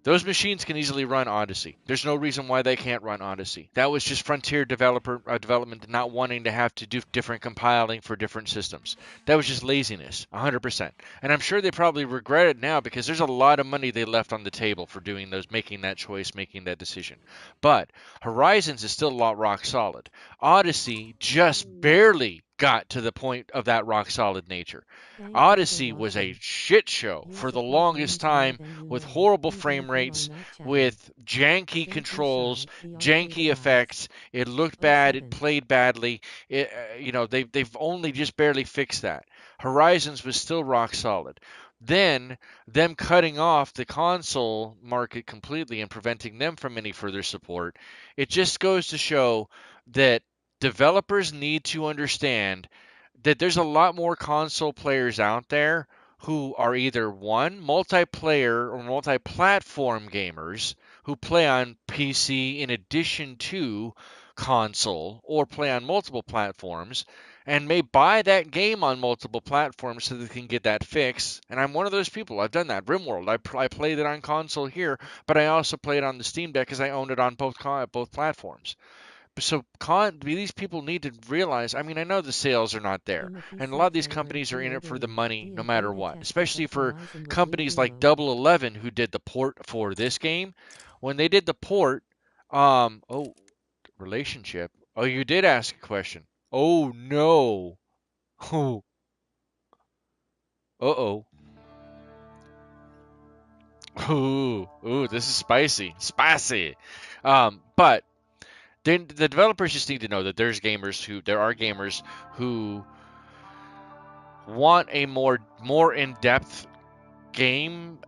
Those machines can easily run Odyssey. There's no reason why they can't run Odyssey. That was just Frontier development not wanting to have to do different compiling for different systems. That was just laziness, 100%. And I'm sure they probably regret it now because there's a lot of money they left on the table for doing those, making that choice, making that decision. But Horizons is still a lot rock solid. Odyssey just barely got to the point of that rock solid nature. Thank you for Odyssey was a watching. shit show You for the support longest games more time than you with know, horrible even frame if you are rates, not chatting. with janky Simply controls, Shy, the arcade janky arrives. effects. It looked Oh bad. It 07. played badly. They've only just barely fixed that. Horizons was still rock solid. Then them cutting off the console market completely and preventing them from any further support, it just goes to show that developers need to understand that there's a lot more console players out there who are either one, multiplayer or multi-platform gamers who play on PC in addition to console or play on multiple platforms and may buy that game on multiple platforms so they can get that fix. And I'm one of those people. I've done that. RimWorld, I played it on console here, but I also played on the Steam Deck because I owned it on both platforms. So these people need to realize. I mean, I know the sales are not there, In the and a lot PC of these trailer, companies are in it for the pre-ordering, money, the no in matter beta what. tested Especially that for Horizon was companies losing like load. Double Eleven, who did the port for this game. When they did the port, oh, relationship. Oh, you did ask a question. Oh no. Oh, uh-oh. Ooh, this is spicy, spicy. But then the developers just need to know that there are gamers who want a more in-depth game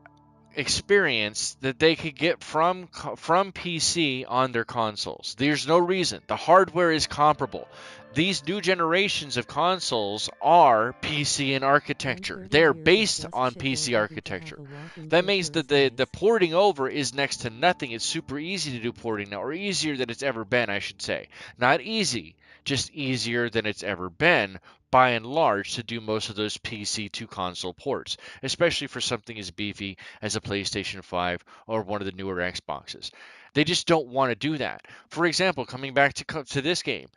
experience that they could get from PC on their consoles. There's no reason. The hardware is comparable. These new generations of consoles are PC in And architecture. 30 They are years of based just on shit PC already to have architecture. a walking That fit means for that his the eyes. porting over is next to nothing. It's super easy to do porting now, or easier than it's ever been, I should say. Not easy, just easier than it's ever been by and large to do most of those PC to console ports, especially for something as beefy as a PlayStation 5 or one of the newer Xboxes. They just don't want to do that. For example, coming back to this game,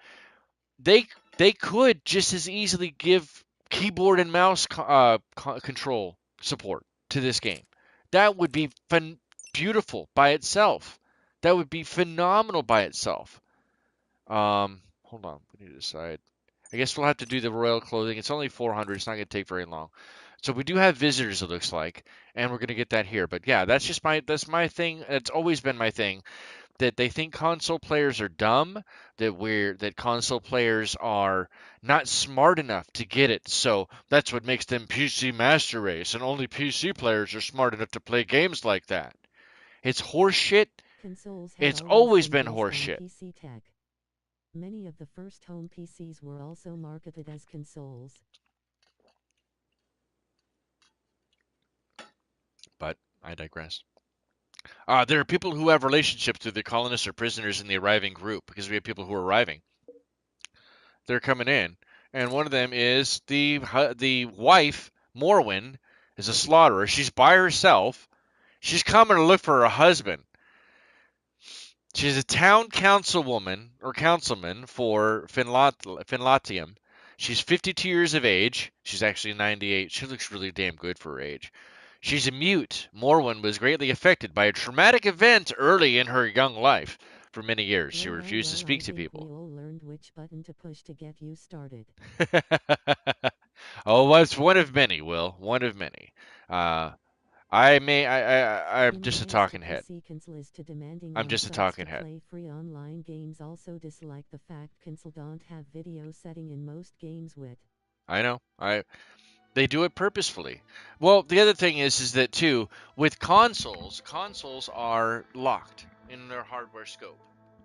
they they could just as easily give keyboard and mouse control support to this game. That would be beautiful by itself. That would be phenomenal by itself. Hold on, we need to decide. I guess we'll have to do the royal clothing. It's only 400. It's not going to take very long. So we do have visitors, it looks like, and we're going to get that here. But yeah, that's my thing. It's always been my thing that they think console players are dumb, that console players are not smart enough to get it. So that's what makes them PC master race, and only PC players are smart enough to play games like that. It's horseshit. Consoles had It's always always been been based on horseshit. PC tech. Many of the first home PCs were also marketed as consoles. But I digress. There are people who have relationships with the colonists or prisoners in the arriving group because we have people who are arriving. They're coming in, and one of them is the wife. Morwen is a slaughterer. She's by herself. She's coming to look for her husband. She's a town councilwoman or councilman for Finlatium. She's 52 years of age. She's actually 98. She looks really damn good for her age. She's a mute. Morwen was greatly affected by a traumatic event early in her young life. For many years, she refused to I speak to think we people. all learned which button to push to get you started. Oh, well, it's one of many, Will. One of many. Uh, I'm In just a addition to talking head. PC cancel to demanding I'm on just a subs to talking head. play free online games also dislike the fact cancel don't have video setting in most games with. I know. They do it purposefully. Well, the other thing is that too with consoles are locked in their hardware scope,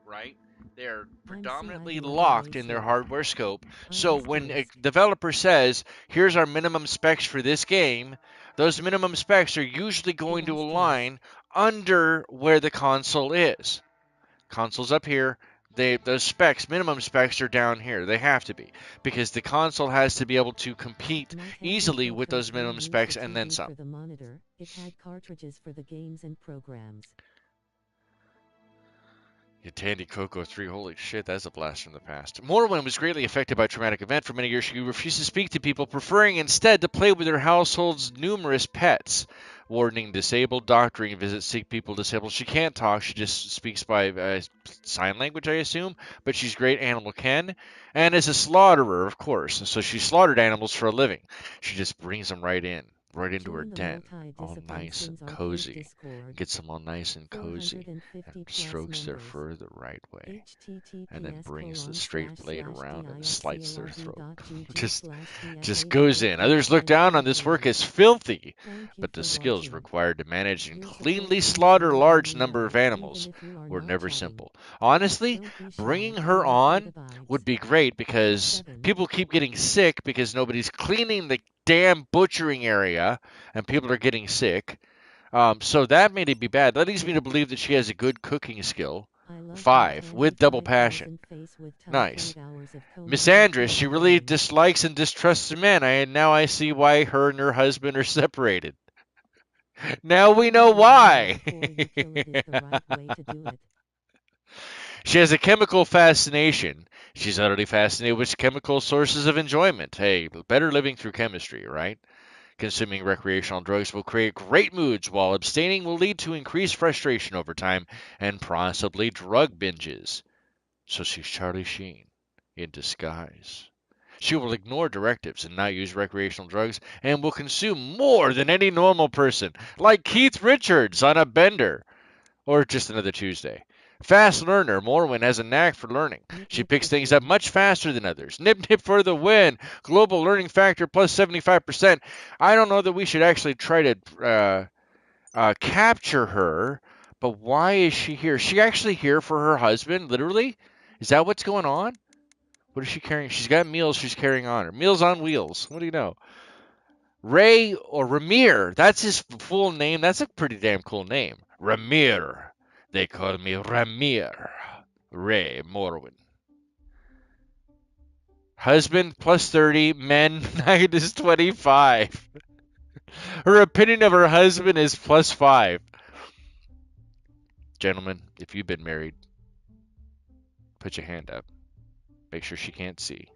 right? They're I'm CI predominantly whoever they locked in their say. hardware scope. I So when a asterisk. developer says, "Here's our minimum specs for this game," those minimum specs are usually Big going to asterisk. align under where the console is. Console's up here, Those specs, minimum specs, are down here. They have to be, because the console has to be able to compete Not having easily with filters, those they minimum used specs the and then TV some. for the monitor. It had cartridges for the games and programs. Yeah, Tandy Coco 3, holy shit, that's a blast from the past. Morwen was greatly affected by a traumatic event. For many years, she refused to speak to people, preferring instead to play with her household's numerous pets. Warning disabled, doctoring visits, sick people disabled. She can't talk, she just speaks by sign language, I assume, but she's great animal ken, and is a slaughterer, of course, so she slaughtered animals for a living. She just brings them right in. Right into her Join the den, all multi-discipline nice and Sims Arcade cozy. Discord. Gets them all nice and cozy, 450 and plus strokes their members. fur the right way, and then brings the straight blade around and slices their throat. just, just goes in. Others look down on this work as filthy, but the skills required to manage and cleanly slaughter a large number of animals were never simple. Honestly, bringing her on would be great, because people keep getting sick because nobody's cleaning the damn butchering area, and people are getting sick. So that made it be bad. That leads me to believe that she has a good cooking skill. 5, with double passion. Nice. Miss Andress, she really dislikes and distrusts men. Now I see why her and her husband are separated. Now we know why. She has a chemical fascination. She's utterly fascinated with chemical sources of enjoyment. Hey, better living through chemistry, right? Consuming recreational drugs will create great moods, while abstaining will lead to increased frustration over time and possibly drug binges. So she's Charlie Sheen in disguise. She will ignore directives and not use recreational drugs, and will consume more than any normal person, like Keith Richards on a bender, or just another Tuesday. Fast learner, Morwen has a knack for learning. She picks things up much faster than others. Nip nip for the win. Global learning factor plus 75%. I don't know that we should actually try to capture her, but why is she here? Is she actually here for her husband, literally? Is that what's going on? What is she carrying? She's got meals she's carrying on her. Meals on wheels. What do you know? Ray or Ramir. That's his full name. That's a pretty damn cool name. Ramir. They call me Ramir. Ray Morwen. Husband plus 30, men minus 25. Her opinion of her husband is plus 5. Gentlemen, if you've been married, put your hand up. Make sure she can't see.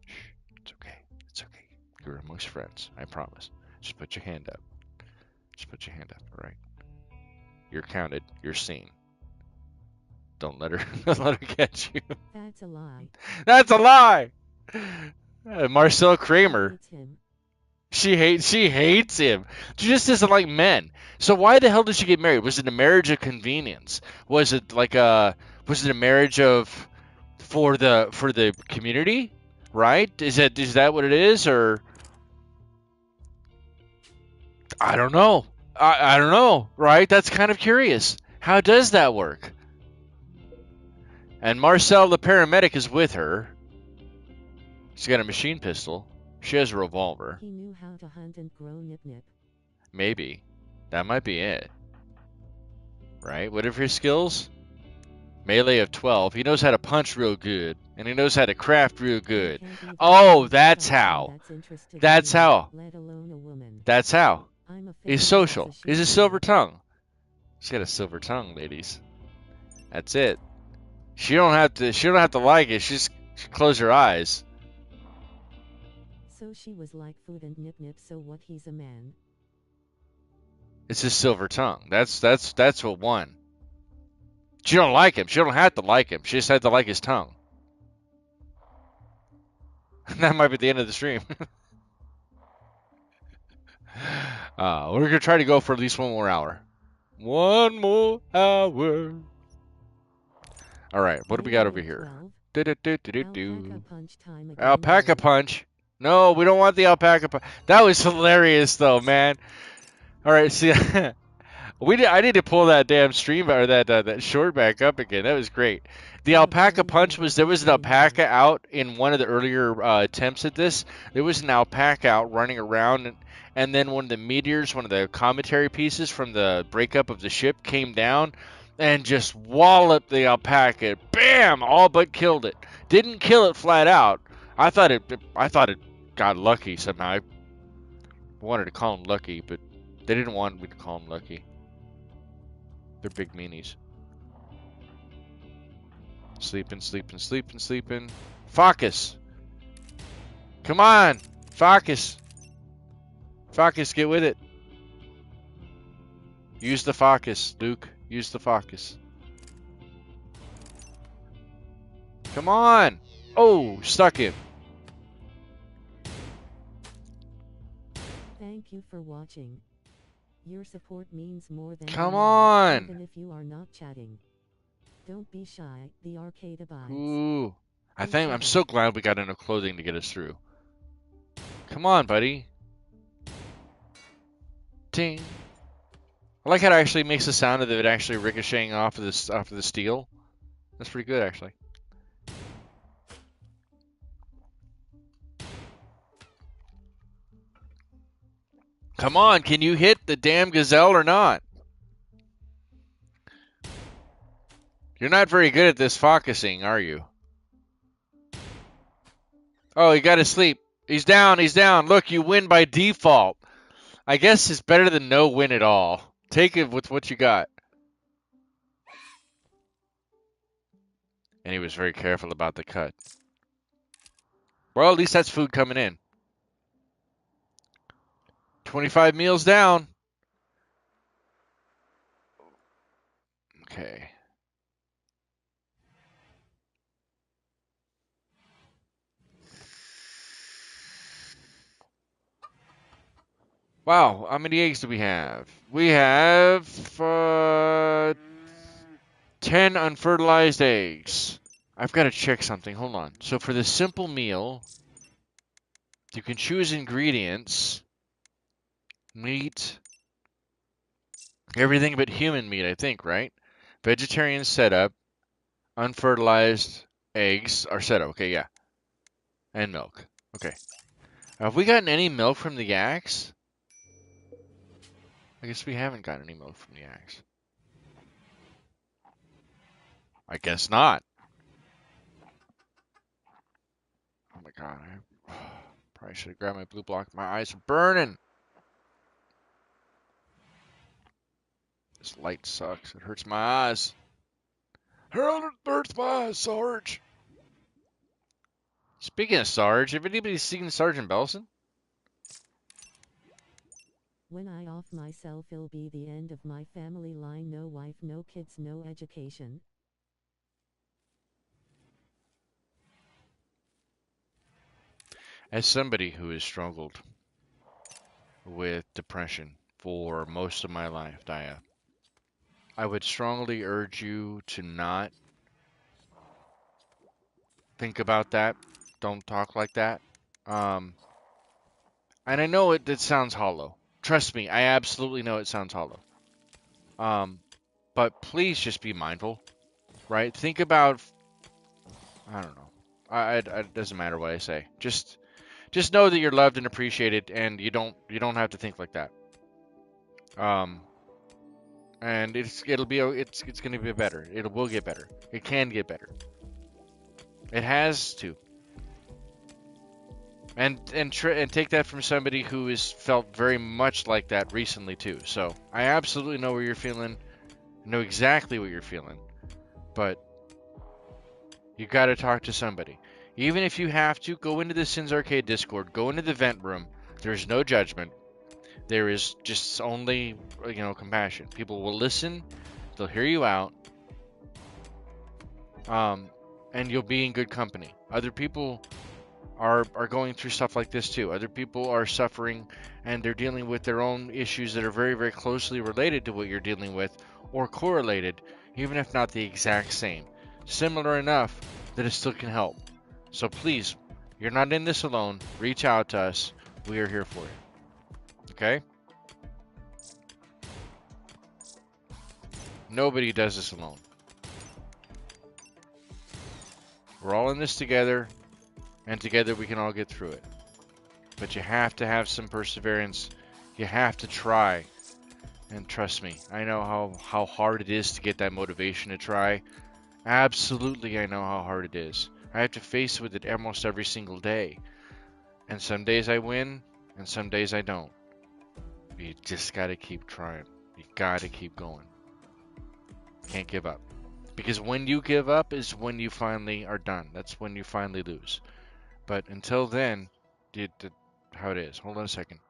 Shh, it's okay. It's okay. You're amongst friends. I promise. Just put your hand up. Just put your hand up, all right? You're counted. You're seen. Don't let her don't let her catch you. That's a lie. That's a lie. Marcel Kramer. She hates him. She just doesn't like men. So why the hell did she get married? Was it a marriage of convenience? Was it a marriage of for the community? Right? Is that what it is, or I don't know. I don't know, right? That's kind of curious. How does that work? And Marcel, the paramedic, is with her. She's got a machine pistol. She has a revolver. He knew how to hunt and grow nip-nip. Maybe. That might be it. Right? What are his skills? Melee of 12. He knows how to punch real good. And he knows how to craft real good. Oh, that's how. That's how. That's how. He's social. He's a silver tongue. She's got a silver tongue, ladies. That's it. She don't have to like it. She just close her eyes. So she was like food and nip-nip, so what, he's a man? It's his silver tongue. That's what won. She don't like him. She don't have to like him. She just had to like his tongue. That might be the end of the stream. We're going to try to go for at least one more hour. One more hour. All right, what do we got over here? Alpaca punch. No, we don't want the alpaca punch. That was hilarious, though, man. All right, see, I need to pull that damn stream or that short back up again. That was great. The alpaca punch was, there was an alpaca out in one of the earlier attempts at this. There was an alpaca out running around, and then one of the meteors, one of the commentary pieces from the breakup of the ship came down and just walloped the alpaca. Bam! All but killed it. Didn't kill it flat out. I thought it got lucky somehow. I wanted to call him Lucky, but they didn't want me to call him Lucky. They're big meanies. Sleeping, sleeping, sleeping, sleeping. Focus! Come on! Focus! Focus, get with it. Use the focus, Luke. Use the focus. Come on! Oh, stuck him. Thank you for watching. Your support means more than Come you know, on! even if you are not chatting. Don't be shy, the arcade abides. Ooh. Each I'm other. so glad we got enough clothing to get us through. Come on, buddy. Ting. I like how it actually makes the sound of it actually ricocheting off of the steel. That's pretty good, actually. Come on, can you hit the damn gazelle or not? You're not very good at this focusing, are you? Oh, he got to sleep. He's down, he's down. Look, you win by default. I guess it's better than no win at all. Take it with what you got. And he was very careful about the cut. Well, at least that's food coming in. 25 meals down. Okay. Wow, how many eggs do we have? We have 10 unfertilized eggs. I've got to check something. Hold on. So for the simple meal, you can choose ingredients. Meat. Everything but human meat, I think, right? Vegetarian setup. Unfertilized eggs are set up. Okay, yeah. And milk. Okay. Have we gotten any milk from the yaks? I guess we haven't gotten any milk from the yaks. I guess not. Oh my god. I probably should have grabbed my blue block. My eyes are burning. This light sucks. It hurts my eyes. It hurts my eyes, Sarge. Speaking of Sarge, have anybody seen Sergeant Belson? When I off myself, it'll be the end of my family line. No wife, no kids, no education. As somebody who has struggled with depression for most of my life, Daya, I would strongly urge you to not think about that. Don't talk like that. And I know it sounds hollow. Trust me, I absolutely know it sounds hollow. But please just be mindful, right? Think about, I don't know. It doesn't matter what I say. Just know that you're loved and appreciated, and you don't have to think like that. And it's gonna be better. It will get better. It can get better. It has to. And take that from somebody who has felt very much like that recently too. So I absolutely know where you're feeling. Know exactly what you're feeling. But you got to talk to somebody. Even if you have to, go into the Sins Arcade Discord. Go into the vent room. There's no judgment. There is just only, compassion. People will listen. They'll hear you out. And you'll be in good company. Other people are going through stuff like this too. Other people are suffering, and they're dealing with their own issues that are very, very closely related to what you're dealing with, or correlated, even if not the exact same. Similar enough that it still can help. So please, you're not in this alone. Reach out to us. We are here for you. Okay? Nobody does this alone. We're all in this together, and together we can all get through it. But you have to have some perseverance. You have to try. And trust me, I know how hard it is to get that motivation to try. Absolutely, I know how hard it is. I have to face with it almost every single day. And some days I win, and some days I don't. You just gotta keep trying. You gotta keep going. Can't give up. Because when you give up is when you finally are done. That's when you finally lose. But until then, how it is. Hold on a second.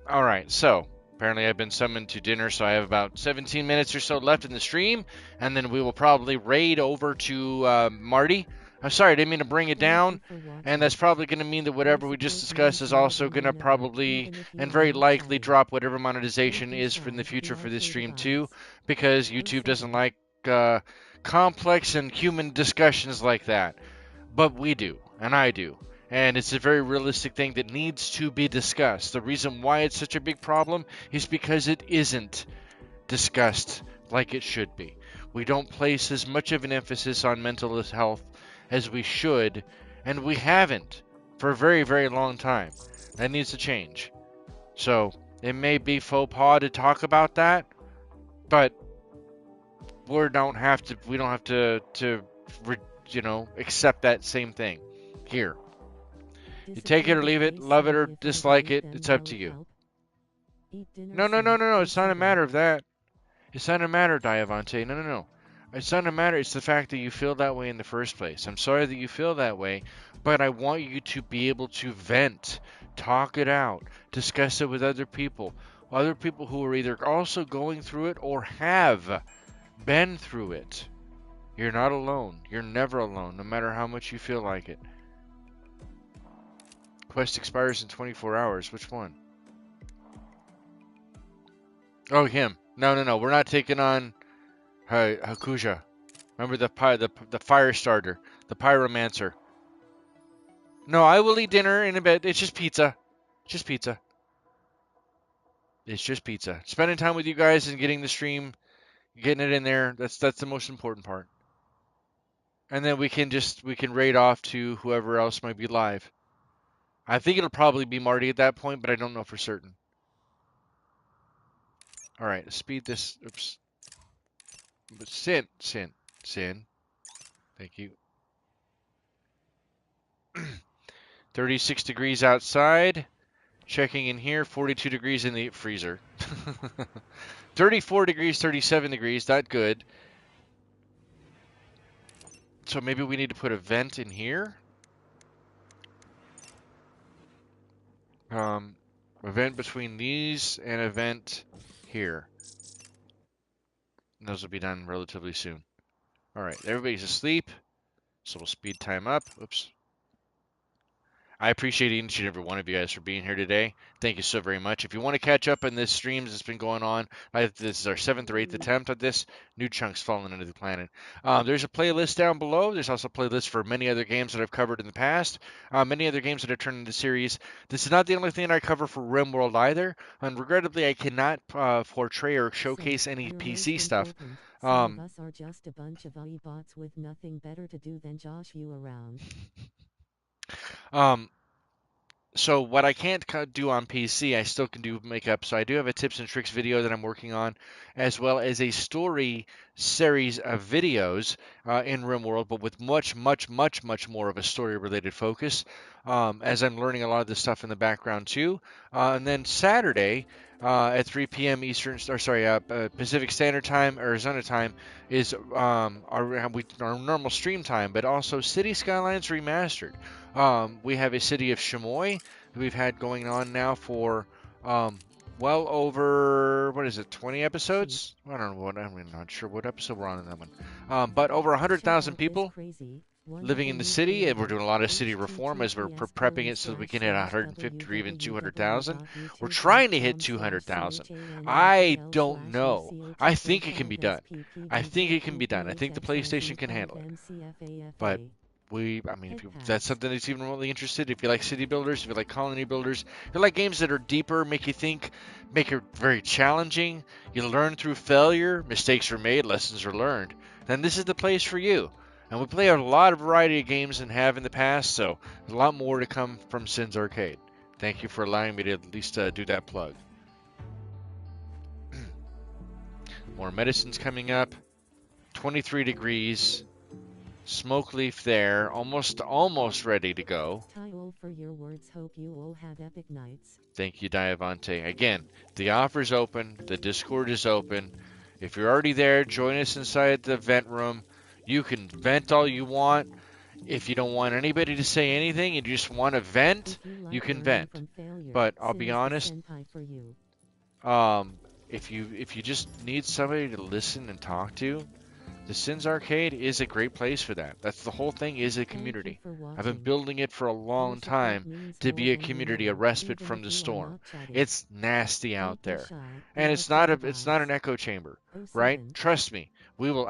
Alright, so apparently I've been summoned to dinner, so I have about 17 minutes or so left in the stream, and then we will probably raid over to Marty. I'm sorry, I didn't mean to bring it down, and that's probably going to mean that whatever we just discussed is also going to probably and very likely drop whatever monetization is for in the future for this stream too, because YouTube doesn't like uh, complex and human discussions like that. But we do, and I do. And it's a very realistic thing that needs to be discussed. The reason why it's such a big problem is because it isn't discussed like it should be. We don't place as much of an emphasis on mental health as we should, and we haven't for a very, very long time. That needs to change. So, it may be faux pas to talk about that, but we don't have to accept that same thing here. You take it or leave it, love it or dislike it, it's up to you. No, it's not a matter of that. It's not a matter, Diavante. No. It's not a matter, it's the fact that you feel that way in the first place. I'm sorry that you feel that way, but I want you to be able to vent, talk it out, discuss it with other people who are either also going through it or have been through it. You're not alone. You're never alone, no matter how much you feel like it. Quest expires in 24 hours. Which one? Oh, him. No. We're not taking on Hakuja. Remember the fire starter, the pyromancer. No, I will eat dinner in a bit. It's just pizza. Just pizza. It's just pizza. Spending time with you guys and getting the stream, getting it in there. That's the most important part. And then we can raid off to whoever else might be live. I think it'll probably be Marty at that point, but I don't know for certain. All right, speed this. Oops. Sin. Thank you. 36 degrees outside. Checking in here, 42 degrees in the freezer. 34 degrees, 37 degrees, not good. So maybe we need to put a vent in here. A vent between these and a vent here. And those will be done relatively soon. All right, everybody's asleep, so we'll speed time up. Oops. I appreciate each and every one of you guys for being here today. Thank you so very much. If you want to catch up on this streams that's been going on, this is our 7th or 8th attempt at this. New chunks falling into the planet. There's a playlist down below. There's also a playlist for many other games that I've covered in the past. Many other games that have turned into series. This is not the only thing I cover for RimWorld either. And regrettably, I cannot portray or showcase any PC stuff. Some of us are just a bunch of bots with nothing better to do than josh you around. So what I can't do on PC, I still can do makeup. So I do have a tips and tricks video that I'm working on, as well as a story series of videos in RimWorld, but with much more of a story-related focus, as I'm learning a lot of this stuff in the background too. And then Saturday at 3 p.m. Pacific Standard Time, Arizona time, is our normal stream time, but also City Skylines Remastered. We have a City of Chamois that we've had going on now for well over, 20 episodes? I don't know I'm not sure what episode we're on in that one. But over 100,000 people living in the city, and we're doing a lot of city reform as we're prepping it so that we can hit 150 or even 200,000. We're trying to hit 200,000. I don't know. I think it can be done. I think the PlayStation can handle it. But if that's something that's even remotely interested, if you like city builders, if you like colony builders, if you like games that are deeper, make you think, make it very challenging, you learn through failure, mistakes are made, lessons are learned, then this is the place for you. And we play a lot of variety of games and have in the past, so there's a lot more to come from Sin's Arcade. Thank you for allowing me to at least do that plug. More medicines coming up. 23 degrees. Smoke leaf there. Almost ready to go. Tile for your words. Hope you all have epic nights. Thank you, Diavante. Again, the offer's open. The Discord is open. If you're already there, join us inside the vent room. You can vent all you want. If you don't want anybody to say anything and you just want to vent, you can vent. But I'll be honest, if you just need somebody to listen and talk to, the Sins Arcade is a great place for that. That's the whole thing, is a community. I've been building it for a long time to be a community, a respite from the storm. It's nasty out there, and it's not an echo chamber, right? Trust me, we will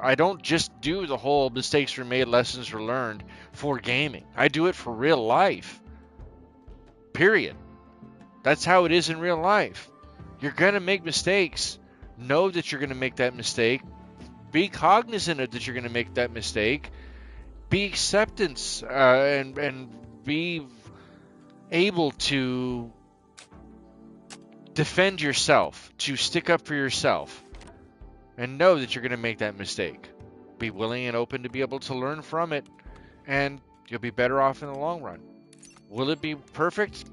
I don't just do the whole mistakes were made, lessons were learned for gaming. I do it for real life. Period. That's how it is in real life. You're going to make mistakes. Know that you're going to make that mistake. Be cognizant of that you're going to make that mistake. Be acceptance and be able to defend yourself, to stick up for yourself. And know that you're going to make that mistake. Be willing and open to be able to learn from it, and you'll be better off in the long run. Will it be perfect?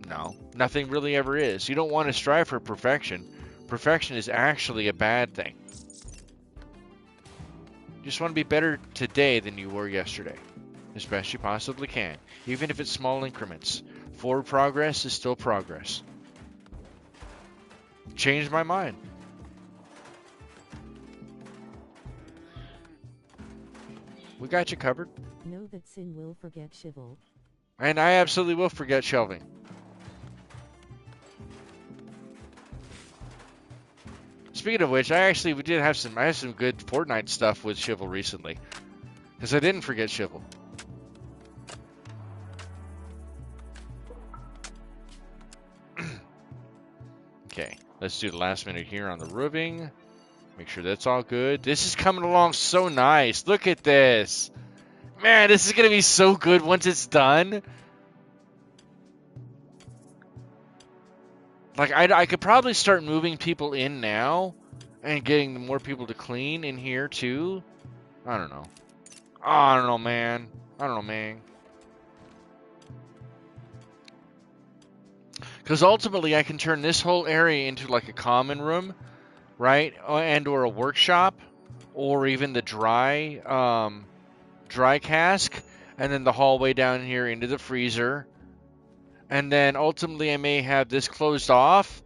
No. Nothing really ever is. You don't want to strive for perfection. Perfection is actually a bad thing. You just want to be better today than you were yesterday, as best you possibly can, even if it's small increments. Forward progress is still progress. Changed my mind. We got you covered. Know that Sin will forget Shivel. And I absolutely will forget shelving. Speaking of which, we did have some good Fortnite stuff with Shivel recently. Because I didn't forget Shivel. Okay, let's do the last minute here on the roofing. Make sure that's all good. This is coming along so nice. Look at this. Man, this is going to be so good once it's done. Like, I could probably start moving people in now and getting more people to clean in here, too. I don't know. I don't know, man. Because ultimately, I can turn this whole area into like a common room, right? And or a workshop, or even the dry cask, and then the hallway down here into the freezer. And then ultimately I may have this closed off.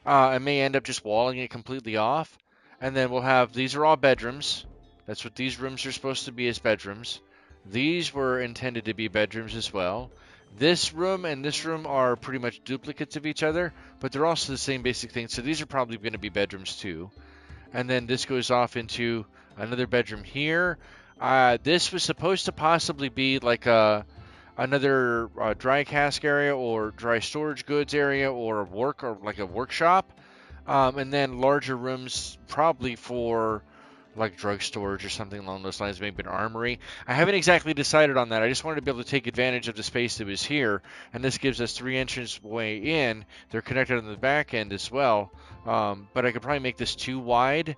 I may end up just walling it completely off. And then we'll have, these are all bedrooms. That's what these rooms are supposed to be, as bedrooms. These were intended to be bedrooms as well. This room and this room are pretty much duplicates of each other, but they're also the same basic thing. So these are probably going to be bedrooms too. And then this goes off into another bedroom here. This was supposed to possibly be like another dry cask area or dry storage goods area or like a workshop. And then larger rooms probably for like drug storage or something along those lines, maybe an armory. I haven't exactly decided on that. I just wanted to be able to take advantage of the space that was here, and this gives us 3 entrance way in. They're connected on the back end as well, but I could probably make this too wide.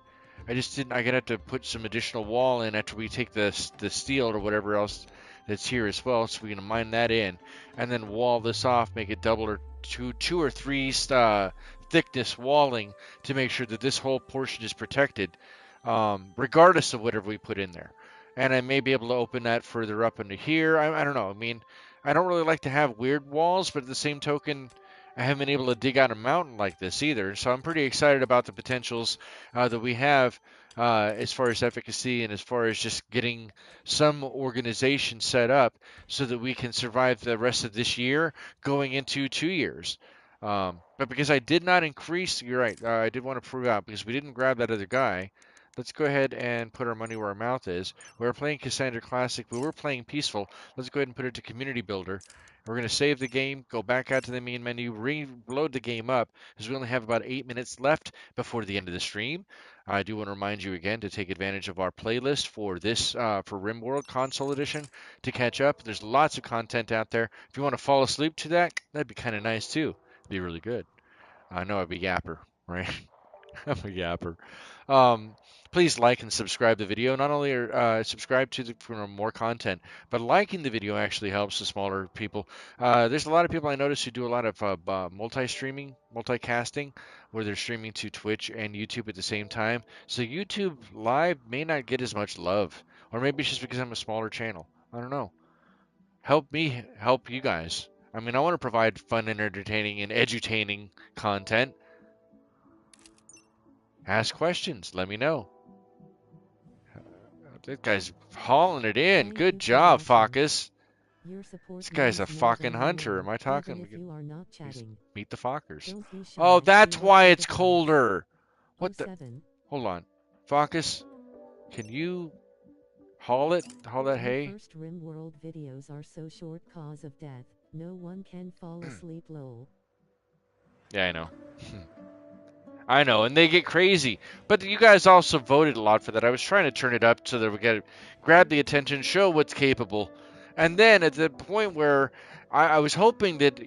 I gotta have to put some additional wall in after we take the steel or whatever else that's here as well, so we can mine that in, and then wall this off, make it double or two or three thickness walling to make sure that this whole portion is protected, regardless of whatever we put in there. And I may be able to open that further up into here. I don't know. I mean, I don't really like to have weird walls, but at the same token, I haven't been able to dig out a mountain like this either. So I'm pretty excited about the potentials that we have as far as efficacy and as far as just getting some organization set up so that we can survive the rest of this year going into 2 years. But because I did not increase, you're right, I did want to prove out because we didn't grab that other guy. Let's go ahead and put our money where our mouth is. We were playing Cassandra Classic. We were playing Peaceful. Let's go ahead and put it to Community Builder. We're going to save the game, go back out to the main menu, reload the game up, because we only have about 8 minutes left before the end of the stream. I do want to remind you again to take advantage of our playlist for this, for RimWorld Console Edition to catch up. There's lots of content out there. If you want to fall asleep to that, that'd be kind of nice too. It'd be really good. I know I'd be yapper, right? I'm a yapper. Um, Please like and subscribe the video. Not only subscribe to for more content, but liking the video actually helps the smaller people. There's a lot of people I notice who do a lot of multi-streaming, multicasting, where they're streaming to Twitch and YouTube at the same time. So YouTube Live may not get as much love, or maybe it's just because I'm a smaller channel. I don't know. Help me help you guys. I mean, I want to provide fun and entertaining and edutaining content. Ask questions. Let me know. That guy's hauling it in. Thank Good you for job, watching. Focus. Your support This guy's a means more fucking than you hunter. know, Am I even talking? if you are not chatting. Meet the Fockers. Don't be shy. Oh, that's and why welcome it's to class. colder. What the? 07. Hold on. Focus, can you haul it? Haul that My hay? first RimWorld videos are so short cause of death. No one can fall asleep lol. Yeah, I know. I know, and they get crazy. But you guys also voted a lot for that. I was trying to turn it up so that we get grab the attention, show what's capable. And then at the point where I was hoping that,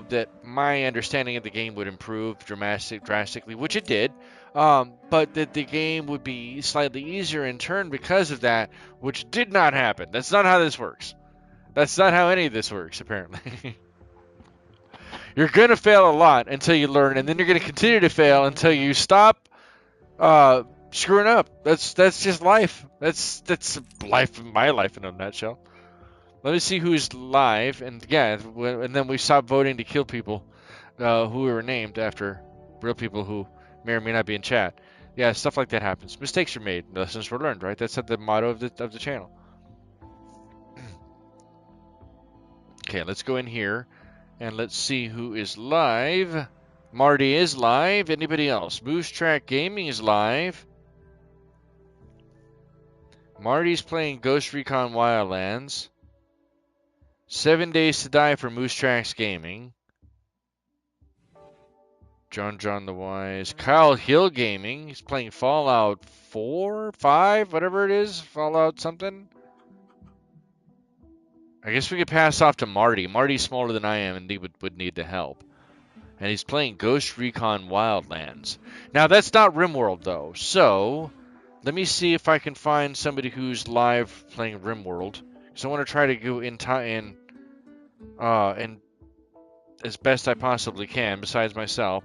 that my understanding of the game would improve drastically, which it did, but that the game would be slightly easier in turn because of that, which did not happen. That's not how this works. That's not how any of this works, apparently. You're going to fail a lot until you learn, and then you're going to continue to fail until you stop screwing up. That's just life. That's life, my life in a nutshell. Let me see who's live, and yeah, and then we stop voting to kill people who were named after real people who may or may not be in chat. Yeah, stuff like that happens. Mistakes are made, lessons were learned, right? That's the motto of the channel. Okay, let's go in here. And let's see who is live. Marty is live. Anybody else? Moose Track Gaming is live. Marty's playing Ghost Recon Wildlands. 7 Days to Die for Moose Tracks Gaming. John the Wise. Kyle Hill Gaming. He's playing Fallout 4, 5, whatever it is. Fallout something. I guess we could pass off to Marty. Marty's smaller than I am, and he would need the help. And he's playing Ghost Recon Wildlands. Now, that's not RimWorld, though. So, let me see if I can find somebody who's live playing RimWorld. Because I want to try to go in as best I possibly can, besides myself.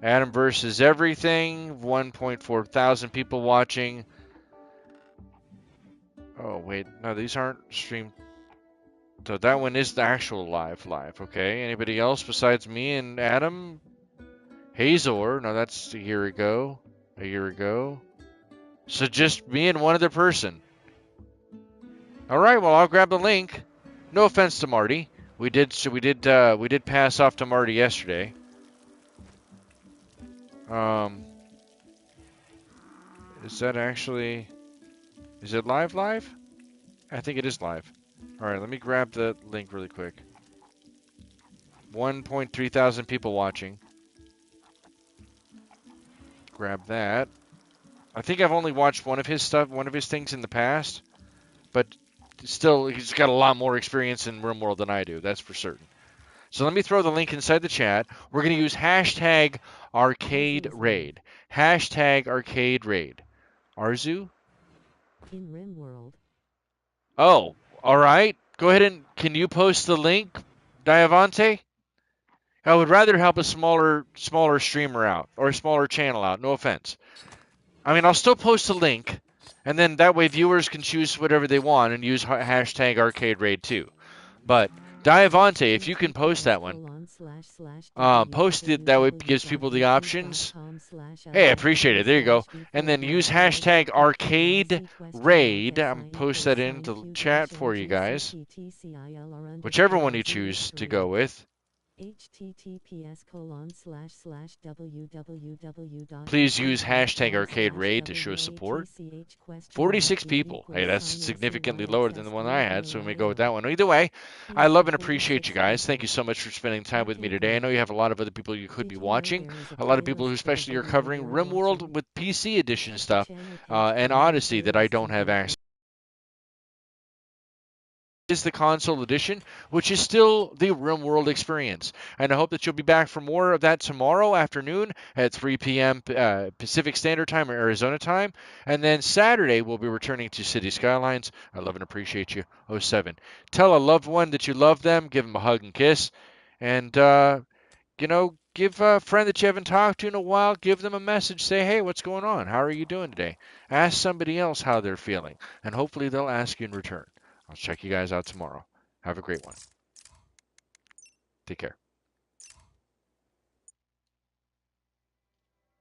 Adam versus everything. 1.4 thousand people watching. Oh, wait. No, these aren't streamed. So that one is the actual live. Okay. Anybody else besides me and Adam? Hazor. No, that's a year ago. So just me and one other person. All right. Well, I'll grab the link. No offense to Marty. We did pass off to Marty yesterday. Is it live? I think it is live. All right, let me grab the link really quick. 1.3 thousand people watching. Grab that. I think I've only watched one of his things in the past, but still, he's got a lot more experience in RimWorld than I do, that's for certain. So let me throw the link inside the chat. We're going to use hashtag Arcade Raid. Hashtag Arcade Raid. Arzu? In RimWorld. Oh, all right. Go ahead and can you post the link, Diavante? I would rather help a smaller streamer out or a smaller channel out. No offense. I mean, I'll still post a link, and then that way viewers can choose whatever they want and use hashtag Arcade Raid too. But Diavante, if you can post that one, post it that way it gives people the options. Hey, I appreciate it. There you go. And then use hashtag Arcade Raid. I'm post that into the chat for you guys. Whichever one you choose to go with. Please use hashtag Arcade Raid to show support. 46 people. Hey, that's significantly lower than the one I had, so we may go with that one. Either way, I love and appreciate you guys. Thank you so much for spending time with me today. I know you have a lot of other people you could be watching, a lot of people who especially are covering RimWorld with PC edition stuff, and Odyssey that I don't have access is the console edition, which is still the RimWorld experience. And I hope that you'll be back for more of that tomorrow afternoon at 3 p.m. Pacific Standard Time or Arizona time. And then Saturday, we'll be returning to City Skylines. I love and appreciate you. Oh 07. Tell a loved one that you love them. Give them a hug and kiss. And, give a friend that you haven't talked to in a while, give them a message. Say, hey, what's going on? How are you doing today? Ask somebody else how they're feeling. And hopefully they'll ask you in return. I'll check you guys out tomorrow. Have a great one. Take care.